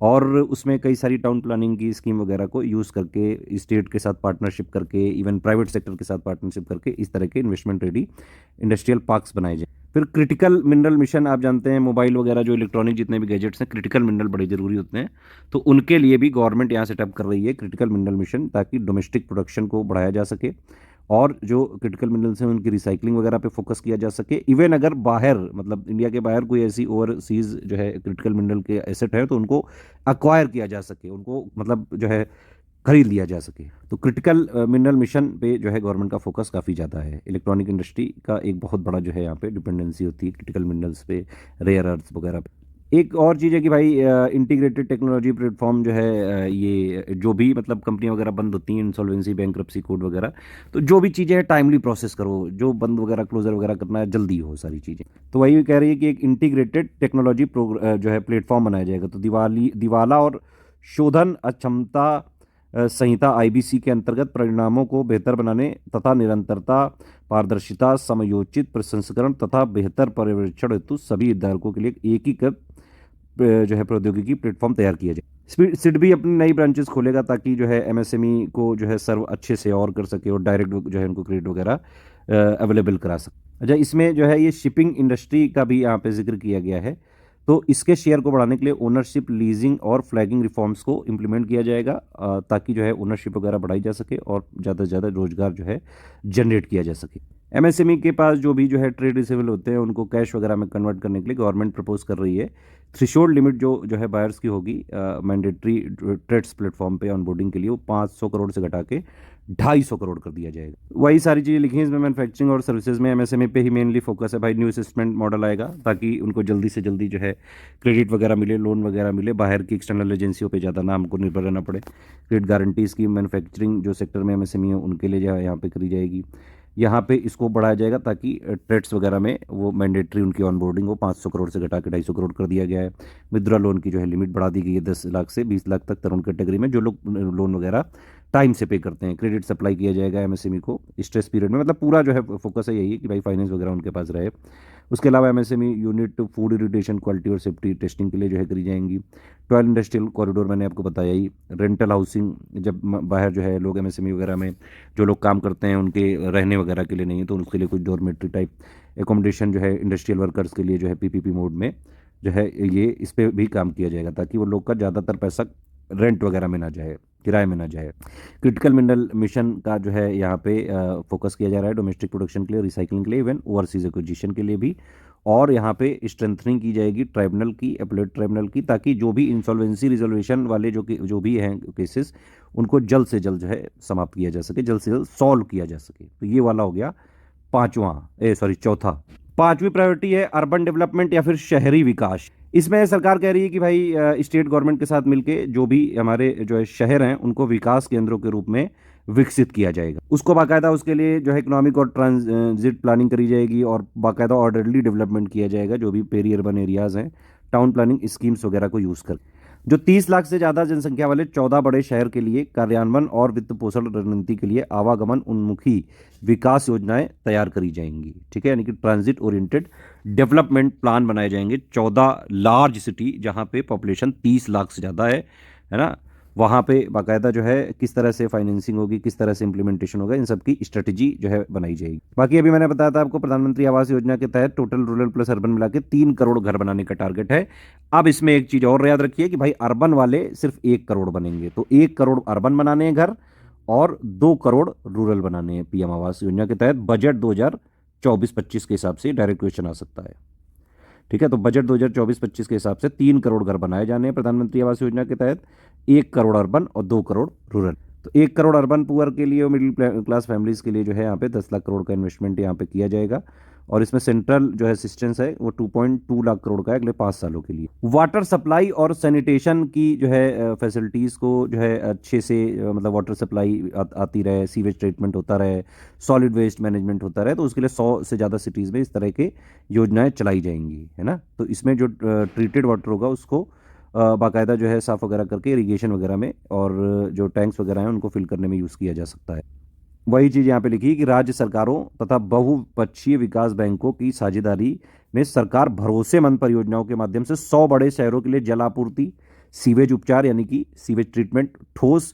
और उसमें कई सारी टाउन प्लानिंग की स्कीम वगैरह को यूज़ करके, स्टेट के साथ पार्टनरशिप करके, इवन प्राइवेट सेक्टर के साथ पार्टनरशिप करके इस तरह के इन्वेस्टमेंट रेडी इंडस्ट्रियल पार्क्स बनाए जाए। फिर क्रिटिकल मिनरल मिशन, आप जानते हैं मोबाइल वगैरह जो इलेक्ट्रॉनिक जितने भी गैजेट्स हैं, क्रिटिकल मिनरल बड़े ज़रूरी होते हैं, तो उनके लिए भी गवर्नमेंट यहाँ सेटअप कर रही है क्रिटिकल मिनरल मिशन, ताकि डोमेस्टिक प्रोडक्शन को बढ़ाया जा सके और जो क्रिटिकल मिनरल्स हैं उनकी रिसाइकलिंग वगैरह पे फोकस किया जा सके। इवन अगर बाहर, मतलब इंडिया के बाहर कोई ऐसी ओवरसीज जो है क्रिटिकल मिनरल के एसेट है तो उनको अक्वायर किया जा सके, उनको मतलब जो है खरीद लिया जा सके। तो क्रिटिकल मिनरल मिशन पे जो है गवर्नमेंट का फोकस काफ़ी ज़्यादा है। इलेक्ट्रॉनिक इंडस्ट्री का एक बहुत बड़ा जो है यहाँ पे डिपेंडेंसी होती है क्रिटिकल मिनरल्स पे, रेयर अर्थ्स वगैरह पे। एक और चीज़ है कि भाई इंटीग्रेटेड टेक्नोलॉजी प्लेटफॉर्म जो है, ये जो भी मतलब कंपनियां वगैरह बंद होती हैं, इंसॉल्वेंसी, बैंक्रप्सी कोड वगैरह, तो जो भी चीज़ें हैं टाइमली प्रोसेस करो, जो बंद वगैरह क्लोजर वगैरह करना है जल्दी हो सारी चीज़ें। तो वही कह रही है कि एक इंटीग्रेटेड टेक्नोलॉजी जो है प्लेटफॉर्म बनाया जाएगा। तो दिवाला और शोधन अक्षमता संहिता आईबीसी के अंतर्गत परिणामों को बेहतर बनाने तथा निरंतरता, पारदर्शिता, समयोचित प्रसंस्करण तथा बेहतर पर्यवेक्षण हेतु सभी हितधारकों के लिए एकीकृत जो है प्रौद्योगिकी प्लेटफॉर्म तैयार किया जाए। सिड भी अपनी नई ब्रांचेस खोलेगा ताकि जो है एमएसएमई को जो है सर्व अच्छे से और कर सके और डायरेक्ट जो है उनको क्रेडिट वगैरह अवेलेबल करा सकते। अच्छा, इसमें जो है ये शिपिंग इंडस्ट्री का भी यहाँ पे जिक्र किया गया है। तो इसके शेयर को बढ़ाने के लिए ओनरशिप, लीजिंग और फ्लैगिंग रिफॉर्म्स को इम्प्लीमेंट किया जाएगा, ताकि जो है ओनरशिप वगैरह बढ़ाई जा सके और ज़्यादा से ज़्यादा रोजगार जो है जनरेट किया जा सके। एमएसएमई के पास जो भी जो है ट्रेड रिसीवेबल होते हैं उनको कैश वगैरह में कन्वर्ट करने के लिए गवर्नमेंट प्रपोज कर रही है थ्रेशोल्ड लिमिट जो है बायर्स की होगी मैंडेटरी ट्रेड्स प्लेटफॉर्म पे ऑनबोर्डिंग के लिए, वो 500 करोड़ से घटा के 250 करोड़ कर दिया जाएगा। वही सारी चीज़ें लिखी हैं इसमें। मैन्युफैक्चरिंग और सर्विसेज में एमएसएमई पे ही मेनली फोकस है भाई। न्यू असेसमेंट मॉडल आएगा ताकि उनको जल्दी से जल्दी जो है क्रेडिट वगैरह मिले, लोन वगैरह मिले, बाहर की एक्सटर्नल एजेंसियों पे ज़्यादा ना हमको निर्भर रहना पड़े। क्रेडिट गारंटी स्कीम मैन्युफैक्चरिंग जो सेक्टर में एमएसएमई है उनके लिए जो है यहाँ पे करी जाएगी। यहाँ पे इसको बढ़ाया जाएगा ताकि ट्रेड्स वगैरह में वो मैंडेटरी उनकी ऑनबोर्डिंग हो 500 करोड़ से घटा के 250 करोड़ कर दिया गया है। विद्रा लोन की जो है लिमिट बढ़ा दी गई है 10 लाख से 20 लाख तक तरुण कैटेगरी में, जो लोग लोन वगैरह टाइम से पे करते हैं। क्रेडिट सप्लाई किया जाएगा एमएसएमई को स्ट्रेस पीरियड में, मतलब पूरा जो है फोकस है यही है कि भाई फाइनेंस वगैरह उनके पास रहे। उसके अलावा MSME unit food irritation quality और सेफ्टी टेस्टिंग के लिए जो है करी जाएंगी। 12 इंडस्ट्रियल कॉरिडोर मैंने आपको बताया ही। रेंटल हाउसिंग, जब बाहर जो है लोग एमएसएमई वगैरह में जो लोग काम करते हैं उनके रहने वगैरह के लिए नहीं है तो उसके लिए कुछ डॉर्मेट्री टाइप एकोमोडेशन जो है इंडस्ट्रियल वर्कर्स के लिए जो है पीपीपी मोड में जो है ये इस पर भी काम किया जाएगा ताकि वो लोग का ज़्यादातर पैसा रेंट वगैरह में ना जाए, किराए में ना जाए। क्रिटिकल मिनरल मिशन का जो है यहाँ पे फोकस किया जा रहा है डोमेस्टिक प्रोडक्शन के लिए, रिसाइकलिंग के लिए, इवन ओवरसीज एक्विजिशन के लिए भी। और यहाँ पे स्ट्रेंथनिंग की जाएगी ट्राइब्यूनल की, एपेलेट ट्राइब्यूनल की, ताकि जो भी इंसॉल्वेंसी रिजोल्यूशन वाले जो भी हैं केसेस उनको जल्द से जल्द जो है समाप्त किया जा सके, जल्द से जल्द सॉल्व किया जा सके। तो ये वाला हो गया चौथा। पांचवी प्रायोरिटी है अर्बन डेवलपमेंट या फिर शहरी विकास। इसमें सरकार कह रही है कि भाई स्टेट गवर्नमेंट के साथ मिलके जो भी हमारे जो है शहर हैं उनको विकास केंद्रों के रूप में विकसित किया जाएगा। उसको बाकायदा उसके लिए जो है इकोनॉमिक और ट्रांजिट प्लानिंग करी जाएगी और बाकायदा ऑर्डरली डेवलपमेंट किया जाएगा जो भी पेरी अर्बन एरियाज हैं, टाउन प्लानिंग स्कीम्स वगैरह को यूज़ कर। जो 30 लाख से ज़्यादा जनसंख्या वाले 14 बड़े शहर के लिए कार्यान्वयन और वित्त पोषण रणनीति के लिए आवागमन उन्मुखी विकास योजनाएं तैयार करी जाएंगी। ठीक है, यानी कि ट्रांजिट ओरिएंटेड डेवलपमेंट प्लान बनाए जाएंगे 14 लार्ज सिटी जहां पे पॉपुलेशन 30 लाख से ज़्यादा है ना, वहाँ पे बाकायदा जो है किस तरह से फाइनेंसिंग होगी, किस तरह से इंप्लीमेंटेशन होगा, इन सब की स्ट्रेटजी जो है बनाई जाएगी। बाकी अभी मैंने बताया था आपको प्रधानमंत्री आवास योजना के तहत टोटल रूरल प्लस अर्बन मिला के 3 करोड़ घर बनाने का टारगेट है। अब इसमें एक चीज़ और याद रखिए कि भाई अर्बन वाले सिर्फ 1 करोड़ बनेंगे, तो 1 करोड़ अर्बन बनाने हैं घर और 2 करोड़ रूरल बनाने हैं पीएम आवास योजना के तहत। बजट 2024-25 के हिसाब से डायरेक्ट क्वेश्चन आ सकता है। ठीक है, तो बजट 2024-25 के हिसाब से 3 करोड़ घर बनाए जाने हैं प्रधानमंत्री आवास योजना के तहत, 1 करोड़ अर्बन और 2 करोड़ रूरल। तो 1 करोड़ अर्बन पुअर के लिए और मिडिल क्लास फैमिलीज के लिए जो है यहाँ पे 10 लाख करोड़ का इन्वेस्टमेंट यहाँ पे किया जाएगा। और इसमें सेंट्रल जो है असिस्टेंस है वो 2.2 लाख करोड़ का है अगले 5 सालों के लिए। वाटर सप्लाई और सैनिटेशन की जो है फैसिलिटीज़ को जो है अच्छे से मतलब वाटर सप्लाई आती रहे, सीवेज ट्रीटमेंट होता रहे, सॉलिड वेस्ट मैनेजमेंट होता रहे, तो उसके लिए 100 से ज़्यादा सिटीज़ में इस तरह के योजनाएं चलाई जाएंगी, है ना। तो इसमें जो ट्रीटेड वाटर होगा उसको बाकायदा जो है साफ़ वगैरह करके इरीगेशन वगैरह में और जो टैंक्स वगैरह हैं उनको फिल करने में यूज़ किया जा सकता है। वही चीज़ यहाँ पे लिखी है कि राज्य सरकारों तथा बहुपक्षीय विकास बैंकों की साझेदारी में सरकार भरोसेमंद परियोजनाओं के माध्यम से 100 बड़े शहरों के लिए जल आपूर्ति, सीवेज उपचार यानी कि सीवेज ट्रीटमेंट, ठोस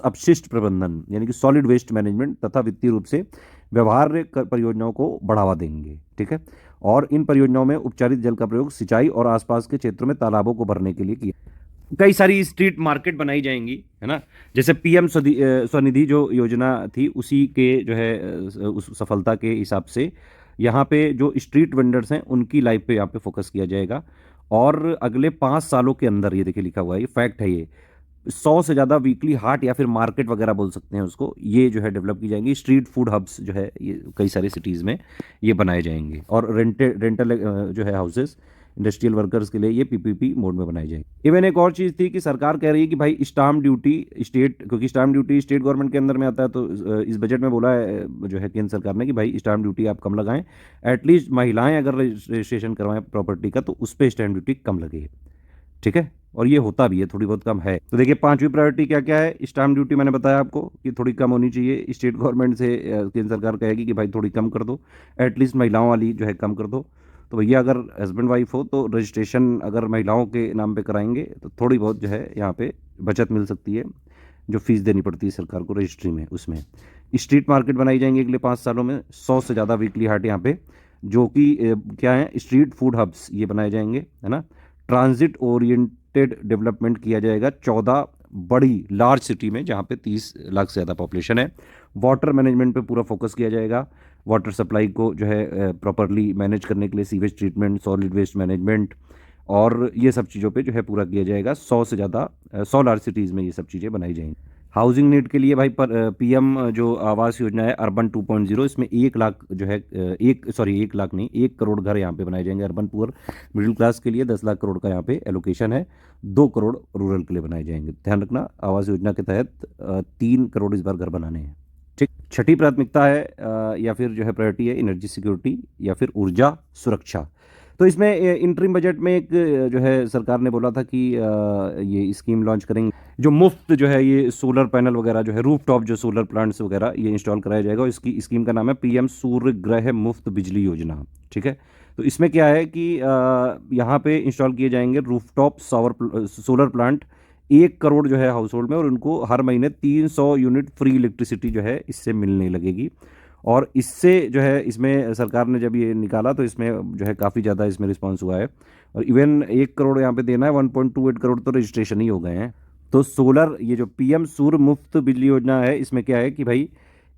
अपशिष्ट प्रबंधन यानी कि सॉलिड वेस्ट मैनेजमेंट तथा वित्तीय रूप से व्यवहार्य परियोजनाओं को बढ़ावा देंगे। ठीक है, और इन परियोजनाओं में उपचारित जल का प्रयोग सिंचाई और आसपास के क्षेत्रों में तालाबों को भरने के लिए किया। कई सारी स्ट्रीट मार्केट बनाई जाएंगी, है ना, जैसे पीएम स्वनिधि जो योजना थी उसी के जो है उस सफलता के हिसाब से यहाँ पे जो स्ट्रीट वेंडर्स हैं उनकी लाइफ पे यहाँ पे फोकस किया जाएगा। और अगले 5 सालों के अंदर, ये देखिए लिखा हुआ है, ये फैक्ट है, ये 100 से ज़्यादा वीकली हाट या फिर मार्केट वगैरह बोल सकते हैं उसको, ये जो है डेवलप की जाएंगी। स्ट्रीट फूड हब्स जो है ये कई सारी सिटीज़ में ये बनाए जाएंगे। और रेंटल जो है हाउसेस इंडस्ट्रियल वर्कर्स के लिए ये पीपीपी मोड में बनाई जाएगी। इवन एक और चीज़ थी कि सरकार कह रही है कि भाई स्टाम्प ड्यूटी क्योंकि स्टाम्प ड्यूटी स्टेट गवर्नमेंट के अंदर में आता है, तो इस बजट में बोला है जो है केंद्र सरकार ने कि भाई स्टाम्प ड्यूटी आप कम लगाएं, एटलीस्ट महिलाएं अगर रजिस्ट्रेशन करवाएं प्रॉपर्टी का तो उस पर स्टाम्प ड्यूटी कम लगे। ठीक है, और ये होता भी है, थोड़ी बहुत कम है। तो देखिए 5वीं प्रायोरिटी क्या क्या है। स्टाम्प ड्यूटी मैंने बताया आपको कि थोड़ी कम होनी चाहिए, स्टेट गवर्नमेंट से केंद्र सरकार कहेगी कि भाई थोड़ी कम कर दो, एटलीस्ट महिलाओं वाली जो है कम कर दो। तो भैया अगर हस्बैंड वाइफ हो तो रजिस्ट्रेशन अगर महिलाओं के नाम पे कराएंगे तो थोड़ी बहुत जो है यहाँ पे बचत मिल सकती है। जो फीस देनी पड़ती है सरकार को रजिस्ट्री में, उसमें स्ट्रीट मार्केट बनाई जाएंगी अगले 5 सालों में, 100 से ज़्यादा वीकली हाट यहाँ पे, जो कि क्या है, स्ट्रीट फूड हब्स ये बनाए जाएंगे, है ना। ट्रांजिट ओरिएंटेड डेवलपमेंट किया जाएगा 14 बड़ी लार्ज सिटी में जहाँ पे 30 लाख से ज़्यादा पॉपुलेशन है। वाटर मैनेजमेंट पे पूरा फोकस किया जाएगा, वाटर सप्लाई को जो है प्रॉपरली मैनेज करने के लिए sewage treatment, solid waste management और ये सब चीज़ों पे जो है पूरा किया जाएगा। 100 से ज़्यादा 100 लार्ज सिटीज़ में ये सब चीज़ें बनाई जाएंगी। हाउसिंग नीड के लिए भाई पर पीएम जो आवास योजना है अर्बन 2.0, इसमें 1 लाख जो है 1 लाख नहीं 1 करोड़ घर यहाँ पे बनाए जाएंगे अर्बन पुअर मिडिल क्लास के लिए। 10 लाख करोड़ का यहाँ पे एलोकेशन है, 2 करोड़ रूरल के लिए बनाए जाएंगे। ध्यान रखना, आवास योजना के तहत 3 करोड़ इस बार घर बनाने हैं, ठीक। छठी प्राथमिकता है या फिर जो है प्रायोरिटी है एनर्जी सिक्योरिटी या फिर ऊर्जा सुरक्षा। तो इसमें इंटरिम बजट में एक जो है सरकार ने बोला था कि ये स्कीम लॉन्च करेंगे, जो मुफ्त जो है ये सोलर पैनल वगैरह जो है रूफटॉप जो सोलर प्लांट्स वगैरह ये इंस्टॉल कराया जाएगा। और इसकी स्कीम का नाम है पीएम सूर्य ग्रह मुफ्त बिजली योजना, ठीक है। तो इसमें क्या है कि यहाँ पे इंस्टॉल किए जाएंगे रूफटॉप सोलर प्लांट 1 करोड़ जो है हाउस होल्ड में, और उनको हर महीने 300 यूनिट फ्री इलेक्ट्रिसिटी जो है इससे मिलने लगेगी। और इससे जो है इसमें सरकार ने जब ये निकाला तो इसमें जो है काफ़ी ज़्यादा इसमें रिस्पांस हुआ है, और इवन 1 करोड़ यहाँ पे देना है, 1.28 करोड़ तो रजिस्ट्रेशन ही हो गए हैं। तो सोलर ये जो पीएम सूर्य मुफ्त बिजली योजना है, इसमें क्या है कि भाई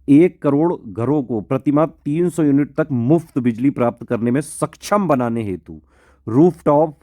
1 करोड़ घरों को प्रतिमाह 300 यूनिट तक मुफ्त बिजली प्राप्त करने में सक्षम बनाने हेतु rooftop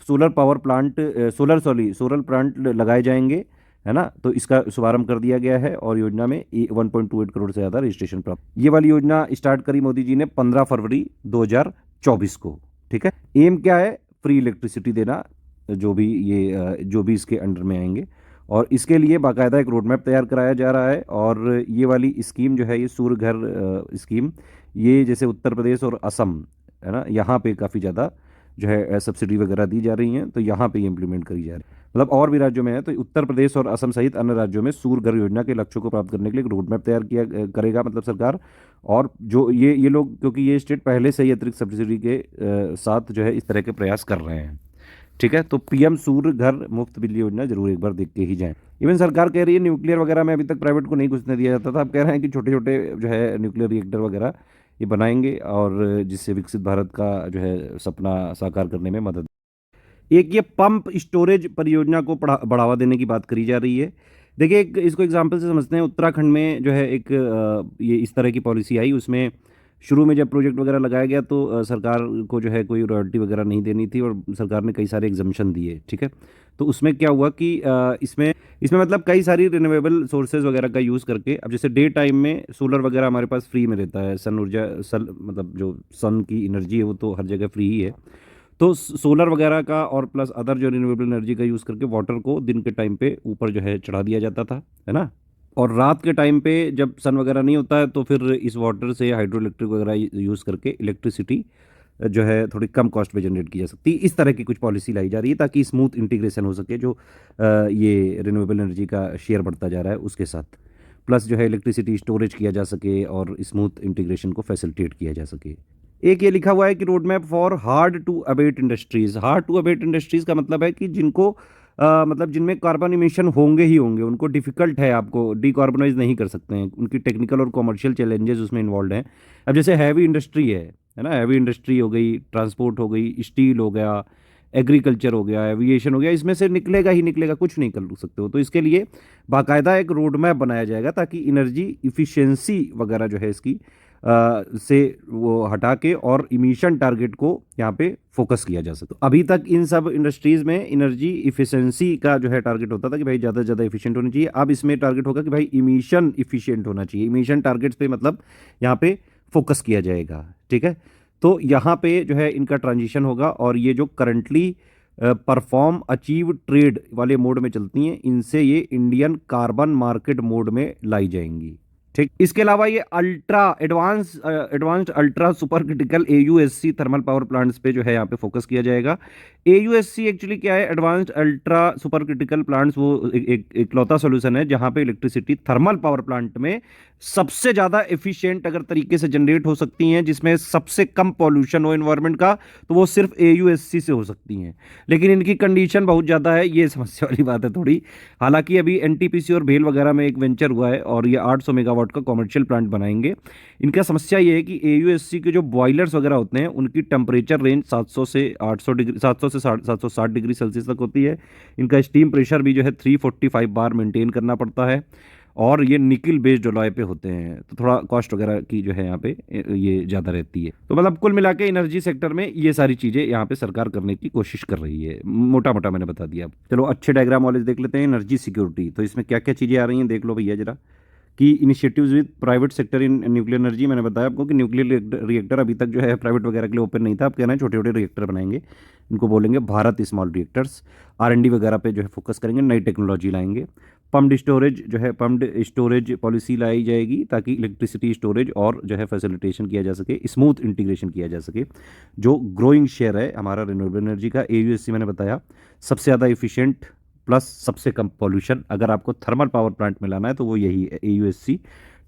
solar power plant solar plant लगाए जाएंगे, है ना। तो इसका शुभारंभ कर दिया गया है और योजना में 1.28 करोड़ से ज़्यादा रजिस्ट्रेशन प्राप्त। ये वाली योजना स्टार्ट करी मोदी जी ने 15 फरवरी 2024 को, ठीक है। एम क्या है, फ्री इलेक्ट्रिसिटी देना जो भी इसके अंडर में आएंगे, और इसके लिए बाकायदा एक रोड मैप तैयार कराया जा रहा है। और ये वाली स्कीम जो है ये सूर्य घर स्कीम, ये जैसे उत्तर प्रदेश और असम, है ना, यहाँ पे काफ़ी ज़्यादा जो है सब्सिडी वगैरह दी जा रही हैं, तो यहाँ पे इम्प्लीमेंट करी जा रही है। मतलब और भी राज्यों में है, तो उत्तर प्रदेश और असम सहित अन्य राज्यों में सूर्य घर योजना के लक्ष्यों को प्राप्त करने के लिए एक रोड मैप तैयार किया करेगा मतलब सरकार। और जो ये लोग, क्योंकि ये स्टेट पहले से ही अतिरिक्त सब्सिडी के साथ जो है इस तरह के प्रयास कर रहे हैं, ठीक है। तो पीएम सूर्य घर मुफ्त बिजली योजना जरूर एक बार देख के ही जाएं। इवन सरकार कह रही है न्यूक्लियर वगैरह में अभी तक प्राइवेट को नहीं घुसने दिया जाता था, अब कह रहे हैं कि छोटे छोटे जो है न्यूक्लियर रिएक्टर वगैरह ये बनाएंगे, और जिससे विकसित भारत का जो है सपना साकार करने में मदद। एक ये पंप स्टोरेज परियोजना को बढ़ावा देने की बात करी जा रही है। देखिए इसको एग्जांपल से समझते हैं। उत्तराखंड में जो है एक ये इस तरह की पॉलिसी आई, उसमें शुरू में जब प्रोजेक्ट वगैरह लगाया गया तो सरकार को जो है कोई रॉयल्टी वगैरह नहीं देनी थी, और सरकार ने कई सारे एग्जम्पशन दिए, ठीक है। तो उसमें क्या हुआ कि इसमें मतलब कई सारी रिन्यूएबल सोर्सेज वगैरह का यूज़ करके, अब जैसे डे टाइम में सोलर वगैरह हमारे पास फ्री में रहता है, मतलब जो सन की एनर्जी है वो तो हर जगह फ्री ही है। तो सोलर वगैरह का और प्लस अदर जो रिन्यूएबल एनर्जी का यूज़ करके वाटर को दिन के टाइम पे ऊपर जो है चढ़ा दिया जाता था, है ना। और रात के टाइम पे जब सन वगैरह नहीं होता है तो फिर इस वाटर से हाइड्रो इलेक्ट्रिक वगैरह यूज़ करके इलेक्ट्रिसिटी जो है थोड़ी कम कॉस्ट पे जनरेट की जा सकती है। इस तरह की कुछ पॉलिसी लाई जा रही है ताकि स्मूथ इंटीग्रेशन हो सके जो ये रिन्यूएबल एनर्जी का शेयर बढ़ता जा रहा है उसके साथ, प्लस जो है इलेक्ट्रिसिटी स्टोरेज किया जा सके और स्मूथ इंटीग्रेशन को फैसिलिटेट किया जा सके। एक ये लिखा हुआ है कि road map for hard to abate industries. Hard to abate industries का मतलब है कि जिनको मतलब जिनमें कार्बन इमिशन होंगे ही होंगे, उनको डिफ़िकल्ट है, आपको डिकार्बनाइज नहीं कर सकते हैं, उनकी टेक्निकल और कमर्शियल चैलेंजेस उसमें इन्वॉल्व हैं। अब जैसे हैवी इंडस्ट्री है ना, हैवी इंडस्ट्री हो गई, ट्रांसपोर्ट हो गई, स्टील हो गया, एग्रीकल्चर हो गया, एविएशन हो गया, इसमें से निकलेगा ही निकलेगा, कुछ नहीं कर सकते हो। तो इसके लिए बाकायदा एक रोड मैप बनाया जाएगा ताकि एनर्जी इफ़िशियंसी वगैरह जो है इसकी से वो हटा के और इमिशन टारगेट को यहाँ पे फोकस किया जा सकता है। अभी तक इन सब इंडस्ट्रीज़ में एनर्जी इफिशिएंसी का जो है टारगेट होता था कि भाई ज़्यादा से ज़्यादा एफिशिएंट होनी चाहिए। अब इसमें टारगेट होगा कि भाई इमिशन इफिशिएंट होना चाहिए। इमिशन टारगेट्स पे मतलब यहाँ पे फोकस किया जाएगा, ठीक है। तो यहाँ पे जो है इनका ट्रांजिशन होगा, और ये जो करंटली परफॉर्म अचीव ट्रेड वाले मोड में चलती हैं, इनसे ये इंडियन कार्बन मार्केट मोड में लाई जाएंगी, ठीक। ठीक। इसके अलावा ये advanced ultra super critical AUSC thermal power plants पे जो है यहाँ पे फोकस किया जाएगा। AUSC एक्चुअली क्या है? Advanced ultra super critical plants, वो एक इकलौता सोल्यूशन है जहाँ पे इलेक्ट्रिसिटी थर्मल पावर प्लांट में सबसे ज़्यादा एफिशिएंट अगर तरीके से जनरेट हो सकती हैं, जिसमें सबसे कम पॉल्यूशन हो एनवायरनमेंट का, तो वो सिर्फ AUSC से हो सकती हैं। लेकिन इनकी कंडीशन बहुत ज़्यादा है, ये समस्या वाली बात है थोड़ी। हालांकि अभी NTPC और भेल वगैरह में एक वेंचर हुआ है और ये 800 मेगावाट का कॉमर्शियल प्लांट बनाएंगे। इनका समस्या ये है कि AUSC के जो बॉयलर्स वगैरह होते हैं उनकी टेम्परेचर रेंज 700 से 800 डिग्री, 700 से 760 डिग्री सेल्सियस तक होती है। इनका स्टीम प्रेशर भी जो है 345 बार मेंटेन करना पड़ता है और ये निकिल बेस्ड अलॉय पे होते हैं, तो थोड़ा कॉस्ट वगैरह की जो है यहाँ पे ये ज़्यादा रहती है। तो मतलब कुल मिला के एनर्जी सेक्टर में ये सारी चीज़ें यहाँ पे सरकार करने की कोशिश कर रही है। मोटा मोटा मैंने बता दिया। चलो अच्छे डायग्राम वाले देख लेते हैं। एनर्जी सिक्योरिटी, तो इसमें क्या क्या चीज़ें आ रही हैं देख लो भैया जरा। की initiatives with private sector in nuclear energy. मैंने बताया आपको कि न्यूक्लियर रिएक्टर अभी तक जो है प्राइवेट वगैरह के लिए ओपन नहीं था। अब कहना है छोटे छोटे रिएक्टर बनाएंगे, इनको बोलेंगे भारत स्मॉल रिएक्टर्स। R&D वगैरह पे जो है फोकस करेंगे, नई टेक्नोलॉजी लाएंगे। पम्प्ड स्टोरेज पॉलिसी लाई जाएगी ताकि इलेक्ट्रिसिटी स्टोरेज और जो है फैसिलिटेशन किया जा सके, स्मूथ इंटीग्रेशन किया जा सके। जो ग्रोइंग शेयर है हमारा रिन्यूएबल एनर्जी का, AUSC मैंने बताया सबसे ज़्यादा इफिशिएंट प्लस सबसे कम पॉल्यूशन, अगर आपको थर्मल पावर प्लांट में लाना है तो वो यही है, AUSC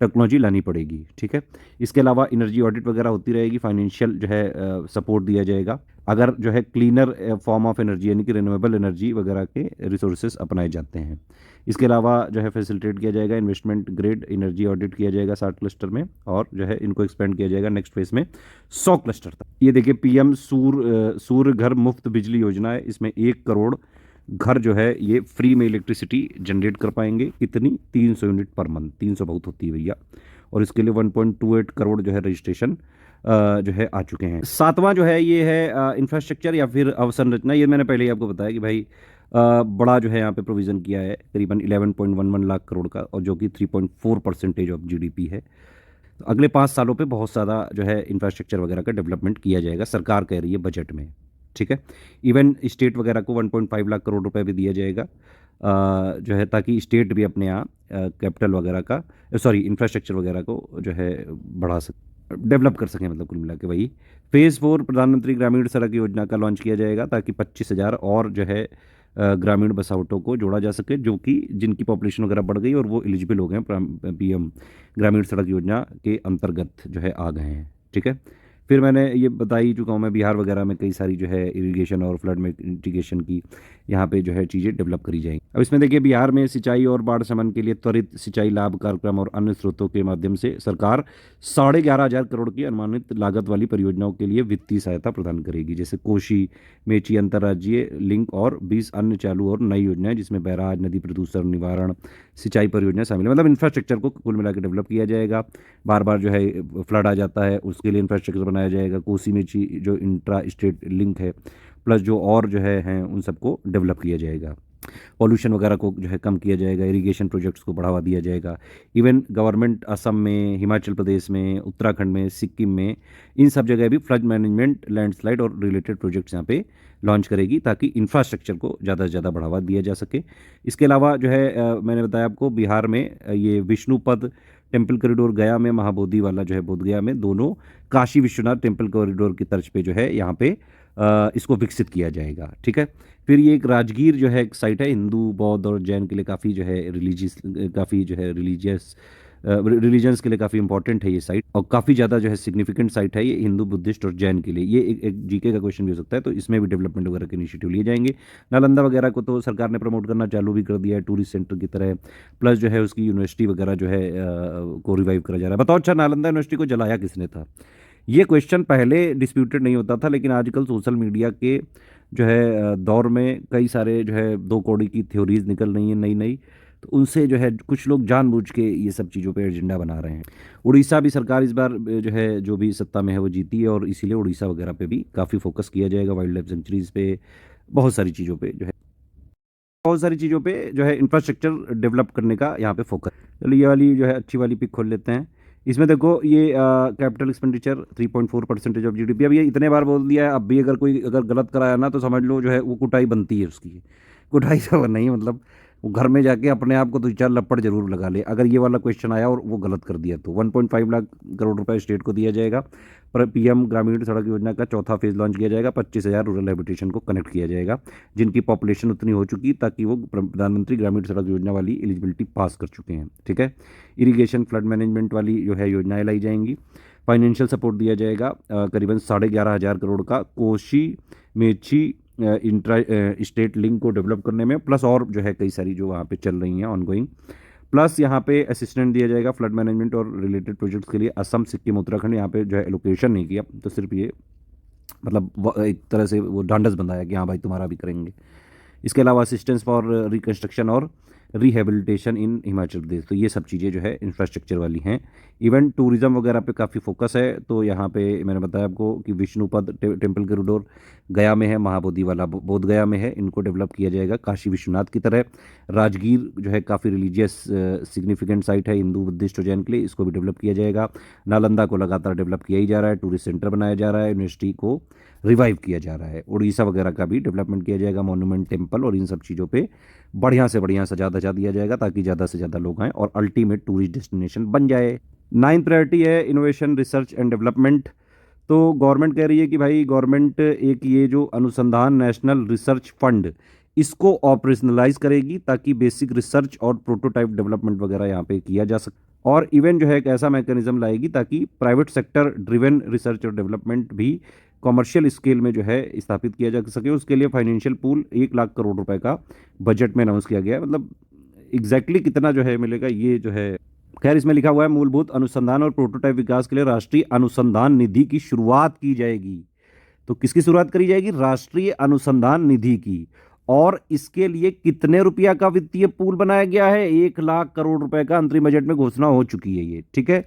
टेक्नोलॉजी लानी पड़ेगी। ठीक है। इसके अलावा एनर्जी ऑडिट वगैरह होती रहेगी, फाइनेंशियल जो है सपोर्ट दिया जाएगा अगर जो है क्लीनर फॉर्म ऑफ एनर्जी यानी कि रिन्यूएबल एनर्जी वगैरह के रिसोर्सेज अपनाए जाते हैं। इसके अलावा जो है फैसिलिटेट किया जाएगा इन्वेस्टमेंट ग्रेड एनर्जी ऑडिट किया जाएगा 60 क्लस्टर में, और जो है इनको एक्सपेंड किया जाएगा नेक्स्ट फेज में 100 क्लस्टर तक। ये देखिए PM सूर्य घर मुफ्त बिजली योजना है। इसमें 1 करोड़ घर जो है ये फ्री में इलेक्ट्रिसिटी जनरेट कर पाएंगे। कितनी? 300 यूनिट पर मंथ। 300 बहुत होती है भैया। और इसके लिए 1.28 करोड़ जो है रजिस्ट्रेशन जो है आ चुके हैं। 7वां जो है ये है इंफ्रास्ट्रक्चर या फिर अवसंरचना। ये मैंने पहले ही आपको बताया कि भाई बड़ा जो है यहाँ पे प्रोविज़न किया है करीबन 11.11 लाख करोड़ का, और जो कि 3.4% ऑफ GDP है। तो अगले 5 सालों पे बहुत ज़्यादा जो है इंफ्रास्ट्रक्चर वगैरह का डेवलपमेंट किया जाएगा, सरकार कह रही है बजट में। ठीक है। इवन स्टेट वगैरह को 1.5 लाख करोड़ रुपए भी दिया जाएगा जो है, ताकि स्टेट भी अपने यहाँ कैपिटल वगैरह का इंफ्रास्ट्रक्चर वगैरह को जो है बढ़ा सके, डेवलप कर सकें। मतलब कुल मिला के वही फेज़ 4 प्रधानमंत्री ग्रामीण सड़क योजना का लॉन्च किया जाएगा ताकि 25,000 और जो है ग्रामीण बसावटों को जोड़ा जा सके, जो कि जिनकी पॉपुलेशन वगैरह बढ़ गई और वो एलिजिबल हो गए हैं PM ग्रामीण सड़क योजना के अंतर्गत जो है आ गए हैं। ठीक है। फिर मैंने ये बता ही चुका हूँ मैं, बिहार वगैरह में कई सारी जो है इरिगेशन और फ्लड मिटिगेशन की यहाँ पे जो है चीज़ें डेवलप करी जाएंगी। अब इसमें देखिए बिहार में सिंचाई और बाढ़ शमन के लिए त्वरित सिंचाई लाभ कार्यक्रम और अन्य स्रोतों के माध्यम से सरकार 11,500 करोड़ की अनुमानित लागत वाली परियोजनाओं के लिए वित्तीय सहायता प्रदान करेगी, जैसे कोशी मेची अंतर्राज्यीय लिंक और 20 अन्य चालू और नई योजनाएं, जिसमें बैराज, नदी प्रदूषण निवारण, सिंचाई परियोजना शामिल है। मतलब इंफ्रास्ट्रक्चर को कुल मिलाकर डेवलप किया जाएगा। बार बार जो है फ्लड आ जाता है, उसके लिए इंफ्रास्ट्रक्चर बनाया जाएगा। कोसी मेची जो इंट्रा स्टेट लिंक है प्लस जो और जो है हैं उन सबको डेवलप किया जाएगा। पॉल्यूशन वगैरह को जो है कम किया जाएगा, इरिगेशन प्रोजेक्ट्स को बढ़ावा दिया जाएगा। इवन गवर्नमेंट असम में, हिमाचल प्रदेश में, उत्तराखंड में, सिक्किम में, इन सब जगह भी फ्लड मैनेजमेंट, लैंडस्लाइड और रिलेटेड प्रोजेक्ट्स यहाँ पे लॉन्च करेगी ताकि इंफ्रास्ट्रक्चर को ज़्यादा से ज़्यादा बढ़ावा दिया जा सके। इसके अलावा जो है मैंने बताया आपको बिहार में ये विष्णुपद टेम्पल कॉरिडोर, गया में महाबोधि वाला जो है बोधगया में, दोनों काशी विश्वनाथ टेम्पल कॉरिडोर की तर्ज पे जो है यहाँ पे इसको विकसित किया जाएगा। ठीक है। फिर ये एक राजगीर जो है एक साइट है, हिंदू, बौद्ध और जैन के लिए काफ़ी जो है रिलीजियस रिलीजन्स के लिए काफ़ी इंपॉर्टेंट है ये साइट, और काफ़ी ज़्यादा जो है सिग्निफिकेंट साइट है ये हिंदू, बुद्धिस्ट और जैन के लिए। ये एक GK का क्वेश्चन भी हो सकता है, तो इसमें भी डेवलपमेंट वगैरह के इनिशिएटिव लिए जाएंगे। नालंदा वगैरह को तो सरकार ने प्रमोट करना चालू भी कर दिया है टूरिस्ट सेंटर की तरह, प्लस जो है उसकी यूनिवर्सिटी वगैरह जो है को रिवाइव करा जा रहा है। बताओ अच्छा, नालंदा यूनिवर्सिटी को जलाया किसने था? ये क्वेश्चन पहले डिस्प्यूटेड नहीं होता था, लेकिन आजकल सोशल मीडिया के जो है दौर में कई सारे जो है 2 कौड़ी की थ्योरीज निकल रही हैं नई नई, तो उनसे जो है कुछ लोग जानबूझ के ये सब चीज़ों पे एजेंडा बना रहे हैं। उड़ीसा भी सरकार इस बार जो है जो भी सत्ता में है वो जीती है, और इसीलिए उड़ीसा वगैरह पे भी काफ़ी फोकस किया जाएगा, वाइल्ड लाइफ सेंचुरीज पे, बहुत सारी चीज़ों पे जो है इंफ्रास्ट्रक्चर डेवलप करने का यहाँ पे फोकस। चलो ये वाली जो है अच्छी वाली पिक खोल लेते हैं। इसमें देखो ये कैपिटल एक्सपेंडिचर 3.4% ऑफ GDP। अब ये इतने बार बोल दिया है, अब भी अगर कोई गलत कराया ना तो समझ लो जो है वो कुटाई बनती है उसकी। कुटाई तो नहीं, मतलब वो घर में जाके अपने आप को 2-4 लपड़ जरूर लगा ले अगर ये वाला क्वेश्चन आया और वो गलत कर दिया तो। 1.5 लाख करोड़ रुपए स्टेट को दिया जाएगा। पर पीएम ग्रामीण सड़क योजना का चौथा फेज लॉन्च किया जाएगा। 25,000 रूरल हैबिटेशन को कनेक्ट किया जाएगा जिनकी पॉपुलेशन उतनी हो चुकी ताकि वो प्रधानमंत्री ग्रामीण सड़क योजना वाली एलिजिबिलिटी पास कर चुके हैं। ठीक है। इरिगेशन फ्लड मैनेजमेंट वाली जो है योजनाएं लाई जाएंगी। फाइनेंशियल सपोर्ट दिया जाएगा करीबन 11,500 करोड़ का Kosi Mechi intra state link को डेवलप करने में, प्लस और जो है कई सारी जो वहाँ पे चल रही हैं ऑनगोइंग। प्लस यहाँ पे असिस्टेंट दिया जाएगा फ्लड मैनेजमेंट और रिलेटेड प्रोजेक्ट्स के लिए। असम, सिक्किम, उत्तराखंड यहाँ पे जो है एलोकेशन नहीं किया, तो सिर्फ ये मतलब एक तरह से वो ढांढस बंधाया कि हाँ भाई तुम्हारा भी करेंगे। इसके अलावा असिस्टेंस फॉर रिकंस्ट्रक्शन और रिहेबिलिटेशन इन हिमाचल प्रदेश, तो ये सब चीज़ें जो है इंफ्रास्ट्रक्चर वाली हैं। इवेंट टूरिज्म वगैरह पे काफ़ी फोकस है, तो यहाँ पे मैंने बताया आपको कि विष्णुपद टेम्पल कॉरिडोर गया में है, महाबोधि वाला बोध गया में है, इनको डेवलप किया जाएगा काशी विश्वनाथ की तरह। राजगीर जो है काफ़ी रिलीजियस सिग्निफिकेंट साइट है हिंदू बुद्धिस्ट और जैन के लिए, इसको भी डेवलप किया जाएगा। नालंदा को लगातार डेवलप किया ही जा रहा है, टूरिस्ट सेंटर बनाया जा रहा है, यूनिवर्सिटी को रिवाइव किया जा रहा है। उड़ीसा वगैरह का भी डेवलपमेंट किया जाएगा, मॉन्यूमेंट, टेम्पल और इन सब चीज़ों पे बढ़िया से बढ़िया सजा धजा दिया जाएगा ताकि ज़्यादा से ज़्यादा लोग आएँ और अल्टीमेट टूरिस्ट डेस्टिनेशन बन जाए। 9th प्रायोरिटी है इनोवेशन रिसर्च एंड डेवलपमेंट। तो गवर्नमेंट कह रही है कि भाई गवर्नमेंट एक ये जो अनुसंधान नेशनल रिसर्च फंड इसको ऑपरेशनलाइज करेगी ताकि बेसिक रिसर्च और प्रोटोटाइप डेवलपमेंट वगैरह यहाँ पे किया जा सके। और इवन जो है एक ऐसा मैकेनिज्म लाएगी ताकि प्राइवेट सेक्टर ड्रिवन रिसर्च और डेवलपमेंट भी कॉमर्शियल स्केल में जो है स्थापित किया जा सके। उसके लिए फाइनेंशियल पूल 1 लाख करोड़ रुपए का बजट में अनाउंस किया गया है। मतलब एग्जैक्टली कितना जो है मिलेगा ये जो है, खैर इसमें लिखा हुआ है मूलभूत अनुसंधान और प्रोटोटाइप विकास के लिए राष्ट्रीय अनुसंधान निधि की शुरुआत की जाएगी। तो किसकी शुरुआत करी जाएगी? राष्ट्रीय अनुसंधान निधि की। और इसके लिए कितने रुपया का वित्तीय पूल बनाया गया है? 1 लाख करोड़ रुपए का अंतरिम बजट में घोषणा हो चुकी है ये। ठीक है।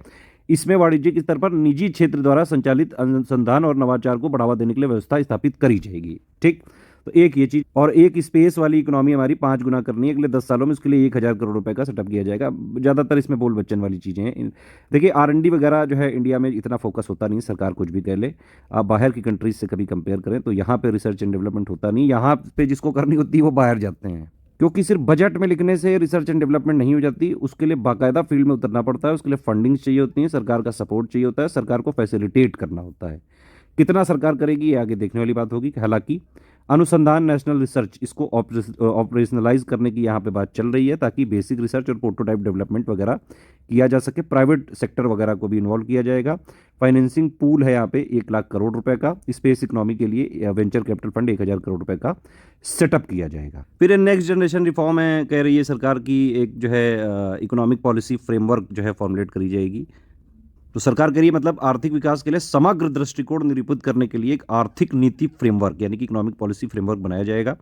इसमें वाणिज्यिक स्तर पर निजी क्षेत्र द्वारा संचालित अनुसंधान और नवाचार को बढ़ावा देने के लिए व्यवस्था स्थापित करी जाएगी। ठीक। तो एक ये चीज, और एक स्पेस वाली इकोनॉमी हमारी 5 गुना करनी है अगले 10 सालों में, उसके लिए 1,000 करोड़ रुपए का सेटअप किया जाएगा। ज़्यादातर इसमें बोल बच्चन वाली चीज़ें हैं। देखिए R&D वगैरह जो है इंडिया में इतना फोकस होता नहीं, सरकार कुछ भी कह ले। आप बाहर की कंट्रीज से कभी कंपेयर करें तो यहाँ पे रिसर्च एंड डेवलपमेंट होता नहीं। यहाँ पे जिसको करनी होती है वो बाहर जाते हैं, क्योंकि सिर्फ बजट में लिखने से रिसर्च एंड डेवलपमेंट नहीं हो जाती, उसके लिए बाकायदा फील्ड में उतरना पड़ता है, उसके लिए फंडिंग चाहिए होती है, सरकार का सपोर्ट चाहिए होता है, सरकार को फैसिलिटेट करना होता है। कितना सरकार करेगी ये आगे देखने वाली बात होगी। हालांकि अनुसंधान नेशनल रिसर्च इसको ऑपरेशनलाइज करने की यहाँ पे बात चल रही है ताकि बेसिक रिसर्च और प्रोटोटाइप डेवलपमेंट वगैरह किया जा सके। प्राइवेट सेक्टर वगैरह को भी इन्वॉल्व किया जाएगा। फाइनेंसिंग पूल है यहाँ पे 1 लाख करोड़ रुपए का। स्पेस इकोनॉमी के लिए वेंचर कैपिटल फंड 1,000 करोड़ रुपए का सेटअप किया जाएगा। फिर नेक्स्ट जनरेशन रिफॉर्म है, कह रही है सरकार की एक जो है इकोनॉमिक पॉलिसी फ्रेमवर्क जो है फॉर्मुलेट करी जाएगी। तो सरकार कह रही है मतलब आर्थिक विकास के लिए समग्र दृष्टिकोण निरूपित करने के लिए एक आर्थिक नीति फ्रेमवर्क यानी कि इकोनॉमिक पॉलिसी फ्रेमवर्क बनाया जाएगा।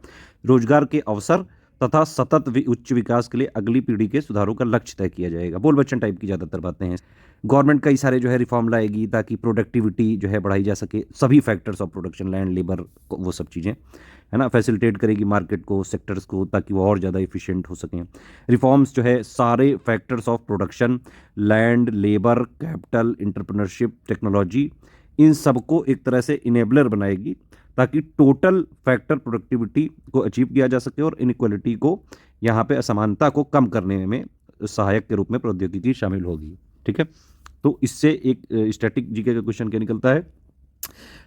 रोजगार के अवसर तथा सतत उच्च विकास के लिए अगली पीढ़ी के सुधारों का लक्ष्य तय किया जाएगा। बोल बच्चन टाइप की ज़्यादातर बातें हैं। गवर्नमेंट कई सारे जो है रिफॉर्म लाएगी ताकि प्रोडक्टिविटी जो है बढ़ाई जा सके, सभी factors of production, land, labour, वो सब चीज़ें है ना, फैसिलिटेट करेगी मार्केट को, सेक्टर्स को, ताकि वो और ज़्यादा एफिशिएंट हो सकें। रिफॉर्म्स जो है सारे factors of production, land, labour, capital, entrepreneurship, technology, इन सबको एक तरह से इनेबलर बनाएगी ताकि टोटल फैक्टर प्रोडक्टिविटी को अचीव किया जा सके और इनइक्वालिटी को, यहाँ पे असमानता को कम करने में सहायक के रूप में प्रौद्योगिकी शामिल होगी। ठीक है। तो इससे एक स्टैटिक जीके का क्वेश्चन क्या निकलता है?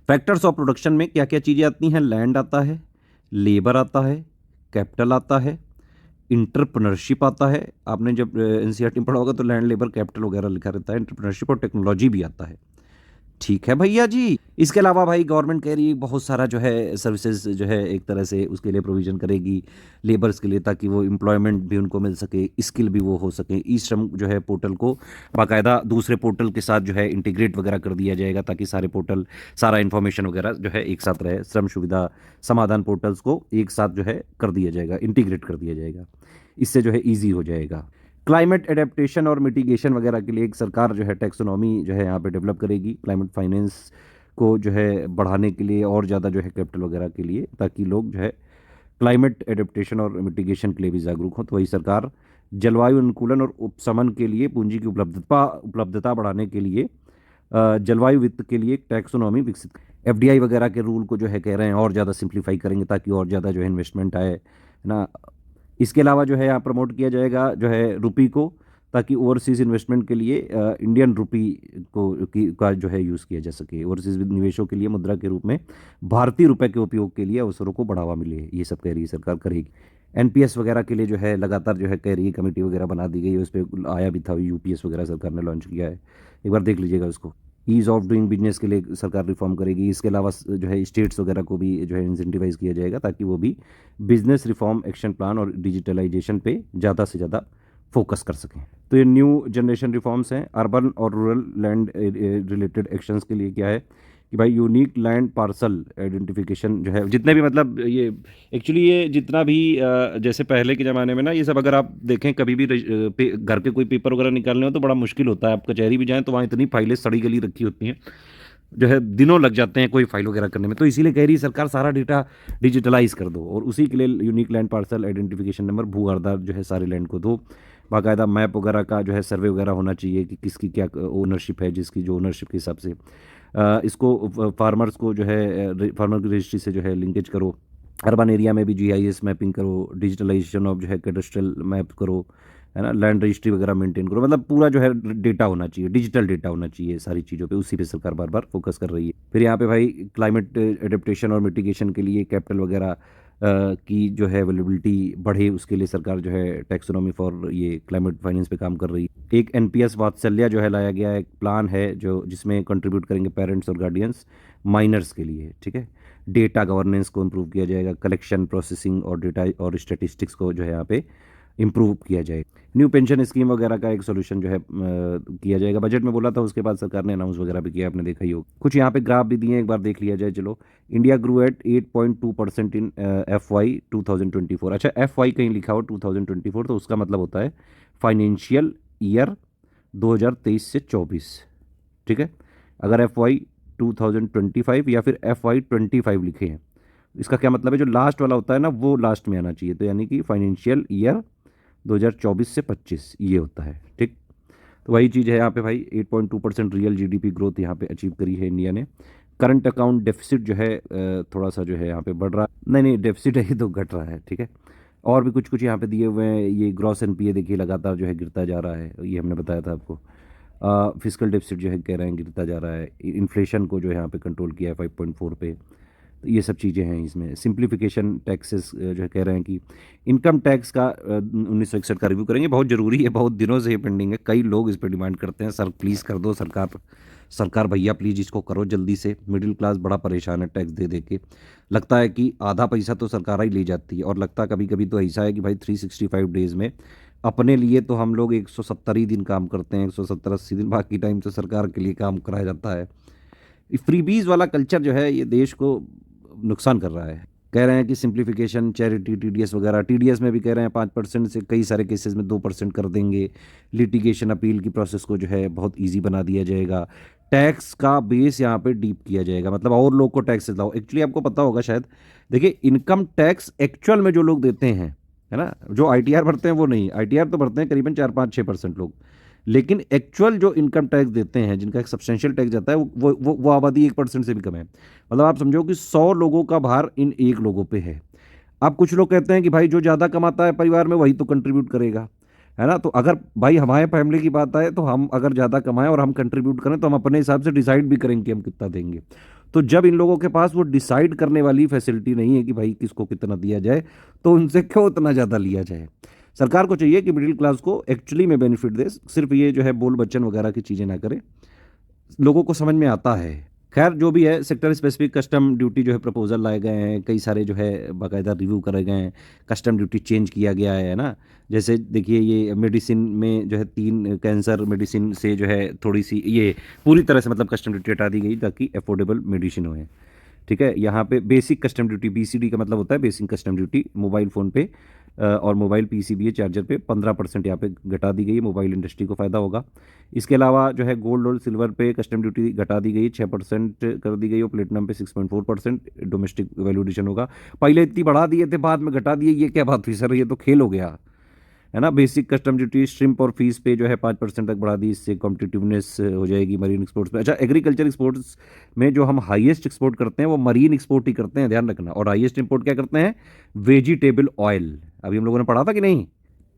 फैक्टर्स ऑफ प्रोडक्शन में क्या क्या चीज़ें आती हैं? लैंड आता है, लेबर आता है, कैपिटल आता है, इंटरप्रेन्योरशिप आता है। आपने जब एनसीईआरटी में पढ़ा होगा तो लैंड, लेबर, कैपिटल वगैरह लिखा रहता है। इंटरप्रेन्योरशिप और टेक्नोलॉजी भी आता है। ठीक है भैया जी। इसके अलावा भाई गवर्नमेंट कह रही है बहुत सारा जो है सर्विसेज जो है एक तरह से उसके लिए प्रोविजन करेगी लेबर्स के लिए, ताकि वो एम्प्लॉयमेंट भी उनको मिल सके, स्किल भी वो हो सके। ई श्रम जो है पोर्टल को बाकायदा दूसरे पोर्टल के साथ जो है इंटीग्रेट वगैरह कर दिया जाएगा ताकि सारे पोर्टल, सारा इन्फॉर्मेशन वगैरह जो है एक साथ रहे। श्रम सुविधा समाधान पोर्टल्स को एक साथ जो है कर दिया जाएगा, इंटीग्रेट कर दिया जाएगा। इससे जो है ईजी हो जाएगा। क्लाइमेट एडेप्टेशन और मिटिगेशन वगैरह के लिए एक सरकार जो है टैक्सोनॉमी जो है यहाँ पे डेवलप करेगी, क्लाइमेट फाइनेंस को जो है बढ़ाने के लिए और ज़्यादा जो है कैपिटल वगैरह के लिए, ताकि लोग जो है क्लाइमेट एडेप्टेशन और मिटिगेशन के लिए भी जागरूक हों। तो वही सरकार जलवायु अनुकूलन और उपशमन के लिए पूंजी की उपलब्धता बढ़ाने के लिए जलवायु वित्त के लिए एक टैक्सोनॉमी विकसित, FDI वगैरह के रूल को जो है कह रहे हैं और ज़्यादा सिंप्लीफाई करेंगे ताकि और ज़्यादा जो है इन्वेस्टमेंट आए, है ना। इसके अलावा जो है यहाँ प्रमोट किया जाएगा जो है रुपी को, ताकि ओवरसीज़ इन्वेस्टमेंट के लिए इंडियन रुपी का जो है यूज़ किया जा सके। ओवरसीज़ निवेशों के लिए मुद्रा के रूप में भारतीय रुपए के उपयोग के लिए अवसरों को बढ़ावा मिले, ये सब कह रही है सरकार करेगी। एनपीएस वगैरह के लिए जो है लगातार जो है कह रही है, कमेटी वगैरह बना दी गई है, उस पर आया भी था, यूपीएस वगैरह सरकार ने लॉन्च किया है, एक बार देख लीजिएगा उसको। ईज़ ऑफ डूइंग बिजनेस के लिए सरकार रिफॉर्म करेगी। इसके अलावा जो है स्टेट्स वगैरह को भी जो है इंसेंटिवाइज किया जाएगा, ताकि वो भी बिजनेस रिफॉर्म एक्शन प्लान और डिजिटलाइजेशन पे ज़्यादा से ज़्यादा फोकस कर सकें। तो ये न्यू जनरेशन रिफॉर्म्स हैं। अर्बन और रूरल लैंड रिलेटेड एक्शंस के लिए क्या है कि भाई यूनिक लैंड पार्सल आइडेंटिफिकेशन जो है, जितने भी मतलब ये एक्चुअली ये जितना भी जैसे पहले के ज़माने में ना, ये सब अगर आप देखें कभी भी घर के कोई पेपर वगैरह निकालने हो तो बड़ा मुश्किल होता है। आप कचहरी भी जाएँ तो वहाँ इतनी फाइलें सड़ी गली रखी होती हैं, जो है दिनों लग जाते हैं कोई फाइल वगैरह करने में। तो इसीलिए कह रही सरकार सारा डेटा डिजिटलाइज कर दो, और उसी के लिए unique land parcel identification number भू आधार जो है सारे लैंड को दो। बाकायदा मैप वगैरह का जो है सर्वे वगैरह होना चाहिए कि किसकी क्या ओनरशिप है, जिसकी जो ओनरशिप के हिसाब से इसको फार्मर्स को जो है फार्मर की रजिस्ट्री से जो है लिंकेज करो। अर्बन एरिया में भी जीआईएस मैपिंग करो, डिजिटलाइजेशन ऑफ जो है कैडस्ट्रल मैप करो, है ना, लैंड रजिस्ट्री वगैरह मेंटेन करो। मतलब पूरा जो है डेटा होना चाहिए, डिजिटल डेटा होना चाहिए सारी चीज़ों पे, उसी पे सरकार बार बार फोकस कर रही है। फिर यहाँ पे भाई क्लाइमेट एडेप्टेशन और मिटिगेशन के लिए कैपिटल वगैरह की जो है अवेलेबिलिटी बढ़े, उसके लिए सरकार जो है टैक्सोनॉमी फॉर ये क्लाइमेट फाइनेंस पे काम कर रही है। एक एनपीएस वात्सल्य जो है लाया गया है, एक प्लान है जो जिसमें कंट्रीब्यूट करेंगे पेरेंट्स और गार्डियंस माइनर्स के लिए, ठीक है। डेटा गवर्नेंस को इम्प्रूव किया जाएगा, कलेक्शन प्रोसेसिंग और डेटा और स्टैटिस्टिक्स को जो है यहाँ पे इम्प्रूव किया जाए। न्यू पेंशन स्कीम वगैरह का एक सोल्यूशन जो है किया जाएगा। बजट में बोला था, उसके बाद सरकार ने अनाउंस वगैरह भी किया, आपने देखा ही हो। कुछ यहाँ पे ग्राफ भी दिए हैं, एक बार देख लिया जाए। चलो, इंडिया ग्रू एट 8.2% इन FY 2024। अच्छा, FY कहीं लिखा हो 2024 तो उसका मतलब होता है फाइनेंशियल ईयर 2023 से 24, ठीक है। अगर FY 2025 या फिर FY 25 लिखे हैं, इसका क्या मतलब है, जो लास्ट वाला होता है ना वो लास्ट में आना चाहिए। तो यानी कि फाइनेंशियल ईयर 2024 से 25 ये होता है, ठीक। तो वही चीज़ है यहाँ पे भाई, 8.2% रियल जीडीपी ग्रोथ यहाँ पे अचीव करी है इंडिया ने। करंट अकाउंट डेफिसिट जो है थोड़ा सा जो है यहाँ पे बढ़ रहा है, नहीं डेफिसिट है तो घट रहा है, ठीक है। और भी कुछ कुछ यहाँ पे दिए हुए हैं। ये ग्रॉस एनपीए देखिए लगातार जो है गिरता जा रहा है, ये हमने बताया था आपको। फिजिकल डेफिसिट जो है कह रहे हैं गिरता जा रहा है। इन्फ्लेशन को जो है यहाँ पे कंट्रोल किया है 5.4 पे। तो ये सब चीज़ें हैं इसमें। सिंप्लीफिकेशन टैक्सेस जो है कह रहे हैं कि इनकम टैक्स का 1961 का रिव्यू करेंगे, बहुत ज़रूरी है, बहुत दिनों से ये पेंडिंग है। कई लोग इस पर डिमांड करते हैं, सर प्लीज़ कर दो, सरकार भैया प्लीज़ इसको करो जल्दी से। मिडिल क्लास बड़ा परेशान है टैक्स दे दे के। लगता है कि आधा पैसा तो सरकार ही ले जाती है, और लगता कभी कभी तो ऐसा है कि भाई 365 डेज़ में अपने लिए तो हम लोग 170 ही दिन काम करते हैं, 170-80 दिन, बाकी टाइम तो सरकार के लिए काम कराया जाता है। फ्रीबीज वाला कल्चर जो है ये देश को नुकसान कर रहा है। कह रहे हैं कि सिंप्लीफिकेशन, चैरिटी, टीडीएस वगैरह, टीडीएस में भी कह रहे हैं 5% से कई सारे केसेस में 2% कर देंगे। लिटिगेशन अपील की प्रोसेस को जो है बहुत इजी बना दिया जाएगा। टैक्स का बेस यहाँ पे डीप किया जाएगा, मतलब और लोग को टैक्स लाओ। एक्चुअली आपको पता होगा शायद, देखिए इनकम टैक्स एक्चुअल में जो लोग देते हैं, है ना, जो आईटीआर भरते हैं वो नहीं, आईटीआर तो भरते हैं करीबन 4-5-6% लोग, लेकिन एक्चुअल जो इनकम टैक्स देते हैं, जिनका एक सब्सटेंशियल टैक्स जाता है, वो आबादी 1% से भी कम है। मतलब आप समझो कि 100 लोगों का भार इन 1 लोगों पे है। अब कुछ लोग कहते हैं कि भाई जो ज़्यादा कमाता है परिवार में वही तो कंट्रीब्यूट करेगा, है ना। तो अगर भाई हमारे फैमिली की बात आए तो हम अगर ज़्यादा कमाएं और हम कंट्रीब्यूट करें तो हम अपने हिसाब से डिसाइड भी करेंगे कि हम कितना देंगे। तो जब इन लोगों के पास वो डिसाइड करने वाली फैसिलिटी नहीं है कि भाई किसको कितना दिया जाए, तो उनसे क्यों उतना ज़्यादा लिया जाए। सरकार को चाहिए कि मिडिल क्लास को एक्चुअली में बेनिफिट दे, सिर्फ ये जो है बोल बच्चन वगैरह की चीज़ें ना करे। लोगों को समझ में आता है। खैर जो भी है, सेक्टर स्पेसिफिक कस्टम ड्यूटी जो है प्रपोजल लाए गए हैं, कई सारे जो है बाकायदा रिव्यू करे गए हैं। कस्टम ड्यूटी चेंज किया गया है ना। जैसे देखिए ये मेडिसिन में जो है 3 कैंसर मेडिसिन से जो है थोड़ी सी ये पूरी तरह से मतलब कस्टम ड्यूटी हटा दी गई ताकि अफोर्डेबल मेडिसिन होए, ठीक है। यहाँ पे बेसिक कस्टम ड्यूटी, BCD का मतलब होता है basic custom duty, mobile phone पे और मोबाइल PCBA चार्जर पे 15% यहाँ पे घटा दी गई है। मोबाइल इंडस्ट्री को फ़ायदा होगा। इसके अलावा जो है गोल्ड और सिल्वर पे कस्टम ड्यूटी घटा दी गई, 6% कर दी गई, और प्लेटिनम पे 6.4% डोमेस्टिक वैल्यू एडिशन होगा। पहले इतनी बढ़ा दिए थे, बाद में घटा दिए, ये क्या बात हुई सर, ये तो खेल हो गया, है ना। बेसिक कस्टम ड्यूटी श्रिम्प और फीस पे जो है 5% तक बढ़ा दी, इससे कॉम्पिटिटिवनेस हो जाएगी मरीन एक्सपोर्ट्स में। अच्छा, एग्रीकल्चर एक्सपोर्ट्स में जो हम हाईएस्ट एक्सपोर्ट करते हैं वो मरीन एक्सपोर्ट ही करते हैं, ध्यान रखना। और हाईएस्ट इंपोर्ट क्या करते हैं? Vegetable oil. अभी हम लोगों ने पढ़ा था कि नहीं?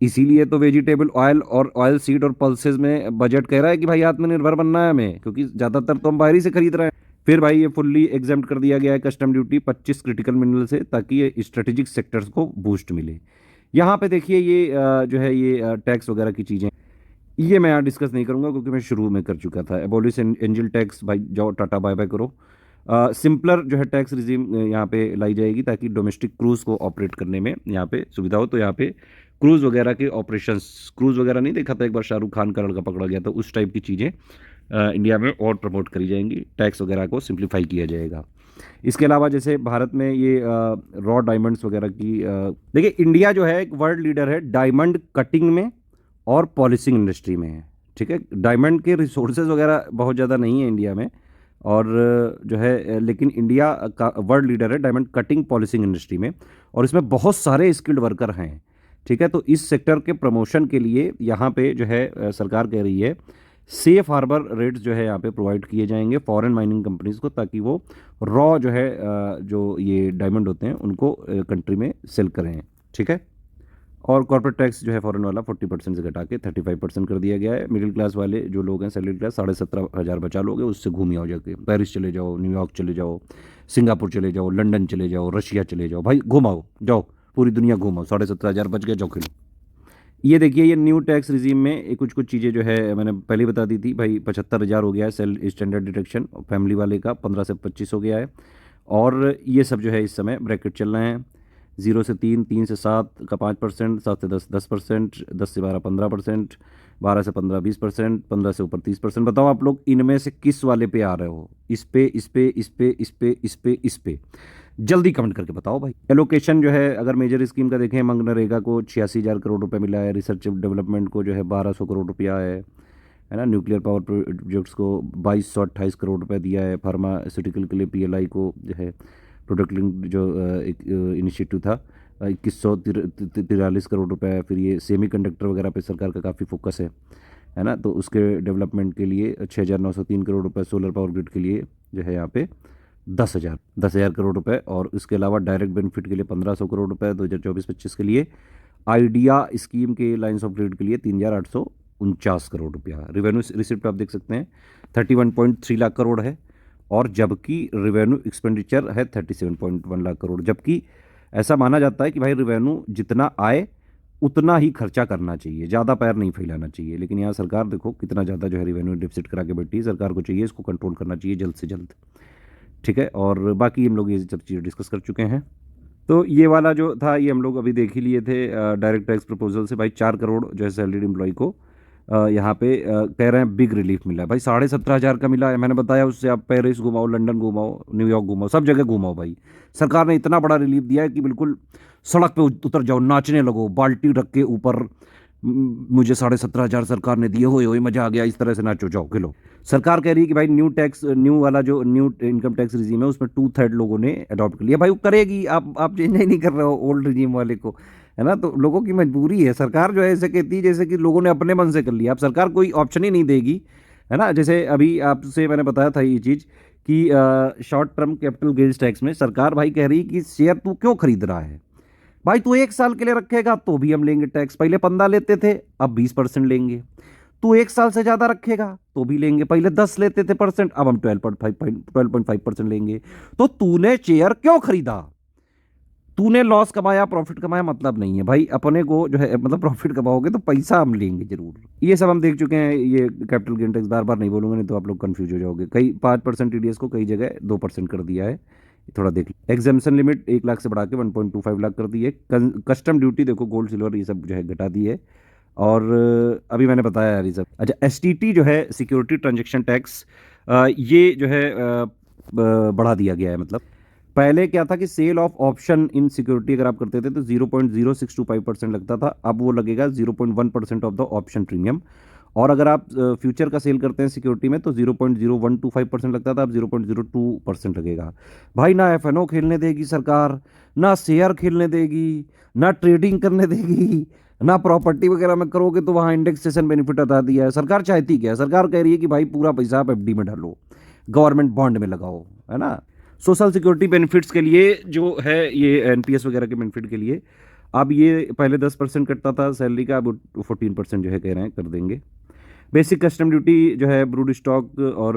इसीलिए तो वेजिटेबल ऑयल और ऑयल सीड और पल्सेस में बजट कह रहा है कि भाई आत्मनिर्भर बनना है हमें, क्योंकि ज़्यादातर तो हम बाहर ही से खरीद रहे हैं। फिर भाई ये फुल्ली एग्जेम्प्ट कर दिया गया है कस्टम ड्यूटी 25 क्रिटिकल मिनरल से, ताकि ये स्ट्रेटेजिक सेक्टर्स को बूस्ट मिले। यहाँ पे देखिए ये जो है ये टैक्स वगैरह की चीज़ें, ये मैं यहाँ डिस्कस नहीं करूँगा क्योंकि मैं शुरू में कर चुका था। एबोलिश एंजल टैक्स, भाई जाओ टाटा बाय बाय करो। सिंपलर जो है टैक्स रिजीम यहाँ पे लाई जाएगी, ताकि डोमेस्टिक क्रूज़ को ऑपरेट करने में यहाँ पे सुविधा हो। तो यहाँ पे क्रूज़ वगैरह के ऑपरेशंस, क्रूज़ वगैरह नहीं देखा था एक बार शाहरुख खान का लड़का पकड़ा गया, तो उस टाइप की चीज़ें इंडिया में और प्रमोट करी जाएंगी। टैक्स वगैरह को सिंप्लीफाई किया जाएगा। इसके अलावा जैसे भारत में ये रॉ डायमंड्स वगैरह की देखिए, इंडिया जो है एक वर्ल्ड लीडर है डायमंड कटिंग में और पॉलिशिंग इंडस्ट्री में है। ठीक है, डायमंड के रिसोर्सेज वगैरह बहुत ज़्यादा नहीं है इंडिया में, और जो है लेकिन इंडिया का वर्ल्ड लीडर है डायमंड कटिंग पॉलिशिंग इंडस्ट्री में, और इसमें बहुत सारे स्किल्ड वर्कर हैं। ठीक है, तो इस सेक्टर के प्रमोशन के लिए यहाँ पे जो है सरकार कह रही है सेफ हार्बर रेट्स जो है यहाँ पे प्रोवाइड किए जाएंगे फॉरेन माइनिंग कंपनीज को, ताकि वो रॉ जो है जो ये डायमंड होते हैं उनको कंट्री में सेल करें। ठीक है, और कॉर्पोरेट टैक्स जो है फॉरेन वाला 40% से घटा के 35% कर दिया गया है। मिडिल क्लास वाले जो लोग हैं, सैलरी क्लास, 17,500 बचा लोगे, उससे घूम आओ जाके, पेरिस चले जाओ, न्यूयॉर्क चले जाओ, सिंगापुर चले जाओ, लंदन चले जाओ, रशिया चले जाओ, भाई घुमाओ, जाओ पूरी दुनिया घुमाओ, 17,500 बच गए, जाओ खेलो। ये देखिए ये न्यू टैक्स रिजीम में कुछ कुछ चीज़ें जो है मैंने पहले बता दी थी भाई। 75,000 हो गया है सेल स्टैंडर्ड डिडक्शन, फैमिली वाले का 15 से 25 हो गया है। और ये सब जो है इस समय ब्रैकेट चल रहे हैं 0 से 3, 3 से 7 का 5%, 7 से 10 10%, 10 से 12 15%, 12 से 15 20%, 15 से ऊपर 30%। बताओ आप लोग इनमें से किस वाले पे आ रहे हो? इस पे, इस पे, इस पे, इस पे, इस पे, इस पे? जल्दी कमेंट करके बताओ भाई। एलोकेशन जो है अगर मेजर स्कीम का देखें, मनरेगा को 86,000 करोड़ रुपए मिला है, रिसर्च डेवलपमेंट को जो है 1,200 करोड़ रुपया है ना, न्यूक्लियर पावर प्रोजेक्ट्स को 2,228 करोड़ रुपए दिया है, फार्मास्यूटिकल के लिए पीएलआई को जो है प्रोडक्ट लिंक जो एक इनिशिएटिव था 2,143 करोड़ रुपए। फिर ये सेमीकंडक्टर वगैरह पे सरकार का काफ़ी फोकस है ना, तो उसके डेवलपमेंट के लिए 6,903 करोड़ रुपए। सोलर पावर ग्रिड के लिए जो है यहाँ पे 10,000 करोड़ रुपए, और इसके अलावा डायरेक्ट बेनिफिट के लिए 1,500 करोड़ रुपए 2024-25 के लिए। आइडिया स्कीम के लाइन्स ऑफ क्रेडिट के लिए 3,849 करोड़ रुपया। रिवेन्यू रिसिप्ट आप देख सकते हैं 31.3 लाख करोड़ है, और जबकि रिवेन्यू एक्सपेंडिचर है 37.1 लाख करोड़। जबकि ऐसा माना जाता है कि भाई रिवेन्यू जितना आए उतना ही खर्चा करना चाहिए, ज़्यादा पैर नहीं फैलाना चाहिए। लेकिन यहाँ सरकार देखो कितना ज़्यादा जो है रिवेन्यू डिफिसिट करा के बैठी है। सरकार को चाहिए इसको कंट्रोल करना चाहिए जल्द से जल्द। ठीक है, और बाकी हम लोग ये सब चीज़ें डिस्कस कर चुके हैं। तो ये वाला जो था ये हम लोग अभी देख ही लिए थे डायरेक्ट टैक्स प्रपोजल से। भाई 4 करोड़ जो है सैलरीड एम्प्लॉय को यहाँ पे कह रहे हैं बिग रिलीफ मिला है। भाई 17,500 का मिला है, मैंने बताया उससे आप पेरिस घुमाओ, लंदन घुमाओ, न्यूयॉर्क घुमाओ, सब जगह घुमाओ। भाई सरकार ने इतना बड़ा रिलीफ दिया है कि बिल्कुल सड़क पे उतर जाओ, नाचने लगो, बाल्टी रख के ऊपर मुझे 17,500 सरकार ने दिए, होए मजा आ गया, इस तरह से नाचो, जाओ खेलो। सरकार कह रही है कि भाई न्यू वाला जो न्यू इनकम टैक्स रिजीम है उसमें 2/3 लोगों ने अडॉप्ट कर लिया। भाई वो करेगी, आप चेंज नहीं कर रहे हो ओल्ड रिजीम वाले को, है ना। तो लोगों की मजबूरी है। सरकार जो है ऐसे कहती है जैसे कि लोगों ने अपने मन से कर लिया। अब सरकार कोई ऑप्शन ही नहीं देगी, है ना। जैसे अभी आपसे मैंने बताया था ये चीज़ कि short term capital gains tax में सरकार भाई कह रही कि शेयर तू क्यों खरीद रहा है भाई, तू 1 साल के लिए रखेगा तो भी हम लेंगे टैक्स। पहले 15 लेते थे, अब 20% लेंगे। तू 1 साल से ज़्यादा रखेगा तो भी लेंगे, पहले 10 लेते थे परसेंट, अब हम 12.5% लेंगे। तो तूने शेयर क्यों खरीदा? तूने लॉस कमाया, प्रॉफिट कमाया, मतलब नहीं है भाई। अपने को जो है मतलब प्रॉफिट कमाओगे तो पैसा हम लेंगे जरूर। ये सब हम देख चुके हैं। ये कैपिटल गेन टैक्स बार बार नहीं बोलूंगा, नहीं तो आप लोग कंफ्यूज हो जाओगे। कई 5% टीडीएस को कई जगह 2% कर दिया है, थोड़ा देख लो। एग्जाम्पशन लिमिट 1 लाख से बढ़ा के 1.25 लाख कर दी है। कस्टम ड्यूटी देखो गोल्ड सिल्वर ये सब जो है घटा दी है। और अभी मैंने बताया यार ये सब। अच्छा, एसटीटी जो है सिक्योरिटी ट्रांजेक्शन टैक्स, ये जो है बढ़ा दिया गया है। मतलब पहले क्या था कि sale of option in security अगर आप करते थे तो 0.0625% लगता था, अब वो लगेगा 0.1% ऑफ द ऑप्शन प्रीमियम। और अगर आप फ्यूचर का सेल करते हैं सिक्योरिटी में तो 0.0125% लगता था, अब 0.02% लगेगा। भाई ना एफएनओ खेलने देगी सरकार, ना शेयर खेलने देगी, ना ट्रेडिंग करने देगी, ना प्रॉपर्टी वगैरह में करोगे तो वहाँ इंडेक्सेशन बेनिफिट हटा दिया है। सरकार चाहती क्या है? सरकार कह रही है कि भाई पूरा पैसा आप एफडी में डालो, गवर्नमेंट बॉन्ड में लगाओ, है ना। सोशल सिक्योरिटी बेनिफिट्स के लिए जो है ये एनपीएस वगैरह के बेनिफिट के लिए अब ये पहले 10% कटता था सैलरी का, अब 14% जो है कह रहे हैं कर देंगे। बेसिक कस्टम ड्यूटी जो है ब्रूड स्टॉक और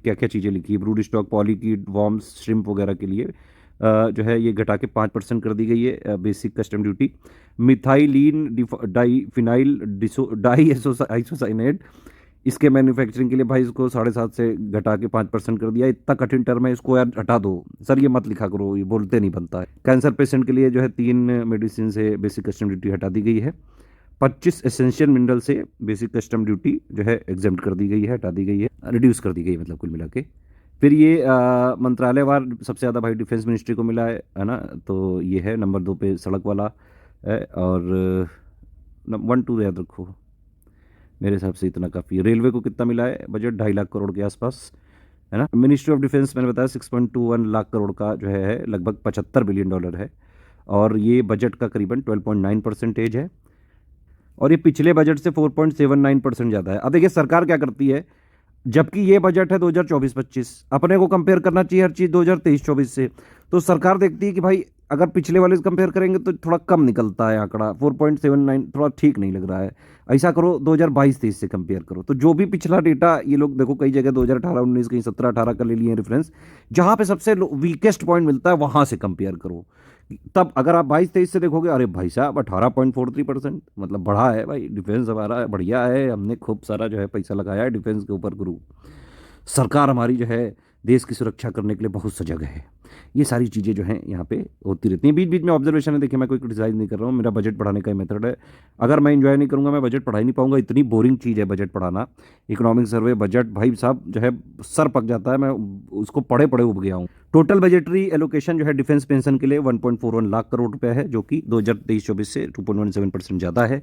क्या क्या चीज़ें लिखी है, ब्रूड स्टॉक, पॉलीकीट, वॉर्म्स, श्रिम्प वगैरह के लिए जो है ये घटा के 5% कर दी गई है basic custom duty. Methylene diphenyl di isocyanate, इसके मैन्युफैक्चरिंग के लिए भाई इसको 7.5 से घटा के 5% कर दिया। इतना कठिन टर्म है, इसको यार हटा दो सर, ये मत लिखा करो, ये बोलते नहीं बनता है। कैंसर पेशेंट के लिए जो है 3 मेडिसिन से बेसिक कस्टम ड्यूटी हटा दी गई है। 25 एसेंशियल मिनरल से बेसिक कस्टम ड्यूटी जो है एग्जेम्प्ट कर दी गई है, हटा दी गई है, रिड्यूस कर दी गई है मतलब कुल मिला के। फिर ये मंत्रालयवार सबसे ज़्यादा भाई डिफेंस मिनिस्ट्री को मिला है ना, तो ये है नंबर 2 पे सड़क वाला है, और 1-2 याद रखो, मेरे हिसाब से इतना काफ़ी है। रेलवे को कितना मिला है बजट? 2.5 लाख करोड़ के आसपास, है ना। मिनिस्ट्री ऑफ डिफेंस मैंने बताया 6.21 लाख करोड़ का जो है लगभग $75 बिलियन है, और ये बजट का करीबन 12.9% है, और ये पिछले बजट से 4.79% ज़्यादा है। अब देखिए सरकार क्या करती है, जबकि ये बजट है 2024-25, अपने को कंपेयर करना चाहिए हर चीज़ 2023-24 से, तो सरकार देखती है कि भाई अगर पिछले वाले से कंपेयर करेंगे तो थोड़ा कम निकलता है आंकड़ा, 4.79 थोड़ा ठीक नहीं लग रहा है। ऐसा करो 2022-23 से कंपेयर करो, तो जो भी पिछला डेटा ये लोग देखो कई जगह 2018-19 कहीं 17-18 का ले लिए रेफरेंस, जहाँ पे सबसे वीकेस्ट पॉइंट मिलता है वहाँ से कंपेयर करो। तब अगर आप 22-23 से देखोगे, अरे भाई साहब 18.43%, मतलब बढ़ा है भाई, डिफेंस हमारा बढ़िया है, हमने खूब सारा जो है पैसा लगाया है डिफेंस के ऊपर गुरु। सरकार हमारी जो है देश की सुरक्षा करने के लिए बहुत सजग है। ये सारी चीज़ें जो हैं यहाँ पे होती रहती हैं, बीच बीच में ऑब्जर्वेशन है। देखिए मैं कोई क्रिटिसाइज नहीं कर रहा हूँ, मेरा बजट बढ़ाने का मेथड है। अगर मैं इन्जॉय नहीं करूँगा मैं बजट पढ़ा ही नहीं पाऊंगा, इतनी बोरिंग चीज़ है बजट पढ़ाना। इकोनॉमिक सर्वे बजट भाई साहब जो है सर पक जाता है, मैं उसको पढ़े पढ़े उब गया हूँ। टोटल बजटरी एलोकेशन जो है डिफेंस पेंशन के लिए 1.41 लाख करोड़ रुपया है, जो कि 2023-24 से 2.17% ज़्यादा है।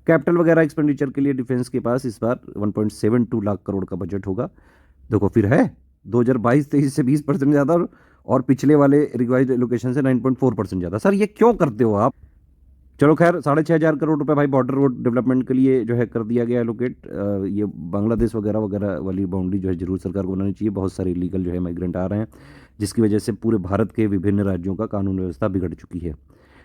कैपिटल वगैरह एक्सपेंडिचर के लिए डिफेंस के पास इस बार 1.72 लाख करोड़ का बजट होगा। देखो फिर है 2022-23 से 20% ज़्यादा, और पिछले वाले रिवाइज एलोकेशन से 9.4% ज़्यादा। सर ये क्यों करते हो आप? चलो खैर 6,500 करोड़ रुपए भाई बॉर्डर रोड डेवलपमेंट के लिए जो है कर दिया गया एलोकेट। ये बांग्लादेश वगैरह वगैरह वाली बाउंड्री जो है जरूर सरकार को बनानी चाहिए। बहुत सारे इलीगल जो है माइग्रेंट आ रहे हैं, जिसकी वजह से पूरे भारत के विभिन्न राज्यों का कानून व्यवस्था बिगड़ चुकी है।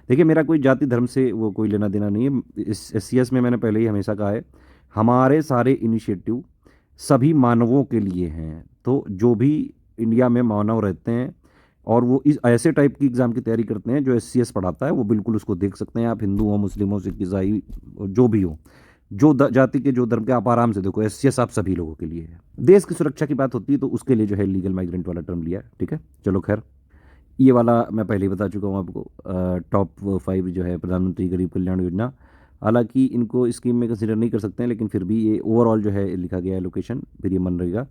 देखिए मेरा कोई जाति धर्म से वो कोई लेना देना नहीं है। इस SCS में मैंने पहले ही हमेशा कहा है, हमारे सारे इनिशिएटिव सभी मानवों के लिए हैं। तो जो भी इंडिया में मानव रहते हैं और वो इस ऐसे टाइप की एग्ज़ाम की तैयारी करते हैं जो SCS पढ़ाता है, वो बिल्कुल उसको देख सकते हैं। आप हिंदू हो, मुस्लिम हो, सिख, ईसाई, जो भी हो, जो जाति के जो धर्म के, आप आराम से देखो। SCS आप सभी लोगों के लिए है। देश की सुरक्षा की बात होती है तो उसके लिए जो है लीगल माइग्रेंट वाला टर्म लिया है, ठीक है। चलो खैर ये वाला मैं पहले ही बता चुका हूँ आपको। टॉप 5 जो है प्रधानमंत्री गरीब कल्याण योजना, हालांकि इनको स्कीम में कंसिडर नहीं कर सकते हैं, लेकिन फिर भी ये ओवरऑल जो है लिखा गया है लोकेशन, फिर ये मनरेगा,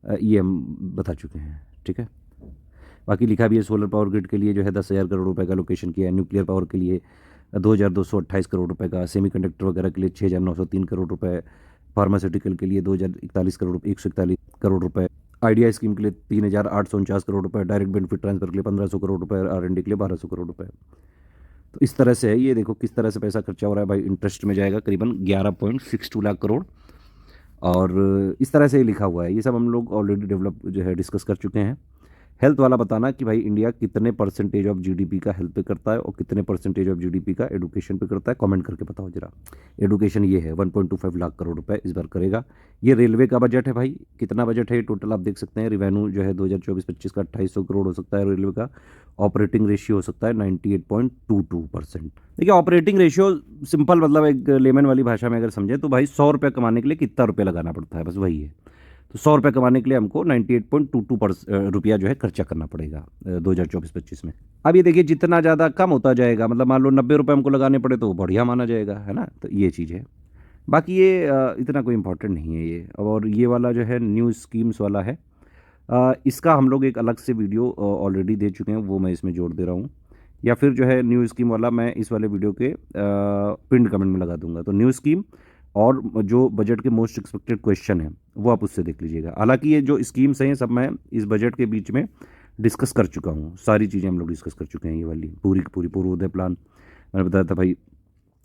ये हम बता चुके हैं, ठीक है। बाकी लिखा भी है सोलर पावर ग्रिड के लिए जो है 10,000 करोड़ रुपए का लोकेशन किया है, न्यूक्लियर पावर के लिए 2,228 करोड़ रुपए का, सेमीकंडक्टर वगैरह के लिए 6,903 करोड़ रुपए, फार्मास्यूटिकल के लिए 141 करोड़ रुपए, आइडिया स्कीम के लिए 3,849 करोड़ रुपए, डायरेक्ट बेनिफिट ट्रांसफर के लिए 1,500 करोड़ रुपए, R&D के लिए 1,200 करोड़ रुपए। तो इस तरह से है ये, देखो किस तरह से पैसा खर्चा हो रहा है भाई। इंटरेस्ट में जाएगा करीबन 11.62 लाख करोड़, और इस तरह से ही लिखा हुआ है। ये सब हम लोग ऑलरेडी डेवलप जो है डिस्कस कर चुके हैं। हेल्थ वाला बताना कि भाई इंडिया कितने % ऑफ GDP का हेल्थ पे करता है और कितने % ऑफ GDP का एडुकेशन पे करता है, कमेंट करके बताओ जरा। एडुकेशन ये है 1.25 लाख करोड़ रुपए इस बार करेगा। ये रेलवे का बजट है भाई, कितना बजट है टोटल आप देख सकते हैं। रिवेन्यू जो है 2024-25 का 2,800 करोड़ हो सकता है रेलवे का। ऑपरेटिंग रेशियो हो सकता है 98.22%। देखिए ऑपरेटिंग रेशियो सिंपल, मतलब एक लेमन वाली भाषा में अगर समझे तो भाई 100 रुपये कमाने के लिए कितना रुपया लगाना पड़ता है, बस वही है। तो 100 रुपये कमाने के लिए हमको 98.22 रुपया जो है खर्चा करना पड़ेगा 2024-25 में। अब ये देखिए जितना ज़्यादा कम होता जाएगा, मतलब मान लो 90 रुपये हमको लगाने पड़े तो बढ़िया माना जाएगा, है ना। तो ये चीज़ है, बाकी ये इतना कोई इंपॉर्टेंट नहीं है ये। और ये वाला जो है न्यू स्कीम्स वाला है, इसका हम लोग एक अलग से वीडियो ऑलरेडी दे चुके हैं, वो मैं इसमें जोड़ दे रहा हूँ। या फिर जो है न्यू स्कीम वाला मैं इस वाले वीडियो के पिन कमेंट में लगा दूंगा। तो न्यू स्कीम और जो बजट के मोस्ट एक्सपेक्टेड क्वेश्चन है वो आप उससे देख लीजिएगा। हालांकि ये जो स्कीम्स हैं सब मैं इस बजट के बीच में डिस्कस कर चुका हूँ, सारी चीज़ें हम लोग डिस्कस कर चुके हैं। ये वाली पूरी की पूरी पूर्वोदय प्लान मैंने बताया था भाई,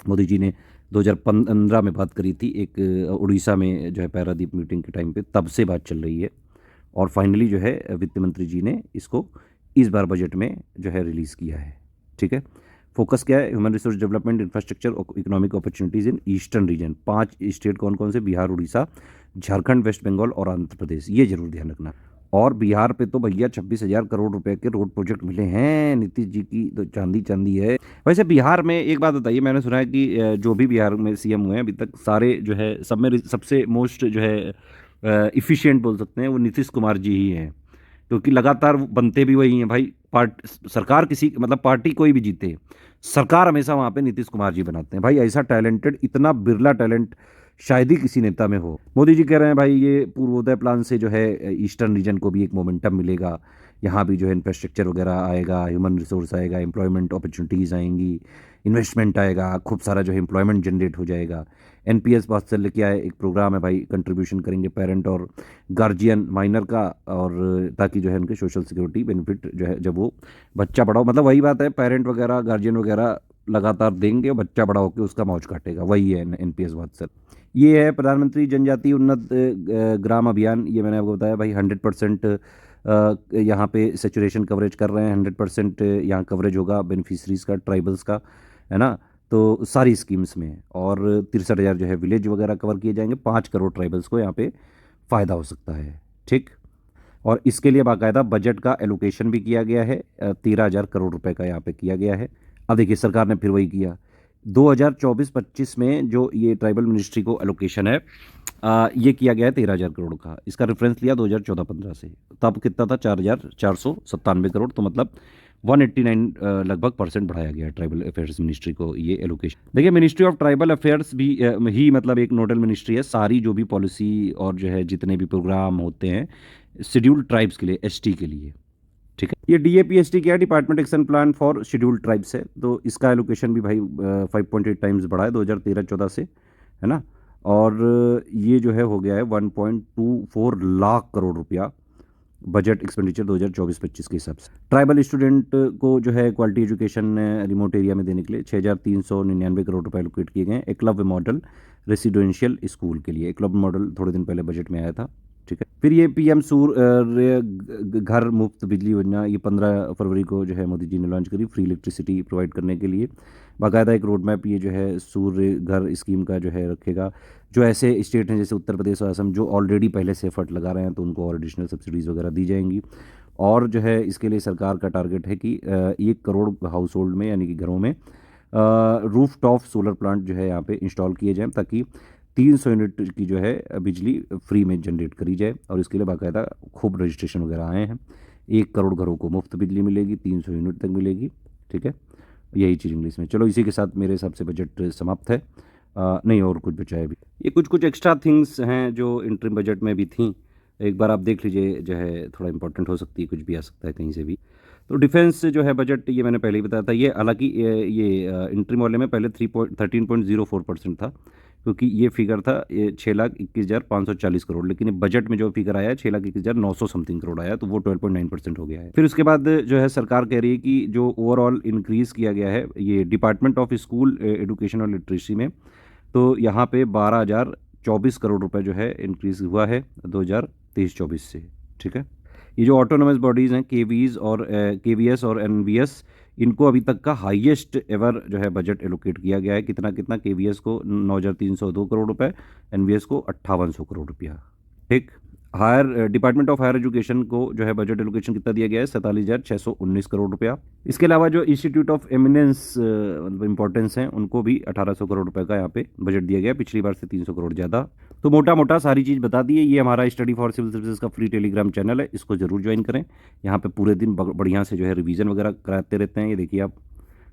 मोदी जी ने 2015 में बात करी थी एक उड़ीसा में जो है पैरादीप मीटिंग के टाइम पे, तब से बात चल रही है। और फाइनली जो है वित्त मंत्री जी ने इसको इस बार बजट में जो है रिलीज़ किया है। ठीक है, फोकस क्या है? ह्यूमन रिसोर्स डेवलपमेंट, इंफ्रास्ट्रक्चर और economic opportunities in eastern region. 5 state कौन कौन से? बिहार, उड़ीसा, झारखंड, वेस्ट बंगाल और आंध्र प्रदेश। ये जरूर ध्यान रखना। और बिहार पे तो भैया 26,000 करोड़ रुपए के रोड प्रोजेक्ट मिले हैं। नीतीश जी की तो चांदी चांदी है। वैसे बिहार में एक बात बताइए, मैंने सुना है कि जो भी बिहार में सीएम हुए हैं अभी तक, सारे जो है सब में सबसे मोस्ट जो है इफिशिएंट बोल सकते हैं वो नीतीश कुमार जी ही हैं, क्योंकि लगातार वो बनते भी वही हैं भाई। सरकार किसी मतलब पार्टी कोई भी जीते, सरकार हमेशा वहाँ पे नीतीश कुमार जी बनाते हैं भाई। ऐसा टैलेंटेड, इतना बिरला टैलेंट शायद ही किसी नेता में हो। मोदी जी कह रहे हैं भाई ये पूर्वोदय प्लान से जो है ईस्टर्न रीजन को भी एक मोमेंटम मिलेगा। यहाँ भी जो है इंफ्रास्ट्रक्चर वगैरह आएगा, ह्यूमन रिसोर्स आएगा, एम्प्लॉयमेंट अपॉर्चुनिटीज़ आएंगी, इन्वेस्टमेंट आएगा, खूब सारा जो है एम्प्लॉयमेंट जनरेट हो जाएगा। एनपीएस बहुत से लेके आए, एक प्रोग्राम है भाई, कंट्रीब्यूशन करेंगे पेरेंट और गार्जियन माइनर का, और ताकि जो है उनके सोशल सिक्योरिटी बेनिफिट जो है जब वो बच्चा बड़ा हो, मतलब वही बात है, पेरेंट वगैरह गार्जियन वगैरह लगातार देंगे और बच्चा बड़ा होकर उसका मौज काटेगा, वही है एनपीएस वत्सल। ये है प्रधानमंत्री जनजातीय उन्नत ग्राम अभियान। ये मैंने आपको बताया भाई 100% यहाँ पे सेचुरेशन कवरेज कर रहे हैं। 100% यहाँ कवरेज होगा बेनिफिशरीज़ का, ट्राइबल्स का, है ना। तो सारी स्कीम्स में, और 63,000 जो है विलेज वगैरह कवर किए जाएंगे। 5 करोड़ ट्राइबल्स को यहाँ पे फ़ायदा हो सकता है। ठीक, और इसके लिए बाकायदा बजट का एलोकेशन भी किया गया है। 13,000 करोड़ रुपए का यहाँ पे किया गया है। अब देखिए सरकार ने फिर वही किया 2024-25 में जो ये ट्राइबल मिनिस्ट्री को एलोकेशन है, ये किया गया है 13,000 करोड़ का। इसका रेफरेंस लिया 2014-15 से, तब कितना था? 4,497 करोड़। तो मतलब 189 लगभग परसेंट बढ़ाया गया है ट्राइबल अफेयर्स मिनिस्ट्री को ये एलोकेशन। देखिए मिनिस्ट्री ऑफ ट्राइबल अफेयर्स भी ही मतलब एक नोडल मिनिस्ट्री है। सारी जो भी पॉलिसी और जो है जितने भी प्रोग्राम होते हैं शेड्यूल्ड ट्राइब्स के लिए, एसटी के लिए। ठीक है, ये डीएपीएसटी क्या है? Department action plan for scheduled tribes है। तो इसका एलोकेशन भी भाई 5.8 टाइम्स बढ़ा है 2013-14 से, है ना। और ये जो है हो गया है 1.24 लाख करोड़ रुपया बजट एक्सपेंडिचर 2024-25 के हिसाब से। ट्राइबल स्टूडेंट को जो है क्वालिटी एजुकेशन रिमोट एरिया में देने के लिए 6,399 करोड़ रुपए एलोकेट किए गए हैं। एकलव्य मॉडल रेसिडेंशियल स्कूल के लिए, एकलव्य मॉडल थोड़े दिन पहले बजट में आया था। ठीक है, फिर ये पीएम घर मुफ्त बिजली योजना, ये 15 फरवरी को जो है मोदी जी ने लॉन्च करी, फ्री इलेक्ट्रिसिटी प्रोवाइड करने के लिए। बाकायदा एक रोड मैप ये जो है सूर्य घर स्कीम का जो है रखेगा। जो ऐसे स्टेट हैं जैसे उत्तर प्रदेश और असम जो ऑलरेडी पहले से एफर्ट लगा रहे हैं, तो उनको और एडिशनल सब्सिडीज़ वगैरह दी जाएंगी। और जो है इसके लिए सरकार का टारगेट है कि 1 करोड़ हाउस होल्ड में, यानी कि घरों में रूफ टॉप सोलर प्लांट जो है यहाँ पे इंस्टॉल किए जाएँ, ताकि 300 यूनिट की जो है बिजली फ्री में जनरेट करी जाए। और इसके लिए बाकायदा खूब रजिस्ट्रेशन वगैरह आए हैं। 1 करोड़ घरों को मुफ्त बिजली मिलेगी, 300 यूनिट तक मिलेगी। ठीक है, यही चीज़ इंग्लिश में। चलो इसी के साथ मेरे हिसाब से बजट समाप्त है। नहीं, और कुछ बचा है अभी। ये कुछ कुछ एक्स्ट्रा थिंग्स हैं जो इंटरिम बजट में भी थी, एक बार आप देख लीजिए, जो है थोड़ा इंपॉर्टेंट हो सकती है, कुछ भी आ सकता है कहीं से भी। तो डिफेंस जो है बजट, ये मैंने पहले ही बताया था। ये हालांकि ये इंटरिम वाले में पहले 13.04% था, क्योंकि ये फिगर था ये 6,21,540 करोड़, लेकिन ये बजट में जो फिगर आया है 6,21,900 समथिंग करोड़ आया, तो वो 12.9% हो गया है। फिर उसके बाद जो है सरकार कह रही है कि जो ओवरऑल इंक्रीज़ किया गया है ये डिपार्टमेंट ऑफ स्कूल एजुकेशन और लिटरेसी में, तो यहाँ पे 12,024 करोड़ रुपए जो है इंक्रीज़ हुआ है 2023-24 से। ठीक है, ये जो ऑटोनोमस बॉडीज़ हैं केवीज़ और केवीएस और एनवीएस, इनको अभी तक का हाईएस्ट एवर जो है बजट एलोकेट किया गया है। कितना कितना? केवीएस को 9,302 करोड़ रुपए, एनवीएस को 5,800 करोड़ रुपया। ठीक, higher department of higher education को जो है बजट एलोकेशन कितना दिया गया है? 47,619 करोड़ रुपया। इसके अलावा जो इंस्टीट्यूट ऑफ एमिनेंस मतलब इंपॉर्टेंस हैं, उनको भी 1,800 करोड़ रुपए का यहाँ पे बजट दिया गया, पिछली बार से 300 करोड़ ज़्यादा। तो मोटा मोटा सारी चीज़ बता दी है। ये हमारा स्टडी फॉर सिविल सर्विसेज का फ्री टेलीग्राम चैनल है, इसको ज़रूर ज्वाइन करें। यहाँ पे पूरे दिन बढ़िया से जो है रिवीजन वगैरह कराते रहते हैं। ये देखिए आप,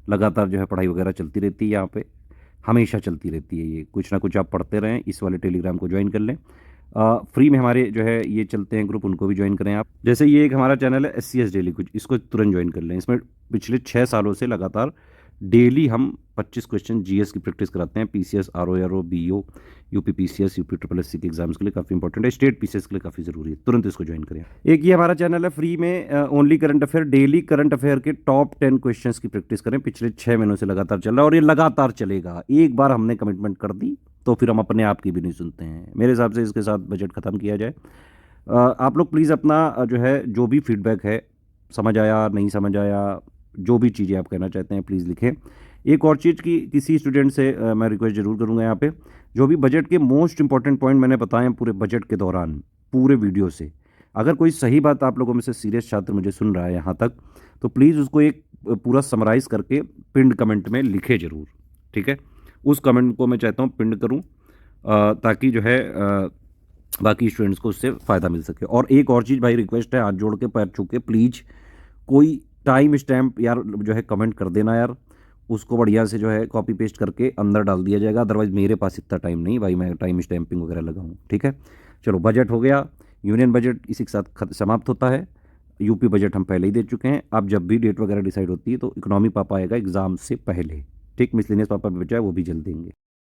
लगातार जो है पढ़ाई वगैरह चलती रहती है यहाँ पे, हमेशा चलती रहती है। ये कुछ ना कुछ आप पढ़ते रहें, इस वाले टेलीग्राम को ज्वाइन कर लें। फ्री में हमारे जो है ये चलते हैं ग्रुप, उनको भी ज्वाइन करें आप। जैसे ये एक हमारा चैनल है SCS डेली कुछ, इसको तुरंत ज्वाइन कर लें। इसमें पिछले 6 सालों से लगातार डेली हम 25 क्वेश्चन जीएस की प्रैक्टिस कराते हैं, PCS, RO, BO, UP PCS, UP triple SC के एग्जाम्स के लिए काफ़ी इंपॉर्टेंट है, स्टेट पीसीएस के लिए काफ़ी ज़रूरी है, तुरंत इसको ज्वाइन करें। एक ये हमारा चैनल है फ्री में, only current affair, daily current affair के टॉप 10 क्वेश्चंस की प्रैक्टिस करें, पिछले 6 महीनों से लगातार चल रहा है और ये लगातार चलेगा। एक बार हमने कमिटमेंट कर दी तो फिर हम अपने आप की भी नहीं सुनते हैं। मेरे हिसाब से इसके साथ बजट ख़त्म किया जाए। आप लोग प्लीज़ अपना जो है जो भी फीडबैक है, समझ आया नहीं समझ आया, जो भी चीज़ें आप कहना चाहते हैं प्लीज़ लिखें। एक और चीज़ की किसी स्टूडेंट से मैं रिक्वेस्ट ज़रूर करूँगा यहाँ पे, जो भी बजट के मोस्ट इंपॉर्टेंट पॉइंट मैंने बताए हैं पूरे बजट के दौरान, पूरे वीडियो से, अगर कोई सही बात आप लोगों में से सीरियस छात्र मुझे सुन रहा है यहाँ तक, तो प्लीज़ उसको एक पूरा समराइज़ करके पिंड कमेंट में लिखे ज़रूर, ठीक है। उस कमेंट को मैं चाहता हूँ पिंड करूँ, ताकि जो है बाकी स्टूडेंट्स को उससे फ़ायदा मिल सके। और एक और चीज़ भाई, रिक्वेस्ट है, हाथ जोड़ के पैर छू के, प्लीज़ कोई टाइम स्टैम्प यार जो है कमेंट कर देना यार, उसको बढ़िया से जो है कॉपी पेस्ट करके अंदर डाल दिया जाएगा, अदरवाइज़ मेरे पास इतना टाइम नहीं भाई, मैं टाइम स्टैम्पिंग वगैरह लगाऊँ, ठीक है। चलो, बजट हो गया, यूनियन बजट इसी के साथ समाप्त होता है। यूपी बजट हम पहले ही दे चुके हैं। अब जब भी डेट वगैरह डिसाइड होती है तो इकोनॉमी पापा आएगा एग्ज़ाम से पहले, ठीक। मिसलेनियस पापा भी बचा है, वो भी जल्द देंगे।